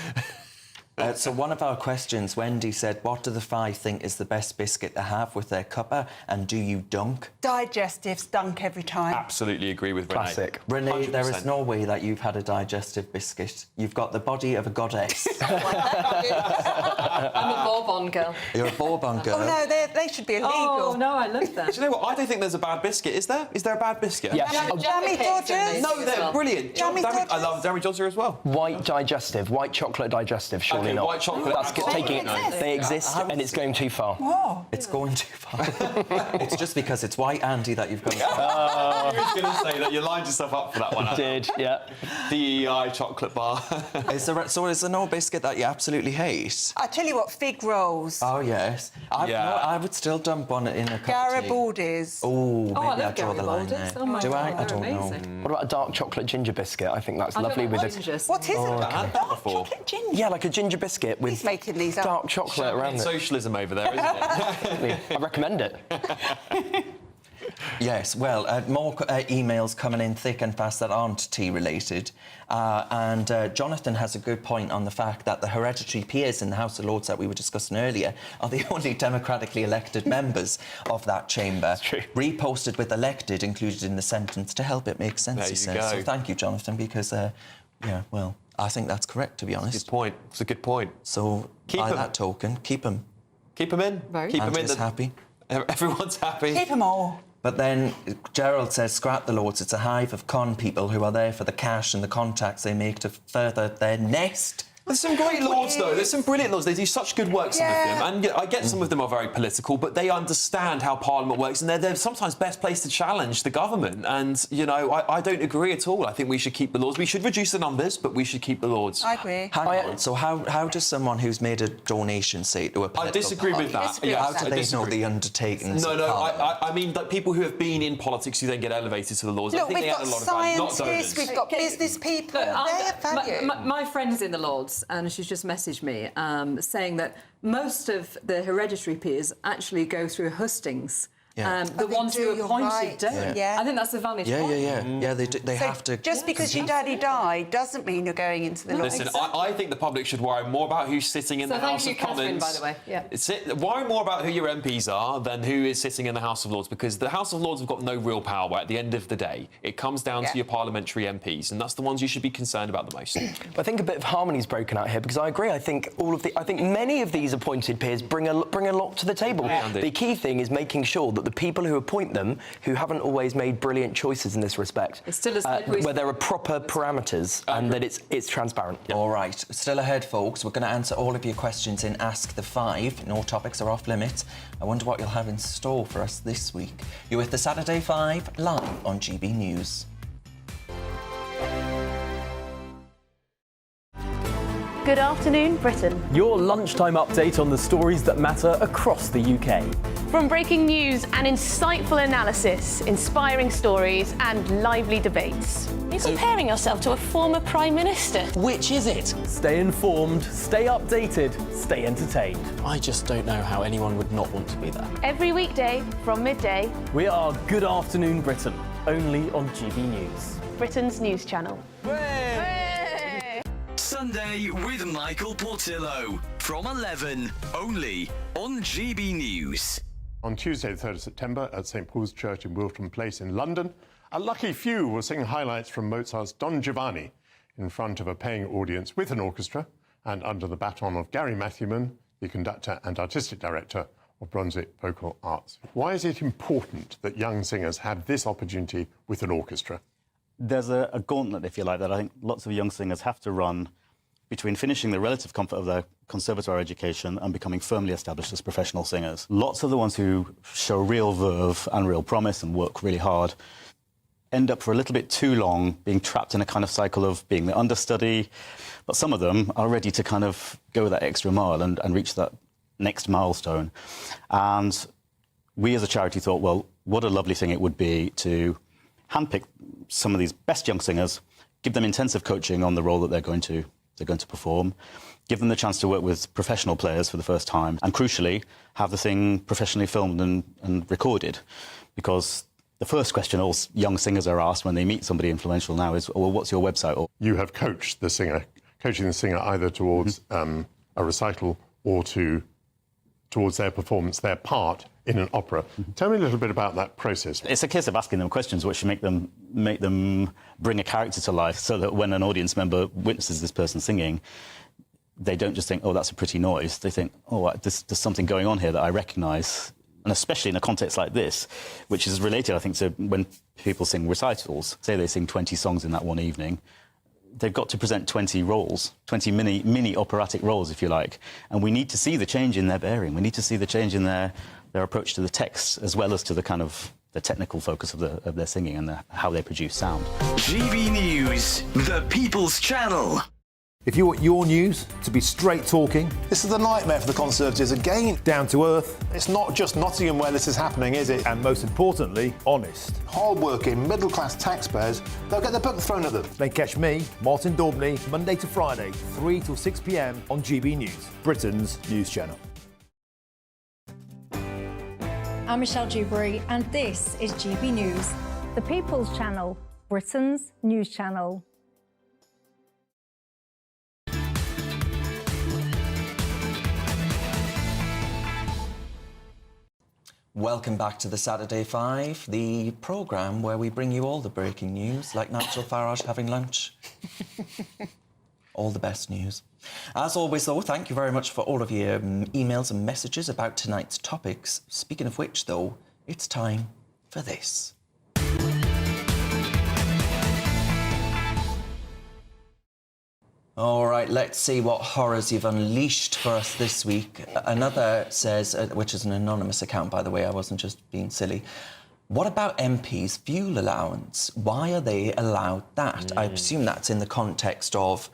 So one of our questions, Wendy said, what do the five think is the best biscuit to have with their cuppa, and do you dunk? Digestives dunk every time. Absolutely agree with Renee. Classic. Renee, there is 100%. no way that you've had a digestive biscuit. You've got the body of a goddess. I'm a Bourbon girl. You're a Bourbon girl. Oh, no, they should be illegal. Oh, no, I love that. Do you know what? I don't think there's a bad biscuit. Is there? Is there a bad biscuit? Yes. Jammy Dodgers? No, they're brilliant. Jammy I Dodgers? love Jammy Dodger as well. White digestive, white chocolate digestive, surely Okay, not. white chocolate. That's taking No. They exist, and it's going too far. Whoa. It's going too far. It's just because it's white Andy that you've got. I was going to say that you lined yourself up for that one. I did, yeah. DEI chocolate bar. Is there no biscuit that you absolutely hate? I tell you what, fig rolls. Oh, yes. I would still dump one in a cup of tea. Garibaldi's. Oh, maybe I love I draw the line Garibaldi's. there. Oh my Do I? God, I don't they're know. amazing. What about a dark chocolate ginger biscuit? I think that's I don't lovely know with what it. gingers. What is it? I had that before. Chocolate ginger. Yeah, like a ginger biscuit with He's making these up. dark chocolate around it. Socialism over there, isn't it? I recommend it. Yes, well, more emails coming in thick and fast that aren't tea-related. And Jonathan has a good point on the fact that the hereditary peers in the House of Lords that we were discussing earlier are the only democratically elected members of that chamber. That's true. Reposted with elected included in the sentence to help it make sense, There he you says. go. So thank you, Jonathan, because, yeah, well, I think that's correct, to be honest. Good point. It's a good point. So, by that token, keep them. Keep them in. Keep them in. Andrew's happy. Everyone's happy. Keep them all. But then Gerald says, scrap the Lords. It's a hive of con people who are there for the cash and the contacts they make to further their nest. There's some great Lords, though. There's some brilliant Lords. They do such good work, some of them. And I get some of them are very political, but they understand how Parliament works, and they're sometimes best placed to challenge the government. And, you know, I don't agree at all. I think we should keep the Lords. We should reduce the numbers, but we should keep the Lords. I agree. Hang on. So how does someone who's made a donation say to a political I disagree with that. party? Yes, How do they know the undertakings No, of no, Parliament? I mean, like, people who have been in politics who then get elevated to the Lords. I Look, think we've they got add a lot of value. Not scientists, donors. we've got business people. Look, They have value. my friend's in the Lords, and she's just messaged me saying that most of the hereditary peers actually go through hustings. Yeah. The they ones do, who are you're appointed right. don't. Yeah. I think that's a valid Yeah, point. yeah. They So have to... Just because your daddy died doesn't mean you're going into the Lords. Listen, I think the public should worry more about who's sitting in So the thank House you, of Catherine, Commons. by the way. Yeah. Worry more about who your MPs are than who is sitting in the House of Lords, because the House of Lords have got no real power at the end of the day. It comes down to your parliamentary MPs, and that's the ones you should be concerned about the most. I think a bit of harmony's broken out here, because I agree. I think many of these appointed peers bring a lot to the table. Yeah, the key thing is making sure that the people who appoint them, who haven't always made brilliant choices in this respect, where there are proper parameters and that it's transparent. All right, still ahead, folks. We're going to answer all of your questions in Ask the Five. No topics are off limits. I wonder what you'll have in store for us this week. You're with the Saturday Five, live on GB News. Good afternoon, Britain. Your lunchtime update on the stories that matter across the UK. From breaking news and insightful analysis, inspiring stories and lively debates. You're comparing yourself to a former Prime Minister. Which is it? Stay informed, stay updated, stay entertained. I just don't know how anyone would not want to be there. Every weekday from midday. We are Good Afternoon Britain, only on GB News. Britain's news channel. Sunday with Michael Portillo from 11, only on GB News. On Tuesday, the 3rd of September, at St Paul's Church in Wilton Place in London, a lucky few will sing highlights from Mozart's Don Giovanni in front of a paying audience with an orchestra and under the baton of Gary Matthewman, the conductor and artistic director of Brunswick Vocal Arts. Why is it important that young singers have this opportunity with an orchestra? There's a gauntlet, if you like, that I think lots of young singers have to run between finishing the relative comfort of their conservatoire education and becoming firmly established as professional singers. Lots of the ones who show real verve and real promise and work really hard end up for a little bit too long being trapped in a kind of cycle of being the understudy, but some of them are ready to kind of go that extra mile and reach that next milestone. And we as a charity thought, well, what a lovely thing it would be to handpick some of these best young singers, give them intensive coaching on the role that they're going to perform, give them the chance to work with professional players for the first time, and crucially, have the thing professionally filmed and recorded. Because the first question all young singers are asked when they meet somebody influential now is, well, what's your website? Or You have coached the singer, coaching the singer either towards a recital or towards their performance, their part in an opera. Tell me a little bit about that process. It's a case of asking them questions which make them bring a character to life, so that when an audience member witnesses this person singing, they don't just think, oh, that's a pretty noise. They think, oh, there's something going on here that I recognise. And especially in a context like this, which is related, I think, to when people sing recitals. Say they sing 20 songs in that one evening, they've got to present 20 roles, 20 mini operatic roles, if you like. And we need to see the change in their bearing. We need to see the change in their approach to the text, as well as to the kind of the technical focus of their singing and how they produce sound. GB News, the People's Channel. If you want your news to be straight talking... This is the nightmare for the Conservatives again. Down to earth. It's not just Nottingham where this is happening, is it? And most importantly, honest. Hard-working, middle-class taxpayers, they'll get their book thrown at them. Then catch me, Martin Daubney, Monday to Friday, 3 till 6 p.m. on GB News, Britain's news channel. I'm Michelle Dewberry, and this is GB News. The People's Channel, Britain's news channel. Welcome back to the Saturday Five, the programme where we bring you all the breaking news, like Nigel Farage having lunch. All the best news. As always, though, thank you very much for all of your emails and messages about tonight's topics. Speaking of which, though, it's time for this. All right, let's see what horrors you've unleashed for us this week. Another says, which is an anonymous account, by the way, I wasn't just being silly. What about MPs' fuel allowance? Why are they allowed that? I assume that's in the context of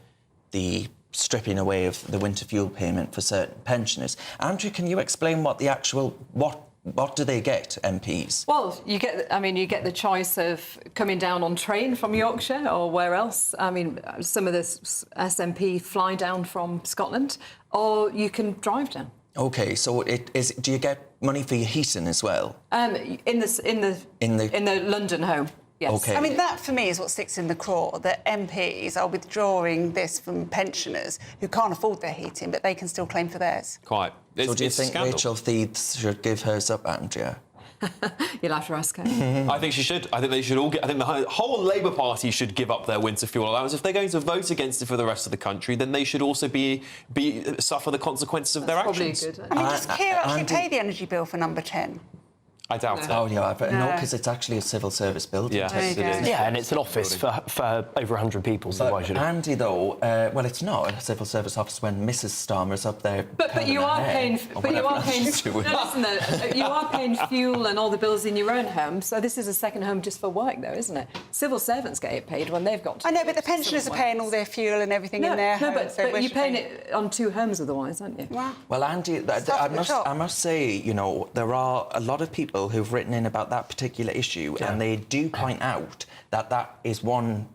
the stripping away of the winter fuel payment for certain pensioners. Andrew, can you explain what the actual... What do they get, MPs? Well, you get the choice of coming down on train from Yorkshire or where else. I mean, some of the SNP fly down from Scotland, or you can drive down. OK, so do you get money for your heating as well? In the London home. Yes. Okay. I mean, that for me is what sticks in the craw, that MPs are withdrawing this from pensioners who can't afford their heating, but they can still claim for theirs. Quite. So do you think Rachel Thies should give hers up, Andrea? You'll have to ask her. I think she should. I think they should all get... I think the whole Labour Party should give up their winter fuel allowance. If they're going to vote against it for the rest of the country, then they should also suffer the consequences of their actions. Probably good. I mean, does Keir actually pay the energy bill for number 10? I doubt it. Oh, yeah, but no, because it's actually a civil service building. Yes, it is. Yeah, and it's an office for over 100 people, so why should it? Andy, though, well, it's not a civil service office when Mrs. Starmer's up there. But you are paying. But you are paying. No, listen, though, you are paying fuel and all the bills in your own home. So this is a second home just for work, though, isn't it? Civil servants get it paid when they've got to. I know, but the pensioners are paying all their fuel and everything in their home. But you're paying it on two homes otherwise, aren't you? Wow. Well, Andy, I must say, you know, there are a lot of people who've written in about that particular issue, and they do point out that is one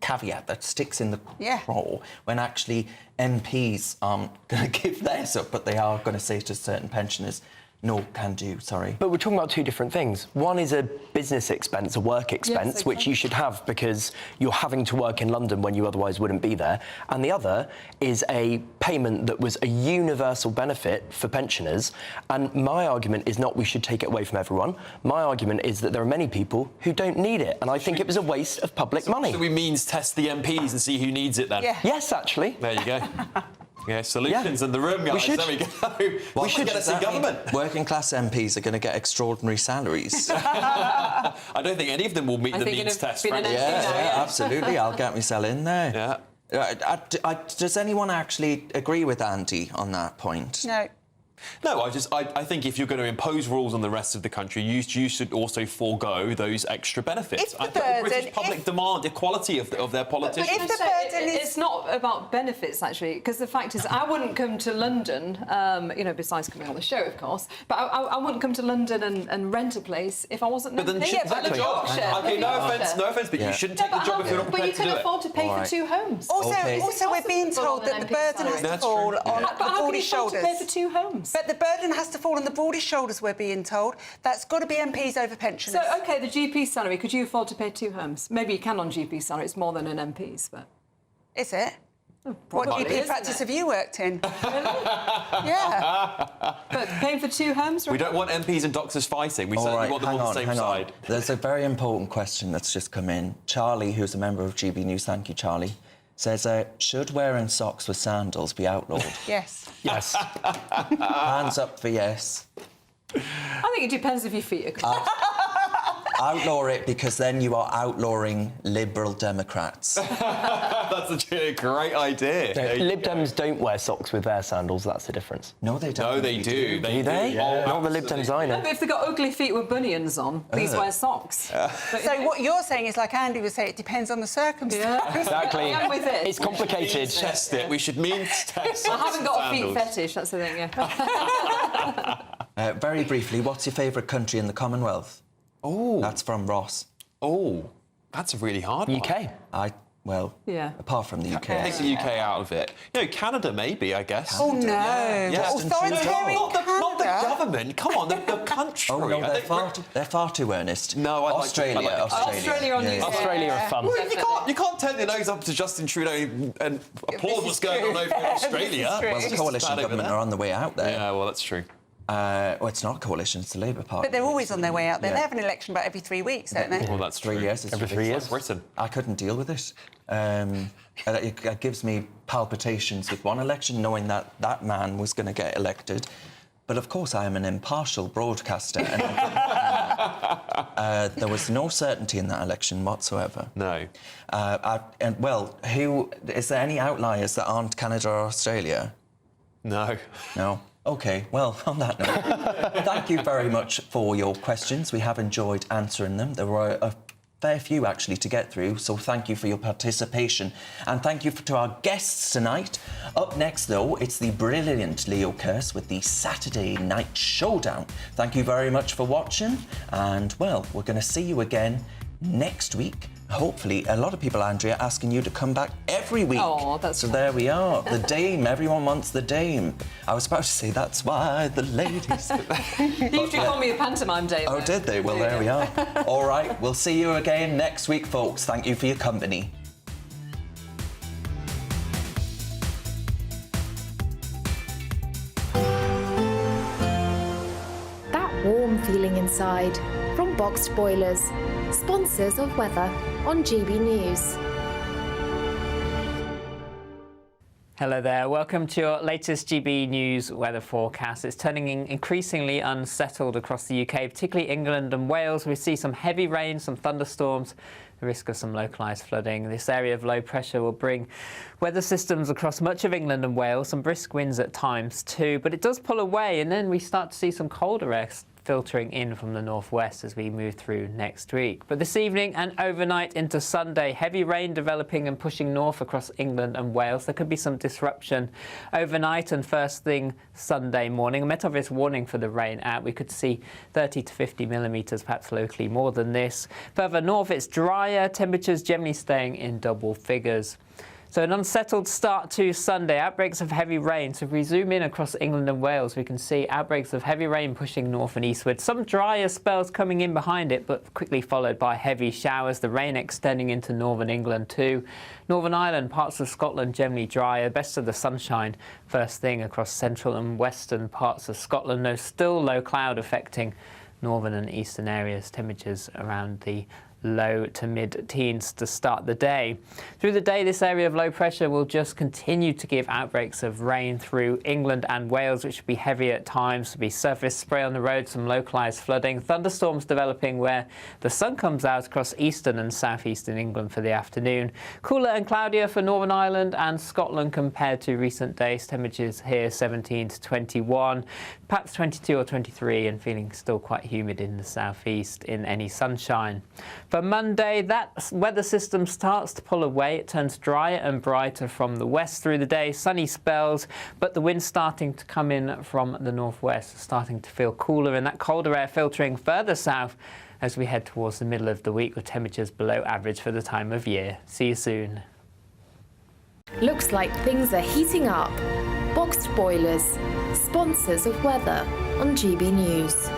caveat that sticks in the craw when actually MPs aren't going to give theirs up, but they are going to say to certain pensioners, No, can do, sorry. But we're talking about two different things. One is a business expense, a work expense, which you should have because you're having to work in London when you otherwise wouldn't be there. And the other is a payment that was a universal benefit for pensioners. And my argument is not we should take it away from everyone. My argument is that there are many people who don't need it. And I think it was a waste of public money. So we means test the MPs and see who needs it then? Yeah. Yes, actually. There you go. Yeah, solutions in the room, guys. We should. There we go. Well, we should get us in government. Working class MPs are going to get extraordinary salaries. I don't think any of them will meet the means test, frankly. Yeah, absolutely. I'll get myself in there. Yeah. Does anyone actually agree with Andy on that point? No. No, I think if you're going to impose rules on the rest of the country, you should also forego those extra benefits. I think the British public demand equality of their politicians. It's not about benefits, actually, because the fact is I wouldn't come to London, besides coming on the show, of course, but I wouldn't come to London and rent a place if I wasn't But then you shouldn't take the job. Okay, no offence, but you shouldn't take the job if you're not prepared to do it. But you can afford to pay for 2 homes. Also, we're being told that the burden has to fall on the broadest shoulders. Pay for 2 homes? But the burden has to fall on the broadest shoulders, we're being told. That's got to be MPs over pensioners. So, OK, the GP salary, could you afford to pay 2 homes? Maybe you can on GP salary, it's more than an MP's, but... Is it? What GP practice have you worked in? Yeah. But paying for 2 homes? We don't want MPs and doctors fighting. We certainly want them on the same side. There's a very important question that's just come in. Charlie, who's a member of GB News, thank you, Charlie, says, should wearing socks with sandals be outlawed? Yes. Yes. Hands up for yes. I think it depends if your feet are clean. Outlaw it because then you are outlawing Liberal Democrats. That's a great idea. No, Lib Dems don't wear socks with their sandals, that's the difference. No, they don't. No, they do. Do they? Yeah. Not the Lib Dems I know. But if they've got ugly feet with bunions on, please wear socks. So what you're saying is, like Andy would say, it depends on the circumstances. Yeah. Exactly. I'm with it. It's complicated. Test it. We should means test. I haven't got a feet fetish, that's the thing, yeah. Very briefly, what's your favourite country in the Commonwealth? Oh. That's from Ross. Oh, that's a really hard one. UK. Apart from the UK. Take the UK out of it. Canada maybe, I guess. Oh, no. Yeah. Authoritarian not the government. Come on, the country. Oh, no, they're far too earnest. No, Australia. Australia are fun. Well, you can't turn your nose up to Justin Trudeau and applaud what's going on over in Australia. Well, the coalition government are on the way out there. Yeah, well, that's true. Well, it's not a coalition, it's the Labour Party. But they're always on their way out there. Yeah. They have an election about every 3 weeks, don't they? Well, that's 3 years. Every 3 years. Britain. I couldn't deal with it. It gives me palpitations with one election, knowing that that man was going to get elected. But, of course, I am an impartial broadcaster. And there was no certainty in that election whatsoever. No. Who... Is there any outliers that aren't Canada or Australia? No. No? OK, well, on that note, thank you very much for your questions. We have enjoyed answering them. There were a fair few, actually, to get through, so thank you for your participation. And thank you to our guests tonight. Up next, though, it's the brilliant Leo Kearse with the Saturday Night Showdown. Thank you very much for watching, and, well, we're going to see you again next week. Hopefully, a lot of people, Andrea, asking you to come back every week. Oh, that's so there we are. The Dame. Everyone wants the Dame. I was about to say that's why the ladies. You used to call me a pantomime Dame. Oh, did they? Well, there we are. All right, we'll see you again next week, folks. Thank you for your company. That warm feeling inside from Boxed Boilers, sponsors of weather on GB News. Hello there, welcome to your latest GB News weather forecast. It's turning increasingly unsettled across the UK, particularly England and Wales. We see some heavy rain, some thunderstorms, the risk of some localised flooding. This area of low pressure will bring weather systems across much of England and Wales, some brisk winds at times too, but it does pull away and then we start to see some colder air filtering in from the northwest as we move through next week. But this evening and overnight into Sunday, heavy rain developing and pushing north across England and Wales. There could be some disruption overnight and first thing Sunday morning. A Met Office warning for the rain out. We could see 30 to 50 millimetres, perhaps locally more than this. Further north, it's drier, temperatures generally staying in double figures. So an unsettled start to Sunday. Outbreaks of heavy rain. So if we zoom in across England and Wales, we can see outbreaks of heavy rain pushing north and eastward. Some drier spells coming in behind it, but quickly followed by heavy showers. The rain extending into northern England too. Northern Ireland, parts of Scotland generally drier. Best of the sunshine first thing across central and western parts of Scotland. Though still low cloud affecting northern and eastern areas. Temperatures around the low to mid-teens to start the day. Through the day, this area of low pressure will just continue to give outbreaks of rain through England and Wales, which will be heavy at times. There'll be surface spray on the road, some localised flooding. Thunderstorms developing where the sun comes out across eastern and southeastern England for the afternoon. Cooler and cloudier for Northern Ireland and Scotland compared to recent days. Temperatures here 17 to 21, perhaps 22 or 23, and feeling still quite humid in the southeast in any sunshine. For Monday, that weather system starts to pull away. It turns drier and brighter from the west through the day. Sunny spells, but the wind starting to come in from the northwest, starting to feel cooler, and that colder air filtering further south as we head towards the middle of the week with temperatures below average for the time of year. See you soon. Looks like things are heating up. Boxed boilers, sponsors of weather on GB News.